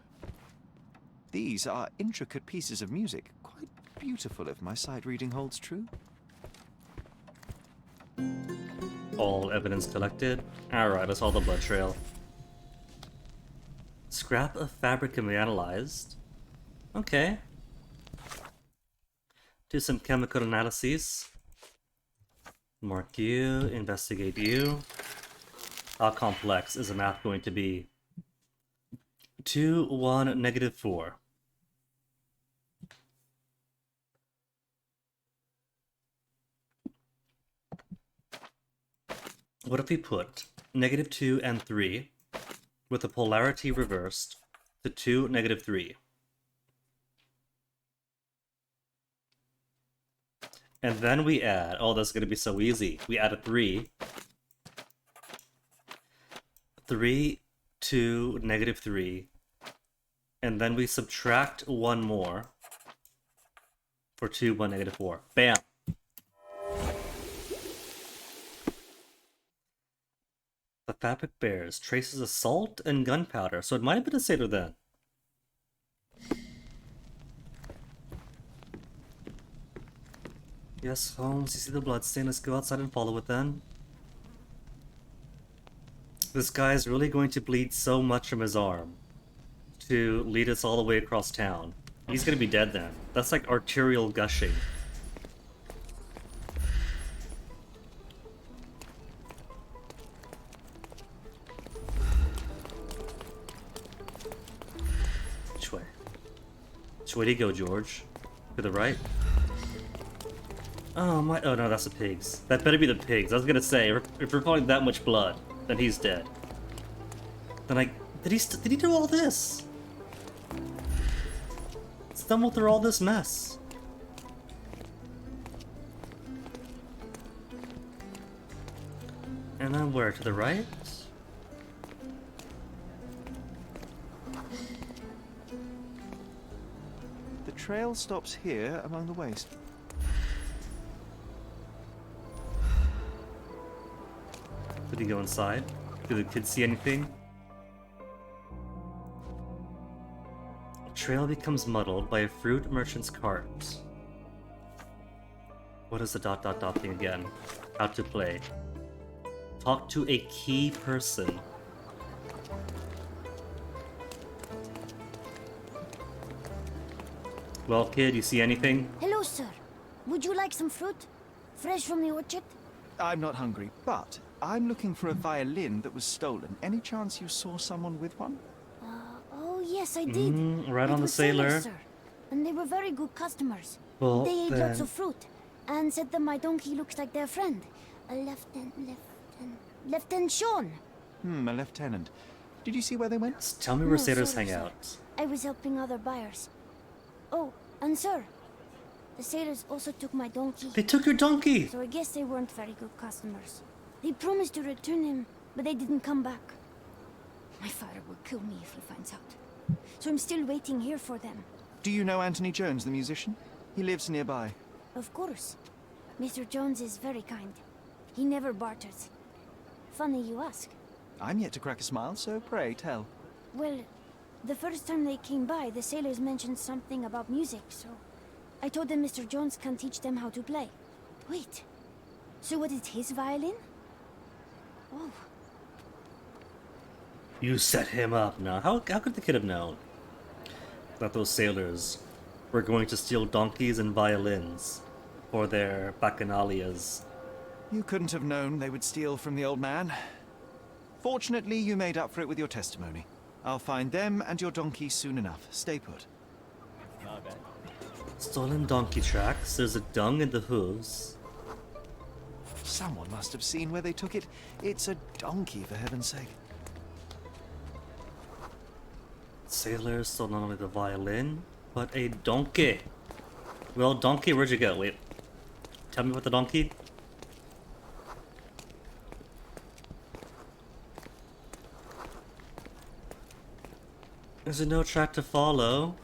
D: These are intricate pieces of music, quite beautiful if my sight reading holds true.
A: All evidence collected. Alright, that's all the blood trail. Scrap of fabric can be analyzed. Okay. Do some chemical analyses. Mark you, investigate you. How complex is the math going to be? 2, 1, negative 4. What if we put negative 2 and 3 with the polarity reversed to 2, negative 3? And then we add, oh, that's going to be so easy. We add a 3. 3, 2, negative 3. And then we subtract 1 more for 2, 1, negative 4. Bam! The fabric bears traces of salt and gunpowder, so it might have been a sailor then. Yes, Holmes, you see the bloodstain. Let's go outside and follow it then. This guy's really going to bleed so much from his arm to lead us all the way across town. He's gonna be dead then. That's like arterial gushing. Which way? Which way do you go, George? To the right? Oh my! Oh no, that's the pigs. That better be the pigs. I was gonna say, if we're finding that much blood, then he's dead. Then did he do all this? Stumble through all this mess. And then where? To the right?
D: The trail stops here among the waste.
A: Did he go inside? Did the kids see anything? Trail becomes muddled by a fruit merchant's cart. What is the ... thing again? How to play. Talk to a key person. Well, kid, you see anything?
F: Hello, sir. Would you like some fruit? Fresh from the orchard?
D: I'm not hungry, but I'm looking for a violin that was stolen. Any chance you saw someone with one?
F: Oh, yes, I did.
A: Right
F: It
A: on the
F: was sailors,
A: sailor.
F: sir. And they were very good customers.
A: Well,
F: they ate lots
A: then-
F: of fruit. and said that my donkey looks like their friend, a Lieutenant Sean.
D: A lieutenant. Did you see where they went?
A: Tell me where
F: No,
A: sailors
F: sorry,
A: hang
F: sir.
A: out.
F: I was helping other buyers. Oh, and sir, the sailors also took my donkey.
A: They took your donkey!
F: So I guess they weren't very good customers. They promised to return him, but they didn't come back. My father will kill me if he finds out. So I'm still waiting here for them.
D: Do you know Anthony Jones, the musician? He lives nearby.
F: Of course. Mr. Jones is very kind. He never barters. Funny you ask.
D: I'm yet to crack a smile, so pray tell.
F: Well, the first time they came by, the sailors mentioned something about music, so I told them Mr. Jones can teach them how to play. Wait, so what is his violin? Oh,
A: You set him up now. How could the kid have known that those sailors were going to steal donkeys and violins for their bacchanalias?
D: You couldn't have known they would steal from the old man. Fortunately, you made up for it with your testimony. I'll find them and your donkey soon enough. Stay put.
A: Stolen donkey tracks. There's a dung in the hooves.
D: Someone must have seen where they took it. It's a donkey, for heaven's sake.
A: Sailors stole not only the violin, but a donkey. Well, donkey, where'd you go? Wait. Tell me about the donkey. There's no track to follow.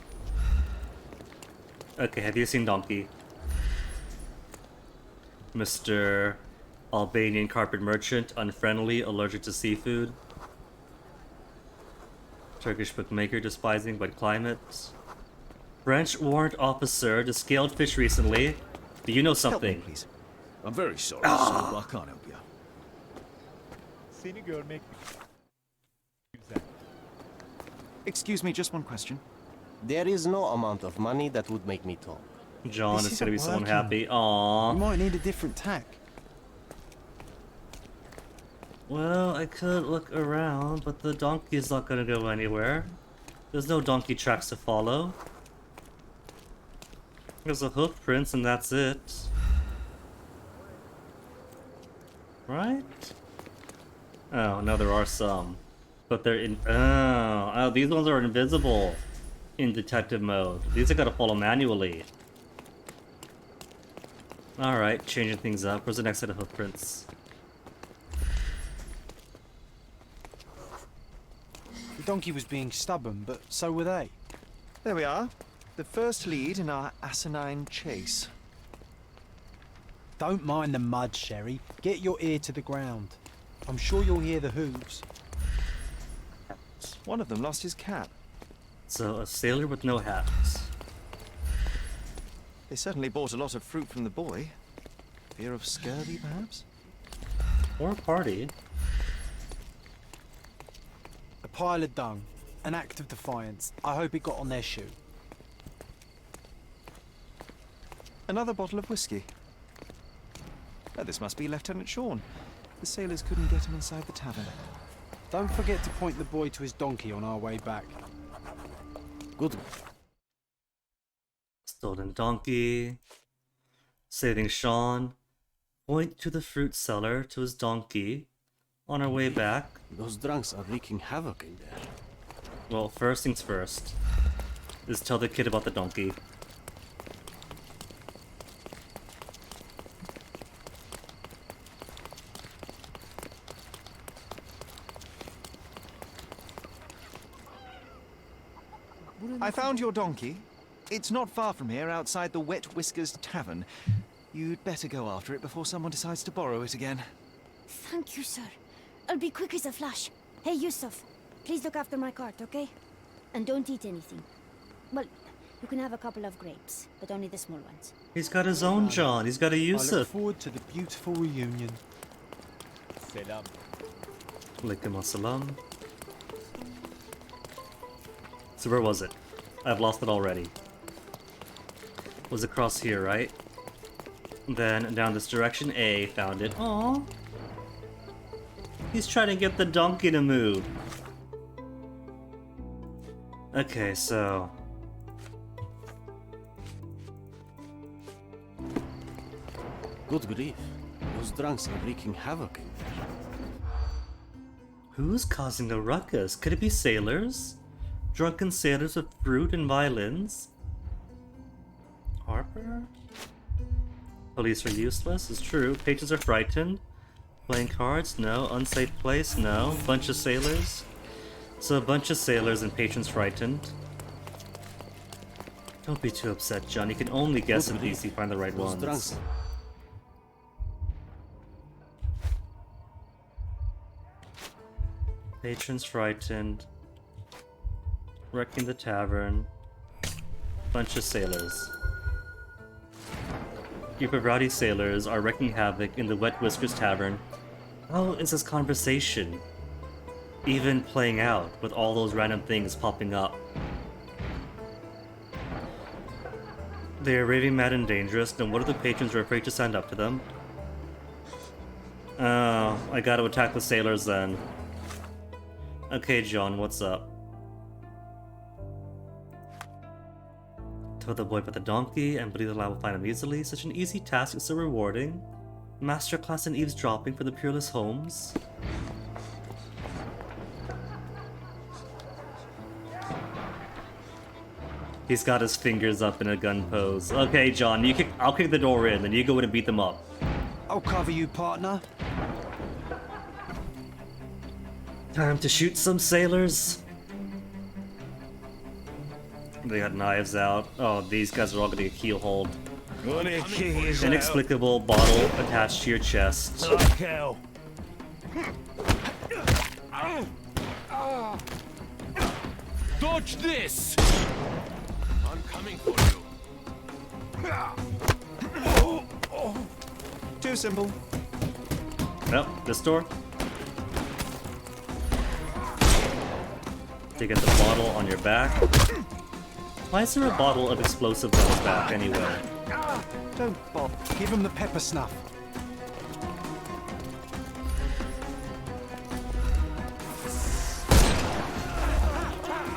A: Okay, have you seen Donkey? Mr. Albanian carpet merchant, unfriendly, allergic to seafood. Turkish bookmaker, despising wet climate. French warrant officer, to scaled fish recently. Do you know something?
D: Help me, please.
E: I'm very sorry, sir, but I can't help you.
M: Seni görmek güzel.
D: Excuse me, just one question.
J: There is no amount of money that would make me talk.
A: John
H: This
A: is
H: isn't
A: gonna be someone
H: working.
A: happy. Aww.
H: We might need a different tack.
A: Well, I could look around, but the donkey's not gonna go anywhere. There's no donkey tracks to follow. There's a hoof prints and that's it. Right? Oh, no, there are some. But they're in... Oh, these ones are invisible in detective mode. These I gotta follow manually. Alright, changing things up. Where's the next set of hoof prints?
H: The donkey was being stubborn, but so were they.
D: There we are. The first lead in our asinine chase.
H: Don't mind the mud, Sherry. Get your ear to the ground. I'm sure you'll hear the hooves.
D: One of them lost his cap.
A: So, a sailor with no hat.
D: They certainly bought a lot of fruit from the boy. Fear of scurvy, perhaps?
A: Or a party.
H: A pile of dung. An act of defiance. I hope it got on their shoe.
D: Another bottle of whiskey. Oh, this must be Lieutenant Sean. The sailors couldn't get him inside the tavern.
H: Don't forget to point the boy to his donkey on our way back.
J: Good.
A: Stolen donkey. Saving Sean. Point to the fruit seller to his donkey. On our way back.
J: Those drunks are wreaking havoc in there.
A: Well, first things first. Is tell the kid about the donkey.
D: I found your donkey. It's not far from here, outside the Wet Whiskers Tavern. You'd better go after it before someone decides to borrow it again.
F: thank you, sir. I'll be quick as a flash. Hey, Yusuf, please look after my cart, okay? And don't eat anything. Well, you can have a couple of grapes, but only the small ones.
A: He's got his own John. He's got a
H: I look
A: Yusuf.
H: forward to the beautiful reunion.
M: Selam.
A: Alaikum assalam. So where was it? I've lost it already. Was across here, right? Then down this direction. A found it. Aww. He's trying to get the donkey to move. Okay, so...
J: Good grief. Those drunks are wreaking havoc.
A: Who's causing a ruckus? Could it be sailors? Drunken sailors with fruit and violins? Harper? Police are useless, it's true. Patrons are frightened. Playing cards? No. Unsafe place? No. Bunch of sailors? So a bunch of sailors and patrons frightened. Don't be too upset, John. You can only guess at these. You find the right
J: Those
A: ones.
J: drunks.
A: Patrons frightened. Wrecking the tavern. Bunch of sailors. Group of rowdy sailors are wrecking havoc in the Wet Whiskers Tavern. How is this conversation even playing out with all those random things popping up? They are raving mad and dangerous, then what if the patrons are afraid to stand up to them? Oh, I gotta attack the sailors then. Okay, John, what's up? Tell the boy about the donkey and believe that I will find him easily. Such an easy task is so rewarding. Masterclass in eavesdropping for the Peerless Holmes. He's got his fingers up in a gun pose. Okay, John, I'll kick the door in, then you go in and beat them up.
D: I'll cover you, partner.
A: Time to shoot some sailors. They got knives out. Oh, these guys are all gonna get keel-hauled. Inexplicable bottle attached to your chest.
I: Like hell. Dodge this! I'm coming for you.
D: Too simple.
A: Nope, this door. To get the bottle on your back. Why is there a bottle of explosives on his back anyway?
D: Don't bother. Give him the pepper snuff.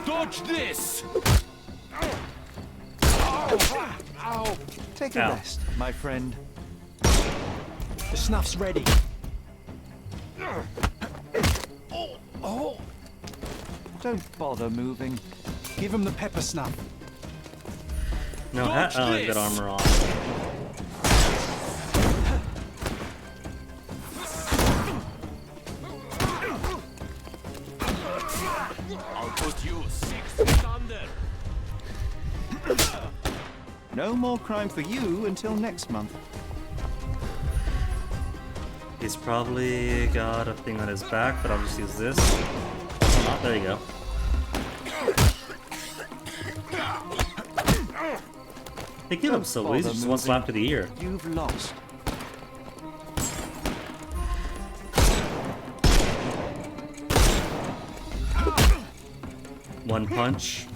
I: Dodge this!
D: Take a
A: Ow.
D: rest, my friend.
H: The snuff's ready.
D: Don't bother moving.
H: Give him the pepper snuff.
A: No, oh, he's got armor on.
I: I'll put you 6 feet under.
D: No more crime for you until next month.
A: He's probably got a thing on his back, but I'll just use this. Oh, not, there you go. They give him so easy, just one slap to the ear.
D: You've lost.
A: One punch.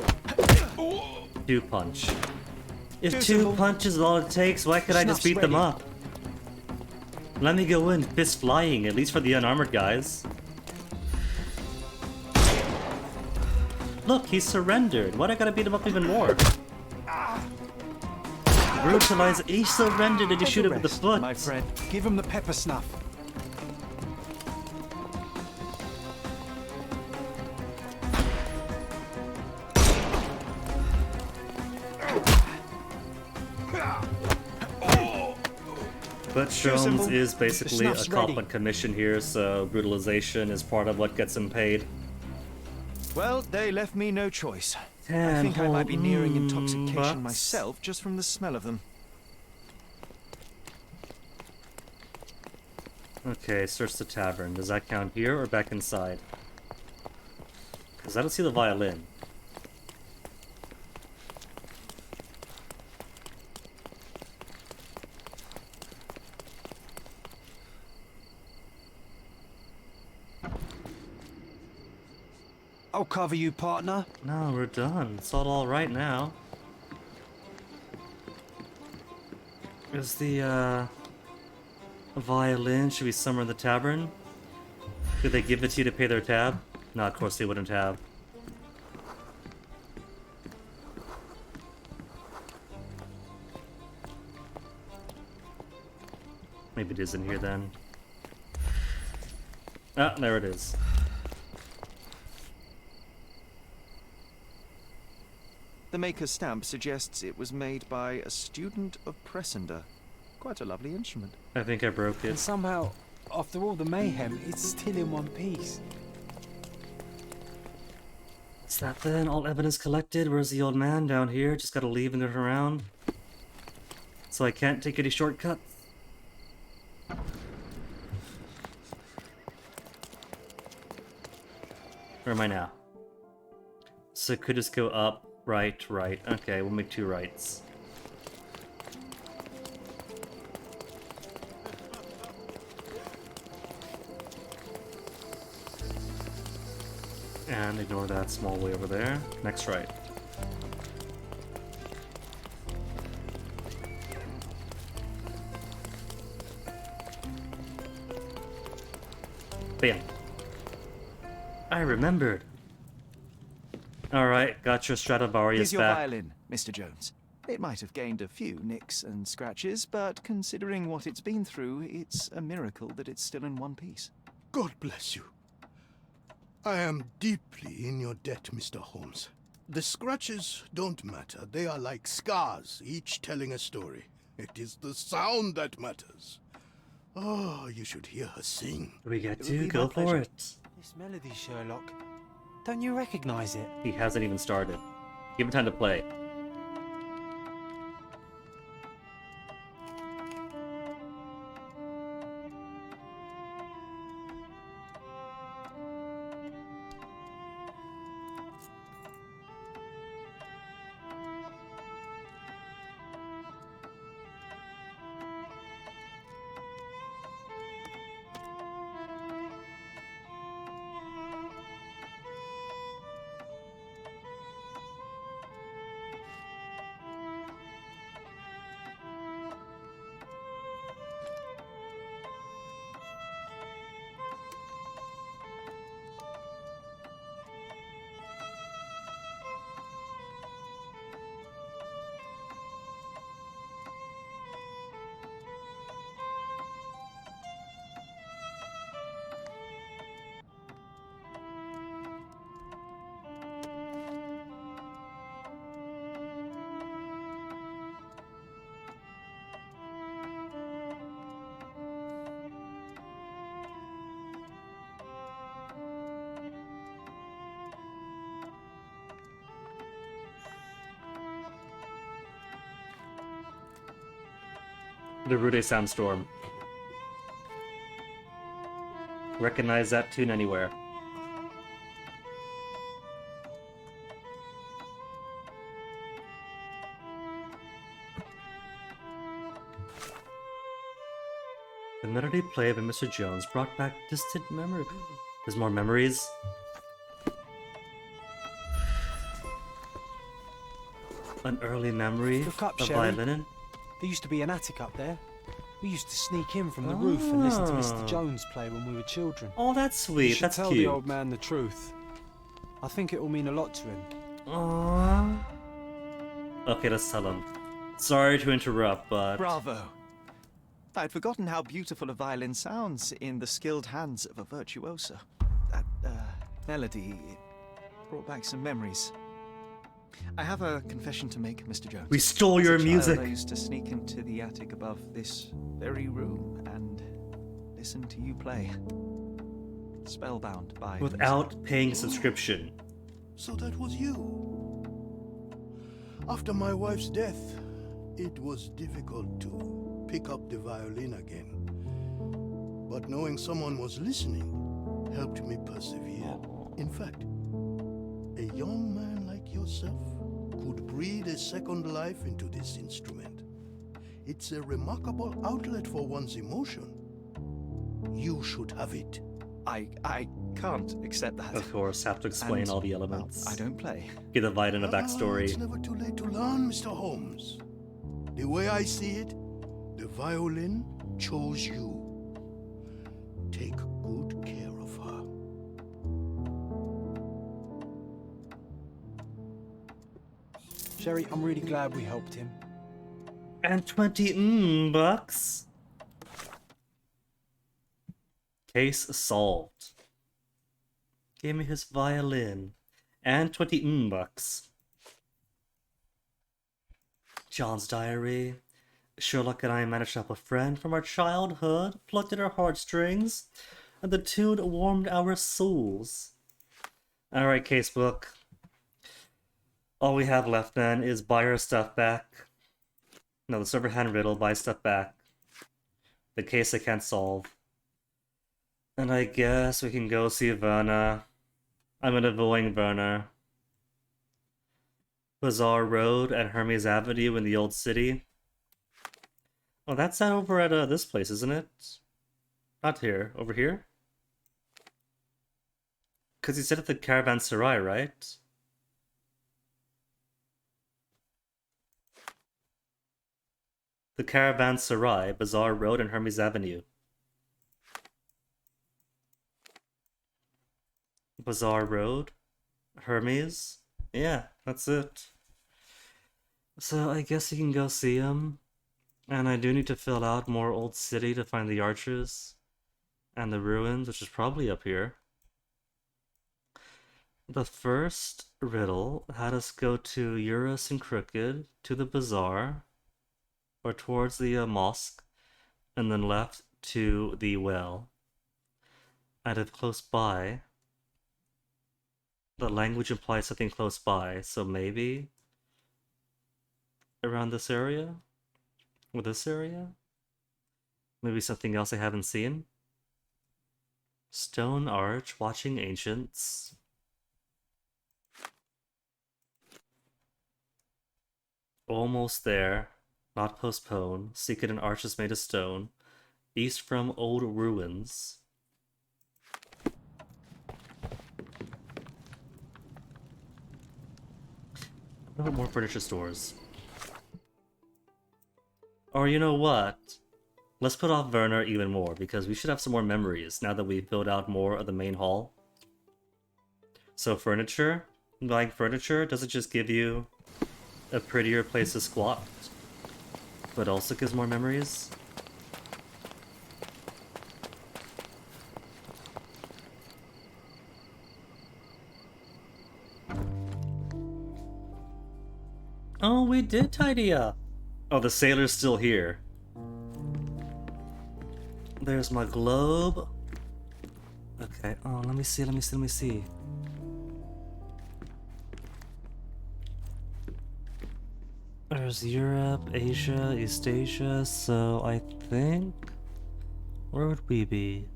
A: Two punch. If
D: Too
A: two
D: simple.
A: punches is all it takes, why could I just
H: Snuff's
A: beat them
H: ready.
A: up? Let me go in, fist flying, at least for the unarmored guys. Look, he surrendered. Why'd I gotta beat him up even more? Brutalize. He surrendered and you shoot him with the
D: Rest,
A: foot.
D: my friend.
H: Give him the pepper snuff.
A: But Sholmes
D: simple.
A: is basically a
H: snuff's
A: cop
H: ready.
A: on commission here, so brutalization is part of what gets him paid.
D: Well, they left me no choice. I
A: 10
D: think I might be nearing
A: whole
D: intoxication
A: bucks.
D: myself just from the smell of them.
A: Okay, search the tavern. Does that count here or back inside? Because I don't see the violin.
H: I'll cover you, partner.
A: No, we're done. It's all right now. Is the violin? Should we summon the tavern? Did they give it to you to pay their tab? No, of course they wouldn't have. Maybe it is in here then. Ah, there it is.
D: The maker's stamp suggests it was made by a student of Pressender. Quite a lovely instrument.
A: I think I broke
H: And
A: it.
H: somehow, after all the mayhem, it's still in one piece.
A: Is that then? All evidence collected? Where's the old man down here? Just gotta leave and turn around. So I can't take any shortcuts? Where am I now? So could just go up, right, right. Okay, we'll make 2 rights. And ignore that small way over there. Next right. Bam. I remembered. Alright, got your Stradivarius
D: Here's your
A: back.
D: violin, Mr. Jones. It might have gained a few nicks and scratches, but considering what it's been through, it's a miracle that it's still in one piece.
L: God bless you. I am deeply in your debt, Mr. Holmes. The scratches don't matter. They are like scars, each telling a story. It is the sound that matters. Oh, you should hear her sing.
A: We get
H: It would
A: to
H: be
A: go
H: my
A: for
H: pleasure.
A: it.
H: This melody, Sherlock. Don't you recognize it?
A: He hasn't even started. Give him time to play. The Rude Sandstorm. Recognize that tune anywhere. The melody played by Mr. Jones brought back distant memories. There's more memories. An early memory
H: Look up,
A: of
H: Sherry.
A: violin.
H: There used to be an attic up there. We used to sneak in from the roof and listen to
A: Ah.
H: Mr. Jones play when we were children.
A: Oh, that's
H: You
A: sweet.
H: should
A: That's
H: tell
A: cute.
H: the old man the truth. I think it will mean a lot to him.
A: Aww. Okay, let's tell him. Sorry to interrupt, but...
D: Bravo! I'd forgotten how beautiful a violin sounds in the skilled hands of a virtuoso. That melody, it brought back some memories. I have a confession to make, Mr. Jones.
A: We stole
D: As a
A: your
D: child,
A: music.
D: I used to sneak into the attic above this very room and listen to you play. Spellbound by
A: Without paying subscription.
L: So that was you. After my wife's death, it was difficult to pick up the violin again. But knowing someone was listening helped me persevere. In fact, a young man like yourself could breathe a second life into this instrument. It's a remarkable outlet for one's emotion. You should have it.
D: I can't accept that.
A: Of course, have to explain
D: And,
A: all the
D: well,
A: elements.
D: I don't play.
A: Give the violin a backstory.
L: It's never too late to learn, Mr. Holmes. The way I see it, the violin chose you. Take good care of her.
H: Sherry, I'm really glad we helped him.
A: And 20 bucks. Case solved. Gave me his violin. And 20 bucks. John's diary. Sherlock and I managed to help a friend from our childhood, plucked at our heartstrings, and the tune warmed our souls. Alright, casebook. All we have left then is buy our stuff back. No, the server hand riddle, buy stuff back. The case I can't solve. And I guess we can go see Verna. I'm avoiding Verna. Bazaar Road and Hermes Avenue in the Old City. Oh, that's that over at this place, isn't it? Not here. Over here? Because he said at the Caravanserai, right? The Caravanserai, Bazaar Road and Hermes Avenue. Bazaar Road? Hermes? Yeah, that's it. So I guess you can go see him. And I do need to fill out more Old City to find the arches. And the ruins, which is probably up here. The first riddle had us go to Eurus and Crooked, to the bazaar, or towards the mosque, and then left to the well. And if close by, the language implies something close by, so maybe around this area? Or this area? Maybe something else I haven't seen? Stone Arch, Watching Ancients. Almost there. Not postpone. Secret and arches made of stone. East from old ruins. What about more furniture stores? Or you know what? Let's put off Werner even more, because we should have some more memories now that we've built out more of the main hall. So furniture? Buying furniture doesn't just give you a prettier place to squat, but also gives more memories. Oh, we did tidy up! Oh, the sailor's still here. There's my globe. Okay, oh, let me see. There's Europe, Asia, East Asia, so I think... Where would we be?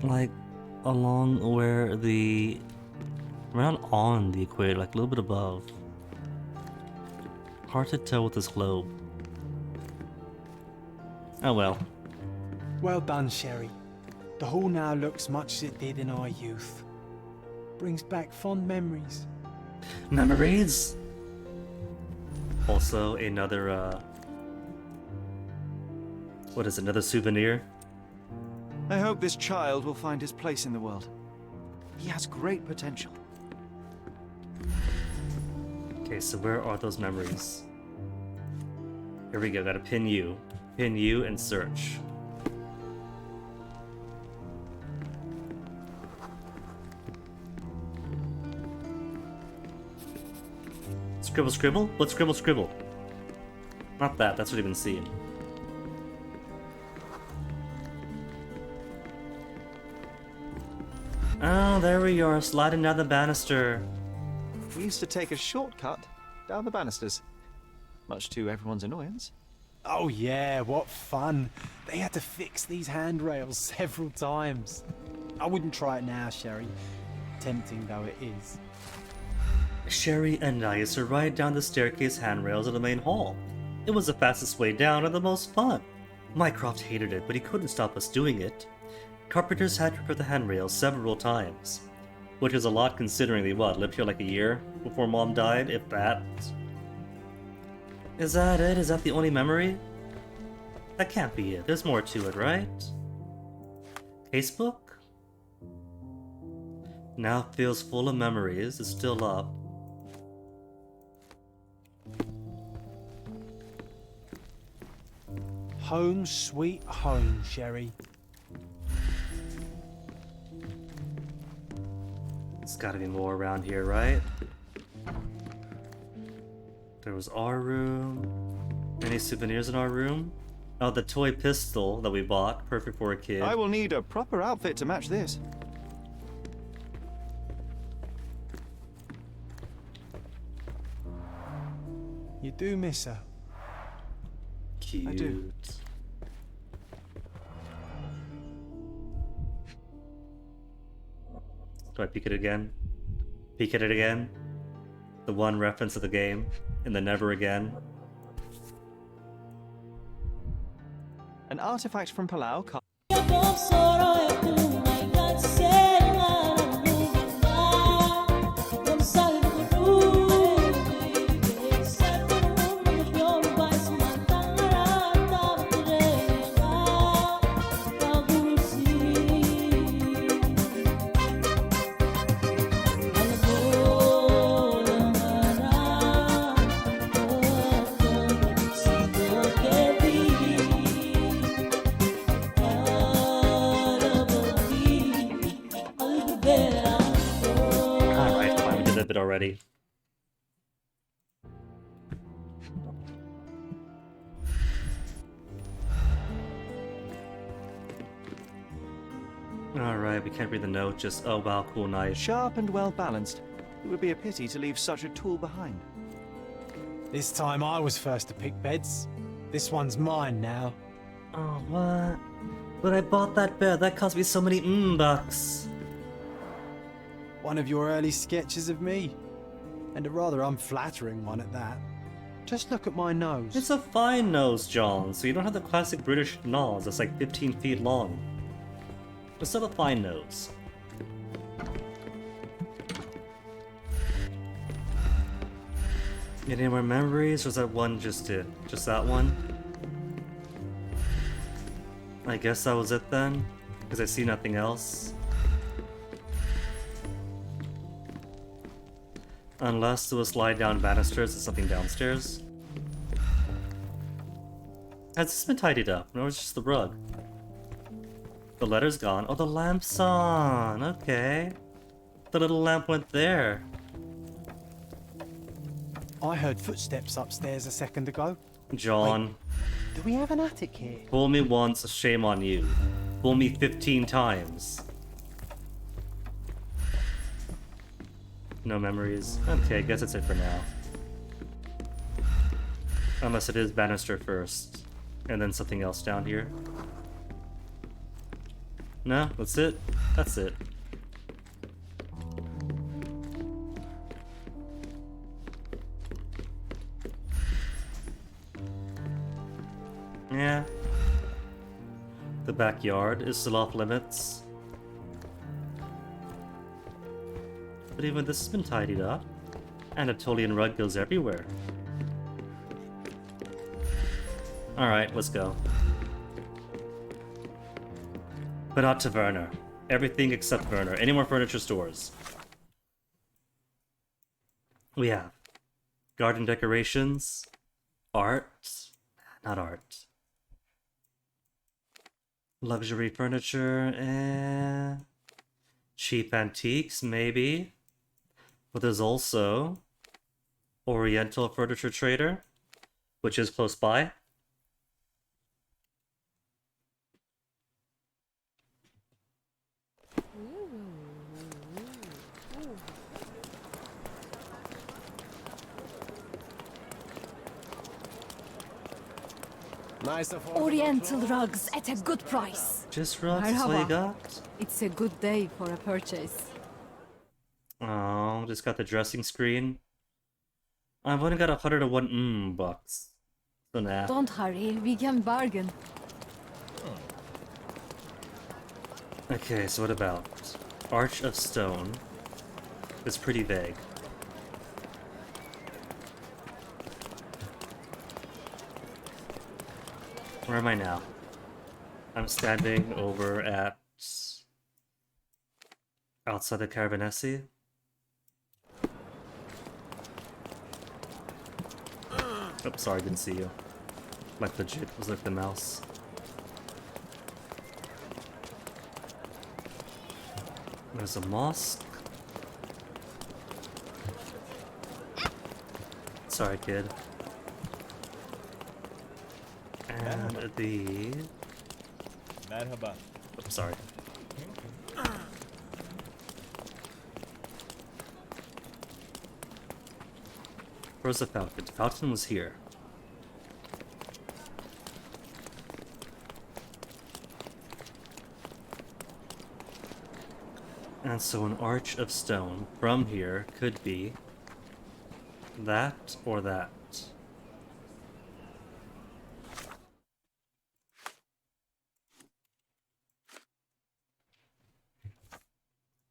A: Like, along where the... We're not on the equator, like a little bit above. Hard to tell with this globe. Oh well.
H: Well done, Sherry. The hall now looks much as it did in our youth. Brings back fond memories.
A: Memories? Also, another, what is it, another souvenir?
D: I hope this child will find his place in the world. He has great potential.
A: Okay, so where are those memories? Here we go, gotta pin you. Pin you and search. Scribble, scribble? What's scribble, scribble? Not that, that's what I've been seeing. Oh, there we are, sliding down the banister.
D: We used to take a shortcut down the banisters, much to everyone's annoyance.
H: Oh yeah, what fun. They had to fix these handrails several times. I wouldn't try it now, Sherry. Tempting though it is.
A: Sherry and I used to ride down the staircase handrails of the main hall. It was the fastest way down and the most fun. Mycroft hated it, but he couldn't stop us doing it. Carpenters had to repair the handrails several times, which is a lot considering they, lived here like a year before Mom died, if that. Is that it? Is that the only memory? That can't be it. There's more to it, right? Casebook? Now feels full of memories. It's still up.
H: Home sweet home, Sherry.
A: gotta be more around here, right? There was our room. Any souvenirs in our room? Oh, the toy pistol that we bought. Perfect for a kid.
D: I will need a proper outfit to match this.
H: You do miss her.
A: Cute.
D: I do.
A: Do I peek at it again? Peek at it again? The one reference of the game, and then never again.
D: An artifact from Palau.
A: Alright, fine, we did that bit already. Alright, we can't read the note, just, oh wow, cool knife.
D: Sharp and well balanced. It would be a pity to leave such a tool behind.
H: This time I was first to pick beds. This one's mine now.
A: Oh, what? But I bought that bed, that cost me so many bucks.
H: One of your early sketches of me. And a rather unflattering one at that. Just look at my nose.
A: It's a fine nose, John, so you don't have the classic British nose that's like 15 feet long. It's still a fine nose. Any more memories, or is that one just it? Just that one? I guess that was it then, because I see nothing else. Unless there was slide down banisters and something downstairs. Has this been tidied up? Or is it just the rug? The letter's gone. Oh, the lamp's on! Okay. The little lamp went there.
H: I heard footsteps upstairs a second ago.
A: John.
H: Wait, do we have an attic here?
A: Fool me once, shame on you. Fool me 15 times. No memories. Okay, I guess that's it for now. Unless it is banister first. And then something else down here. No, that's it. That's it. Yeah. The backyard is still off limits. But even this has been tidied up. Anatolian rug goes everywhere. Alright, let's go. But not to Werner. Everything except Werner. Any more furniture stores? We have garden decorations, art, not art. Luxury furniture, cheap antiques, maybe. But there's also Oriental Furniture Trader, which is close by.
J: Nice of
C: Oriental rugs at a good price.
A: Just rugs, that's all you got?
C: It's a good day for a purchase.
A: Oh, just got the dressing screen. I've only got 101 bucks. So nah.
C: Don't hurry, we can bargain.
A: Okay, so what about Arch of Stone? It's pretty vague. Where am I now? I'm standing over at outside the Caravanesi. Oops, sorry, didn't see you. Like legit, was like the mouse. There's a mosque. Sorry, kid. And the...
M: Merhaba.
A: Oh, sorry. Where's the fountain? The fountain was here. And so an arch of stone from here could be that or that.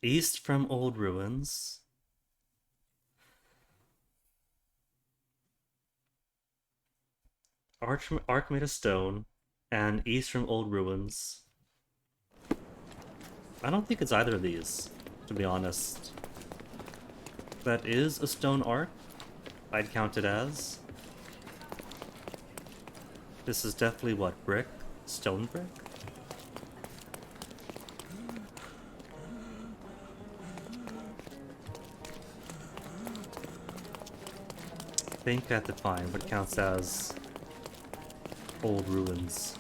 A: East from old ruins. Arc made of stone, and east from old ruins. I don't think it's either of these, to be honest. That is a stone arc. I'd count it as. This is definitely what, brick? Stone brick? I think I have to find what counts as old ruins.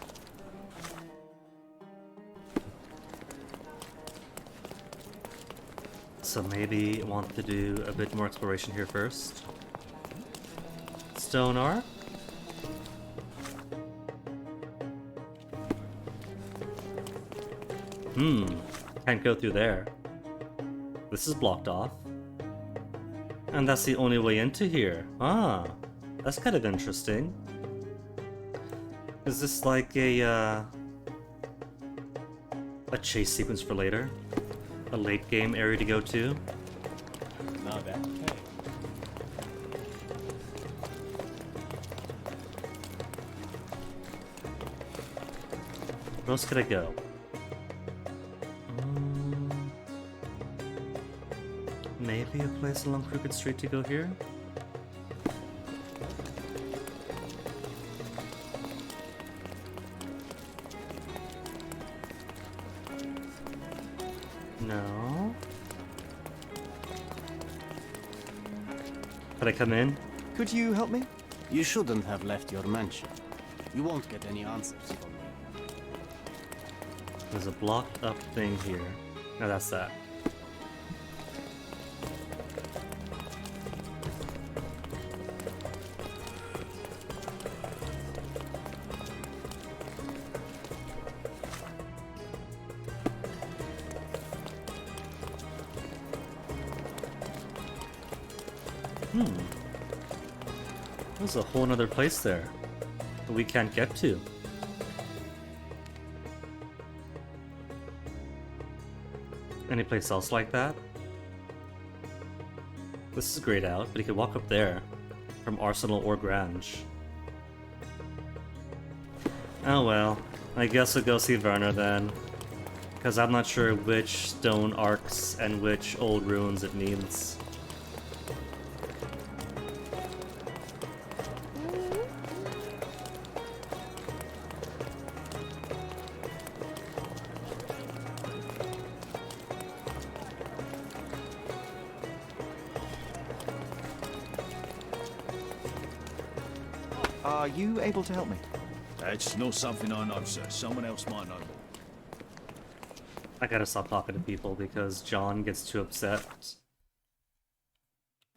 A: So maybe I want to do a bit more exploration here first. Stone arc? Can't go through there. This is blocked off. And that's the only way into here. Ah, that's kind of interesting. Is this like a chase sequence for later? A late game area to go to?
M: Now that. Hey.
A: Where else could I go? Maybe a place along Crooked Street to go here? No. Could I come in?
D: Could you help me?
J: You shouldn't have left your mansion. You won't get any answers from me.
A: There's a blocked up thing here. No, that's that. There's a whole nother place there that we can't get to. Any place else like that? This is grayed out, but you could walk up there from Arsenal or Grange. Oh well, I guess we'll go see Werner then, because I'm not sure which stone arcs and which old ruins it means.
D: Are you able to help me?
N: That's not something I know, sir. Someone else might know more.
A: I gotta stop talking to people because John gets too upset.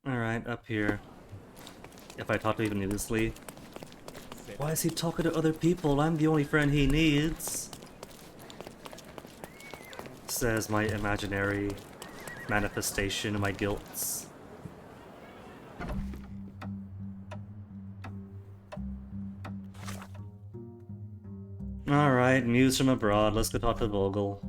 A: Alright, up here. If I talk to even needlessly. Why is he talking to other people? I'm the only friend he needs. Says my imaginary manifestation of my guilts. Alright, news from abroad. Let's go talk to Vogel.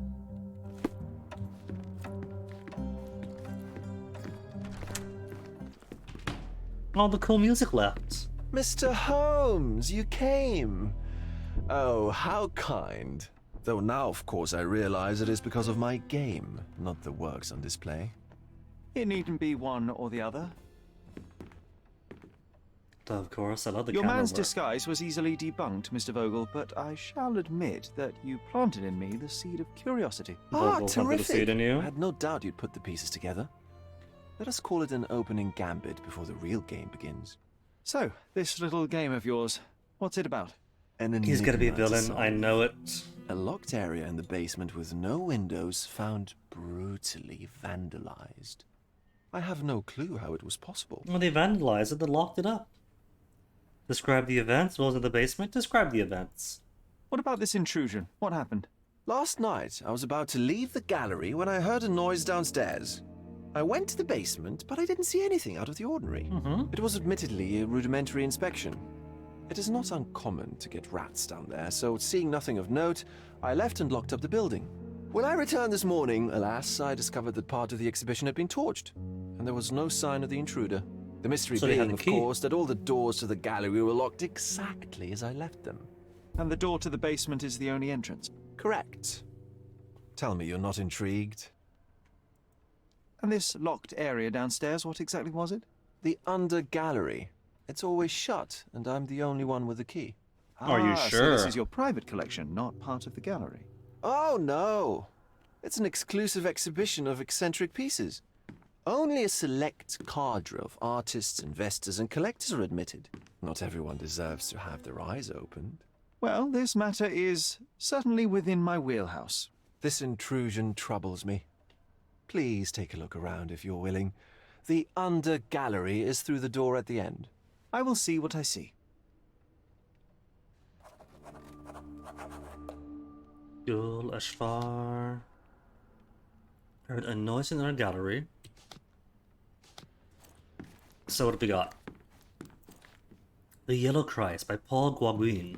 A: All the cool music left.
O: Mr. Holmes, you came. Oh, how kind. Though now, of course, I realize it is because of my game, not the works on display.
D: It needn't be one or the other.
A: Of course, I love the
D: Your
A: camera
D: man's
A: work.
D: disguise was easily debunked, Mr. Vogel, but I shall admit that you planted in me the seed of curiosity.
A: Vogel planted a seed in you.
O: I had no doubt you'd put the pieces together. Let us call it an opening gambit before the real game begins.
D: So, this little game of yours, what's it about?
A: He's gonna be a villain, I know it.
O: A locked area in the basement with no windows found brutally vandalized. I have no clue how it was possible.
A: Well, they vandalized it, they locked it up. Describe the events. What was in the basement? Describe the events.
D: What about this intrusion? What happened?
O: Last night, I was about to leave the gallery when I heard a noise downstairs. I went to the basement, but I didn't see anything out of the ordinary. It was admittedly a rudimentary inspection. It is not uncommon to get rats down there, so seeing nothing of note, I left and locked up the building. When I returned this morning, alas, I discovered that part of the exhibition had been torched, and there was no sign of the intruder. The mystery
A: So they had
O: being,
A: the
O: of
A: key.
O: course, that all the doors to the gallery were locked exactly as I left them.
D: And the door to the basement is the only entrance?
O: Correct. Tell me you're not intrigued.
D: And this locked area downstairs, what exactly was it?
O: The under gallery. It's always shut, and I'm the only one with the key.
A: Are you
D: So
A: sure?
D: this is your private collection, not part of the gallery.
O: Oh, no. It's an exclusive exhibition of eccentric pieces. Only a select cadre of artists, investors, and collectors are admitted. Not everyone deserves to have their eyes opened.
D: Well, this matter is certainly within my wheelhouse.
O: This intrusion troubles me. Please take a look around if you're willing. The under gallery is through the door at the end.
D: I will see what I see.
A: Gul Ashfar. Heard a noise in our gallery. So what have we got? The Yellow Christ by Paul Gauguin.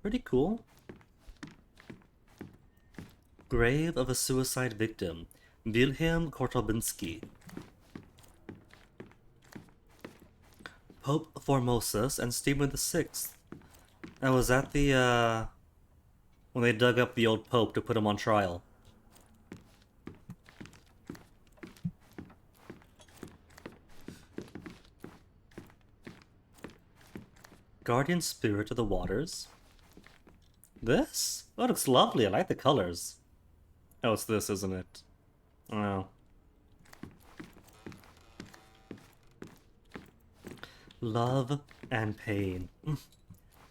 A: Pretty cool. Grave of a Suicide Victim, Wilhelm Kortobinski. Pope Formosus and Stephen VI. And was that the, when they dug up the old Pope to put him on trial? Guardian Spirit of the Waters. This? Oh, it looks lovely. I like the colors. Oh, it's this, isn't it? Oh. Love and pain.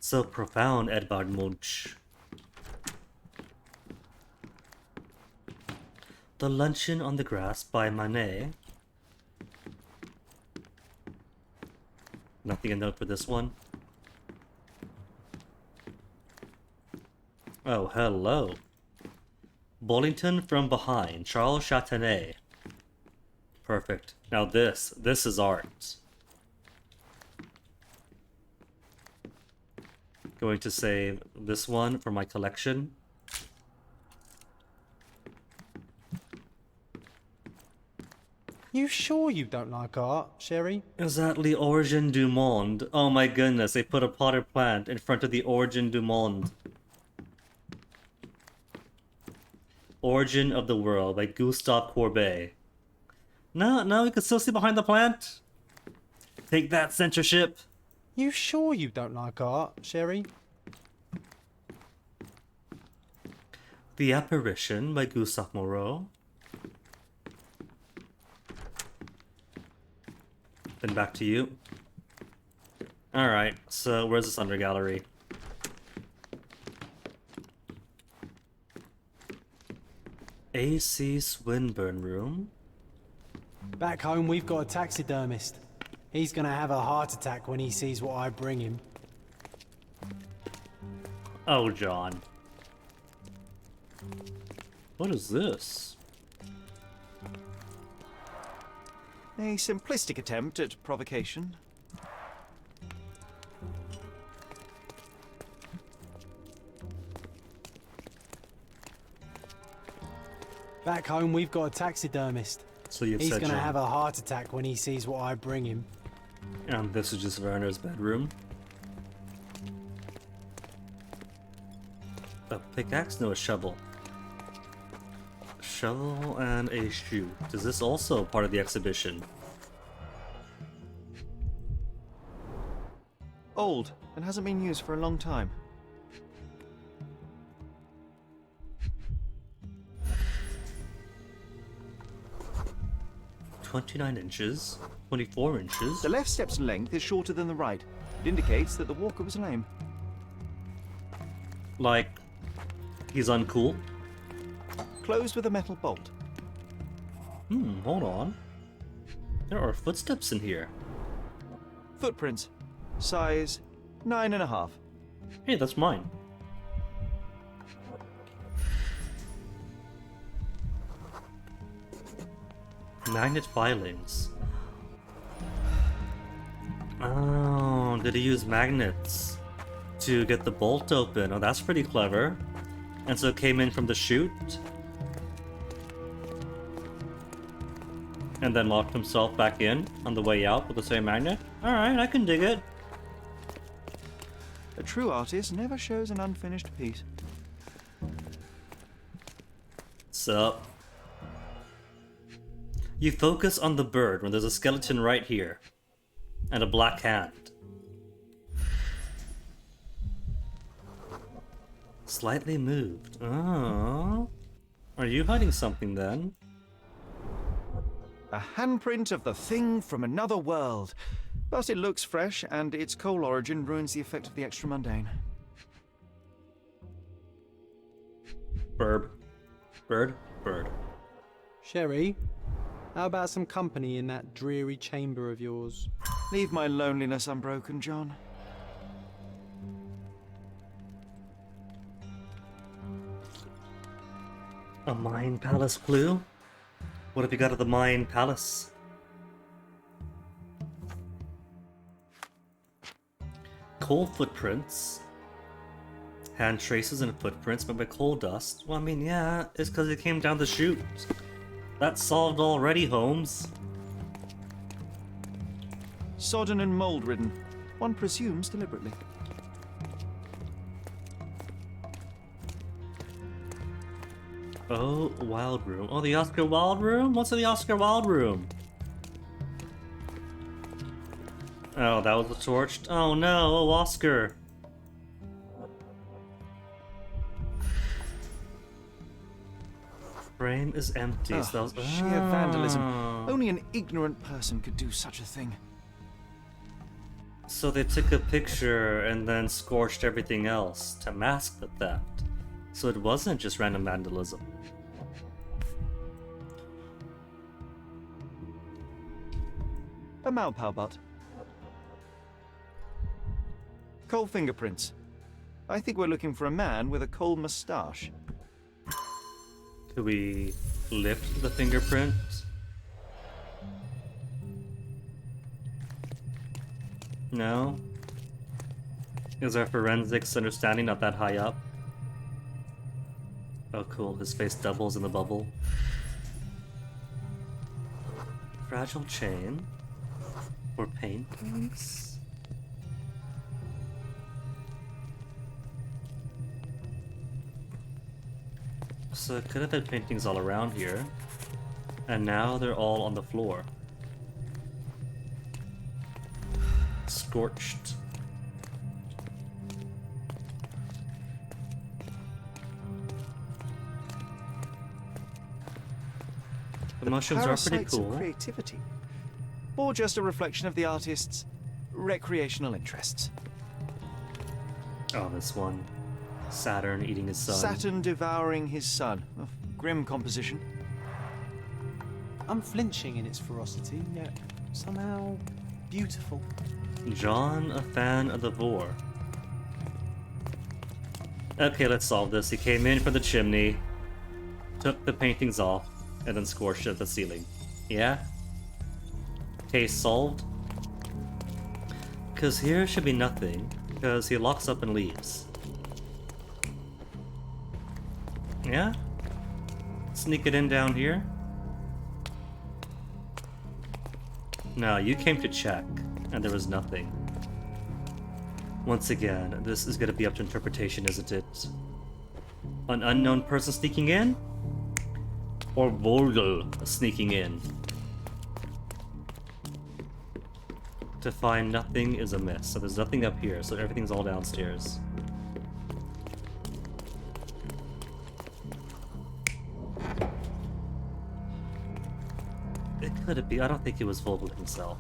A: So profound, Edvard Munch. The Luncheon on the Grass by Manet. Nothing to note for this one. Oh, hello. Bollington from Behind, Charles Chatanet. Perfect. Now this is art. Going to save this one for my collection.
H: You sure you don't like art, Sherry?
A: Is that l'origine du monde? Oh my goodness, they put a potted plant in front of the origin du monde. Origin of the World by Gustave Courbet. No, we can still see behind the plant. Take that, censorship.
H: You sure you don't like art, Sherry?
A: The Apparition by Gustave Moreau. Then back to you. Alright, so where's this under gallery? A.C. Swinburne room.
H: Back home, we've got a taxidermist. He's gonna have a heart attack when he sees what I bring him.
A: Oh, John. What is this?
D: A simplistic attempt at provocation.
H: Back home, we've got a taxidermist.
A: So you've
H: He's
A: said
H: gonna
A: John.
H: have a heart attack when he sees what I bring him.
A: And this is just Werner's bedroom. A pickaxe? No, a shovel. Shovel and a shoe. Is this also part of the exhibition?
D: Old, and hasn't been used for a long time.
A: "29 inches. 24 inches.
D: The left step's length is shorter than the right. It indicates that the walker was lame.
A: Like, he's uncool?
D: Closed with a metal bolt.
A: Hold on. There are footsteps in here.
D: Footprints. Size 9.5.
A: Hey, that's mine. Magnet filings. Oh, did he use magnets to get the bolt open? Oh, that's pretty clever. And so it came in from the chute. And then locked himself back in on the way out with the same magnet? Alright, I can dig it.
D: A true artist never shows an unfinished piece.
A: Sup? You focus on the bird when there's a skeleton right here. And a black hand. Slightly moved. Oh. Are you hiding something then?
D: A handprint of the thing from another world. But it looks fresh, and its coal origin ruins the effect of the extra mundane.
A: Bird. Bird. Bird.
H: Sherry, how about some company in that dreary chamber of yours?
D: Leave my loneliness unbroken, John.
A: A Mayan Palace clue? What have you got at the Mayan Palace? Coal footprints. Hand traces and footprints made by coal dust. Well, I mean, yeah, it's because it came down the chute. That's solved already, Holmes.
D: Sodden and mold-ridden. One presumes deliberately.
A: Oh, Wild Room. Oh, the Oscar Wilde room? What's in the Oscar Wilde room? Oh, that was the torch. Oh no, oh, Oscar. Frame is empty.
D: Oh,
A: So that was...
D: sheer vandalism. Only an ignorant person could do such a thing.
A: So they took a picture and then scorched everything else to mask the theft. So it wasn't just random vandalism.
D: A Malpal butt. Coal fingerprints. I think we're looking for a man with a coal moustache.
A: Could we lift the fingerprint? No? Is our forensics understanding not that high up? Oh cool, his face doubles in the bubble. Fragile chain. Or paintings? So it could have had paintings all around here. And now they're all on the floor. Scorched. The mushrooms are pretty
D: Parasites of
A: cool.
D: creativity. Or just a reflection of the artist's recreational interests.
A: Oh, this one. Saturn eating his son.
D: Saturn devouring his son. A grim composition.
H: Unflinching in its ferocity, yet somehow beautiful.
A: John, a fan of the vor. Okay, let's solve this. He came in from the chimney, took the paintings off, and then scorched at the ceiling. Yeah? Case solved? Because here should be nothing, because he locks up and leaves. Yeah? Sneak it in down here? No, you came to check, and there was nothing. Once again, this is gonna be up to interpretation, isn't it? An unknown person sneaking in? Or Vogel sneaking in? To find nothing is amiss. So there's nothing up here, so everything's all downstairs. It could it be? I don't think it was Vogel himself.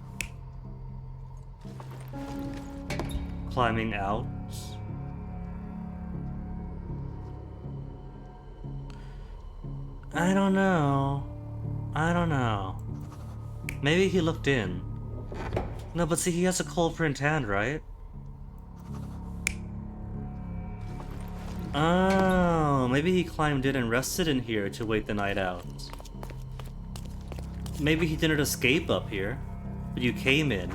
A: Climbing out. I don't know. I don't know. Maybe he looked in. No, but see, he has a cold print hand, right? Oh, maybe he climbed in and rested in here to wait the night out. Maybe he didn't escape up here, but you came in,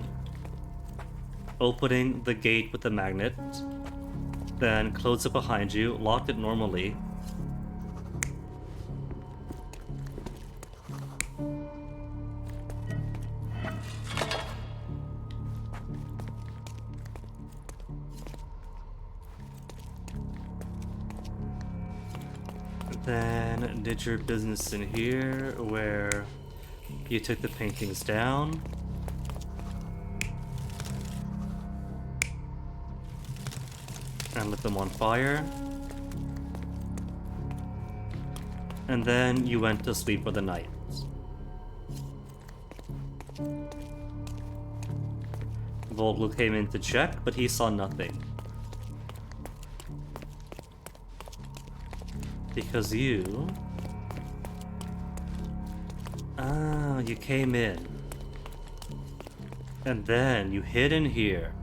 A: opening the gate with the magnet, then closed it behind you, locked it normally. Then did your business in here, where you took the paintings down. And lit them on fire. And then you went to sleep for the night. Vogel came in to check, but he saw nothing. Because you... Ah, you came in. And then you hid in here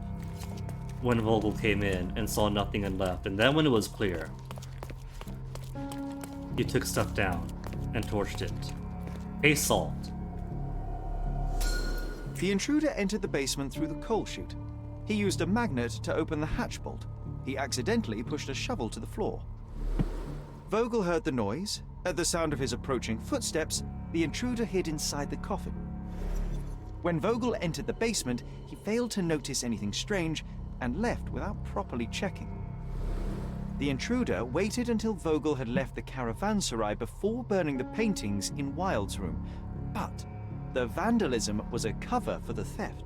A: when Vogel came in and saw nothing and left. And then when it was clear, you took stuff down and torched it. A salt.
D: The intruder entered the basement through the coal chute. He used a magnet to open the hatch bolt. He accidentally pushed a shovel to the floor. Vogel heard the noise. At the sound of his approaching footsteps, the intruder hid inside the coffin. When Vogel entered the basement, he failed to notice anything strange and left without properly checking. The intruder waited until Vogel had left the caravanserai before burning the paintings in Wild's room, but the vandalism was a cover for the theft.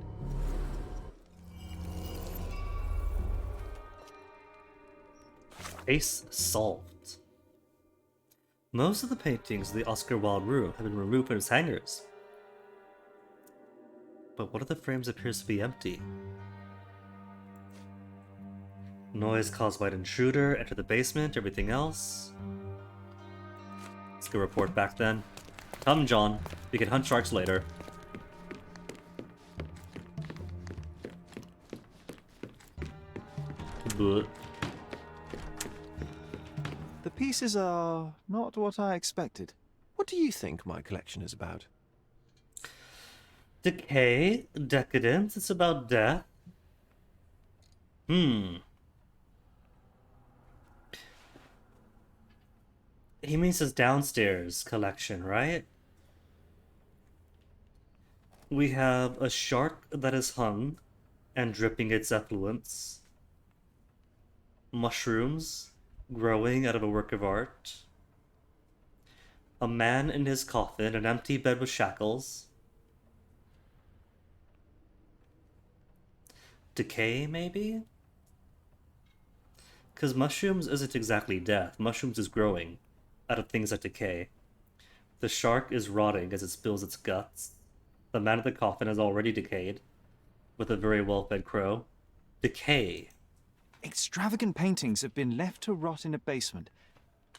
A: Case solved. Most of the paintings in the Oscar Wilde room have been removed from its hangers. But one of the frames appears to be empty. Noise caused by an intruder, enter the basement, everything else. Let's go report back then. Come, John. We can hunt sharks later. But
O: The pieces are not what I expected. What do you think my collection is about?
A: decay, decadence, it's about death. He means his downstairs collection, right? We have a shark that is hung and dripping its effluents. Mushrooms growing out of a work of art. A man in his coffin, an empty bed with shackles. Decay, maybe? Because mushrooms isn't exactly death. Mushrooms is growing out of things that decay. The shark is rotting as it spills its guts. The man in the coffin has already decayed, with a very well-fed crow. Decay.
D: Extravagant paintings have been left to rot in a basement.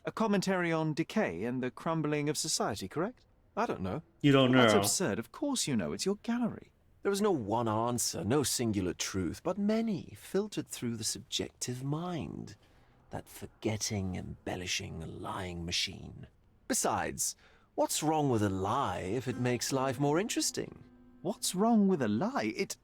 D: A commentary on decay and the crumbling of society, correct?
O: I don't know.
A: You don't know.
D: That's absurd. Of course you know. It's your gallery.
O: There is no one answer, no singular truth, but many filtered through the subjective mind. That forgetting, embellishing, lying machine. Besides, what's wrong with a lie if it makes life more interesting?
D: What's wrong with a lie? It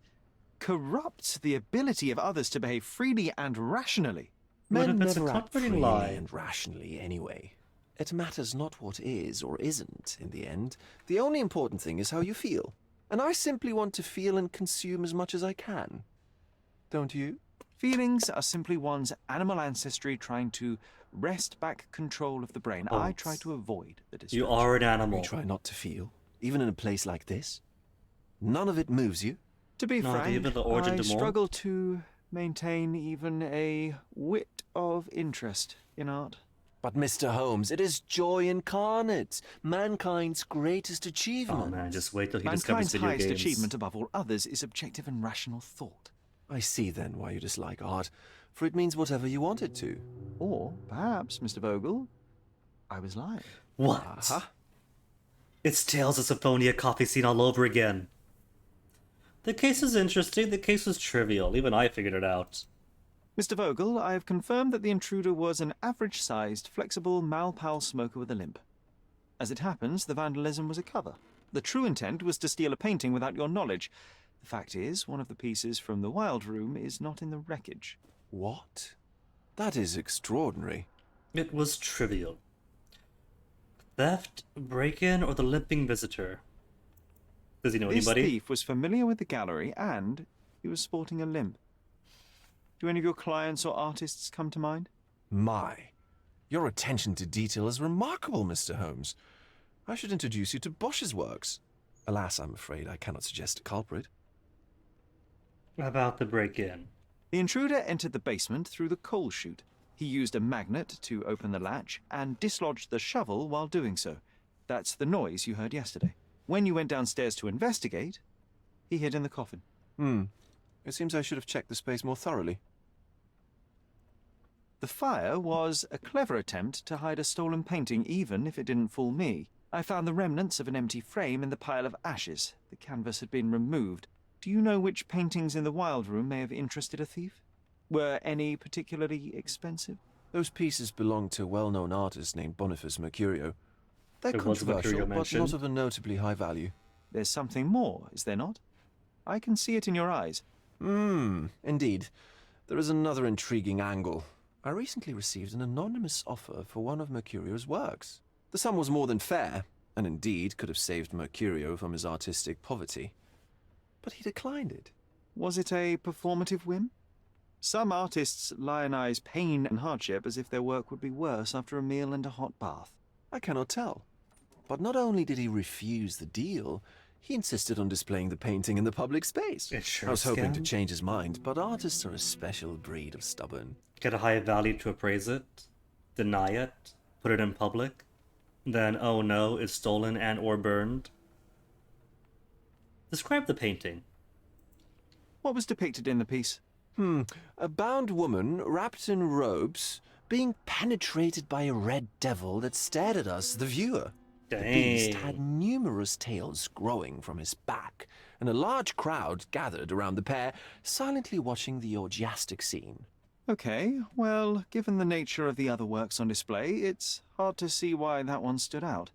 D: corrupts the ability of others to behave freely and rationally.
O: Men
A: that's a
O: never act
A: comforting
O: freely
A: lie.
O: and rationally anyway. It matters not what is or isn't in the end. The only important thing is how you feel. And I simply want to feel and consume as much as I can. Don't you?
D: Feelings are simply one's animal ancestry trying to wrest back control of the brain. I try to avoid the distraction.
A: You are an animal.
O: You try not to feel, even in a place like this. None of it moves you.
D: To be
A: Not
D: frank,
A: even the origin
D: I
A: to more?
D: struggle to maintain even a whit of interest in art.
O: But Mr. Holmes, it is joy incarnate, mankind's greatest
A: Oh
O: achievement.
A: man, just wait till he
D: Mankind's
A: discovers video
D: highest
A: games.
D: achievement above all others is objective and rational thought.
O: I see then why you dislike art, for it means whatever you want it to.
D: Or perhaps, Mr. Vogel, I was lying.
A: What?
O: Uh-huh.
A: It's Tales of Symphonia coffee scene all over again. The case is interesting, the case was trivial, even I figured it out.
D: Mr. Vogel, I have confirmed that the intruder was an average-sized, flexible Malpal smoker with a limp. As it happens, the vandalism was a cover. The true intent was to steal a painting without your knowledge. The fact is, one of the pieces from the Wild Room is not in the wreckage.
O: What? That is extraordinary.
A: It was trivial. Theft, break-in, or the limping visitor? Does he know anybody?
D: This thief was familiar with the gallery, and he was sporting a limp. Do any of your clients or artists come to mind?
O: My. Your attention to detail is remarkable, Mr. Holmes. I should introduce you to Bosch's works. Alas, I'm afraid I cannot suggest a culprit.
A: About the break-in.
D: The intruder entered the basement through the coal chute. He used a magnet to open the latch and dislodged the shovel while doing so. That's the noise you heard yesterday. When you went downstairs to investigate, he hid in the coffin.
O: It seems I should have checked the space more thoroughly.
D: The fire was a clever attempt to hide a stolen painting, even if it didn't fool me. I found the remnants of an empty frame in the pile of ashes. The canvas had been removed. Do you know which paintings in the Wild Room may have interested a thief? Were any particularly expensive?
O: Those pieces belong to a well-known artist named Boniface Mercurio. They're
A: There was a Mercurio
O: controversial, but
A: mentioned.
O: not of a notably high value.
D: There's something more, is there not? I can see it in your eyes.
O: Indeed. There is another intriguing angle. I recently received an anonymous offer for one of Mercurio's works. The sum was more than fair, and indeed could have saved Mercurio from his artistic poverty. But he declined it.
D: Was it a performative whim? Some artists lionize pain and hardship as if their work would be worse after a meal and a hot bath.
O: I cannot tell. But not only did he refuse the deal, he insisted on displaying the painting in the public space.
A: It sure
O: I was hoping to
A: scam.
O: change his mind, but artists are a special breed of stubborn.
A: Get a high value to appraise it, deny it, put it in public, then, oh no, it's stolen and or burned. Describe the painting.
D: What was depicted in the piece?
O: A bound woman, wrapped in robes, being penetrated by a red devil that stared at us, the viewer. The beast
A: Dang.
O: had numerous tails growing from his back, and a large crowd gathered around the pair, silently watching the orgiastic scene.
D: Okay, well, given the nature of the other works on display, it's hard to see why that one stood out.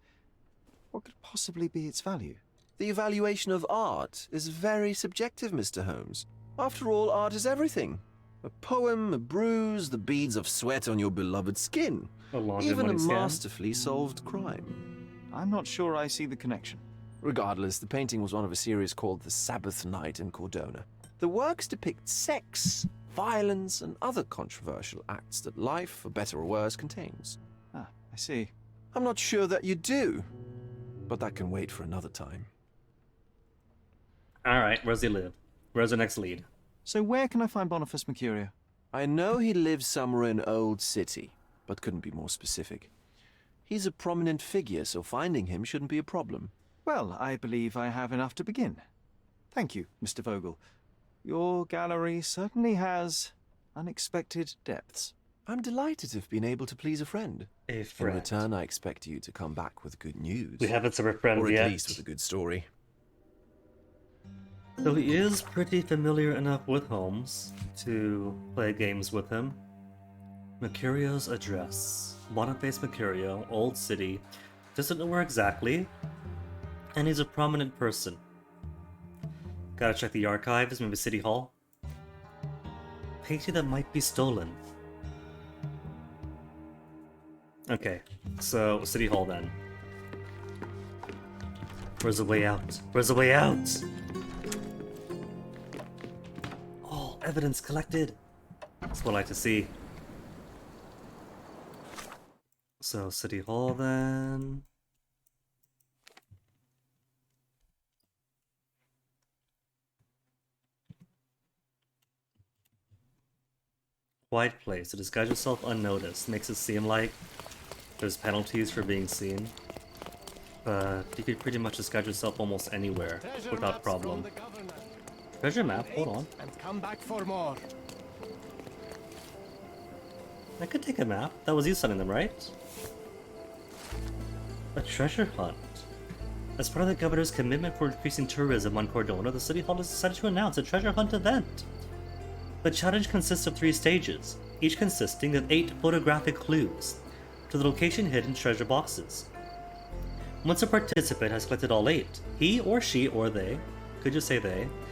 D: What could possibly be its value?
O: The evaluation of art is very subjective, Mr. Holmes. After all, art is everything. A poem, a bruise, the beads of sweat on your beloved skin.
A: A laundry
O: Even a
A: money scam.
O: masterfully solved crime.
D: I'm not sure I see the connection.
O: Regardless, the painting was one of a series called The Sabbath Night in Cordona. The works depict sex, violence, and other controversial acts that life, for better or worse, contains.
D: Ah, I see.
O: I'm not sure that you do, but that can wait for another time.
A: Alright, where's he live? Where's the next lead?
D: So where can I find Boniface Mercurio?
O: I know he lives somewhere in Old City, but couldn't be more specific. He's a prominent figure, so finding him shouldn't be a problem.
D: Well, I believe I have enough to begin. Thank you, Mr. Vogel. Your gallery certainly has unexpected depths.
O: I'm delighted to have been able to please a friend.
A: A
O: In
A: friend.
O: return, I expect you to come back with good news.
A: We haven't seen a friend
O: Or at
A: yet.
O: least with a good story.
A: So he is pretty familiar enough with Holmes to play games with him. Mercurio's address. Boniface Mercurio, Old City. Doesn't know where exactly. And he's a prominent person. Gotta check the archives, maybe City Hall. Painting that might be stolen. Okay, so City Hall then. Where's the way out? Where's the way out? All evidence collected. That's what I like to see. So City Hall then. Quiet place. To disguise yourself unnoticed makes it seem like There's penalties for being seen, but you could pretty much disguise yourself almost anywhere without problem. Treasure map? Hold on.
J: And come back for more.
A: I could take a map. That was you sending them, right? A treasure hunt. As part of the governor's commitment for increasing tourism on Cordona, the city hall has decided to announce a treasure hunt event. The challenge consists of 3 stages, each consisting of 8 photographic clues to the location hidden treasure boxes. Once a participant has collected all 8, he or she or they, could you say they,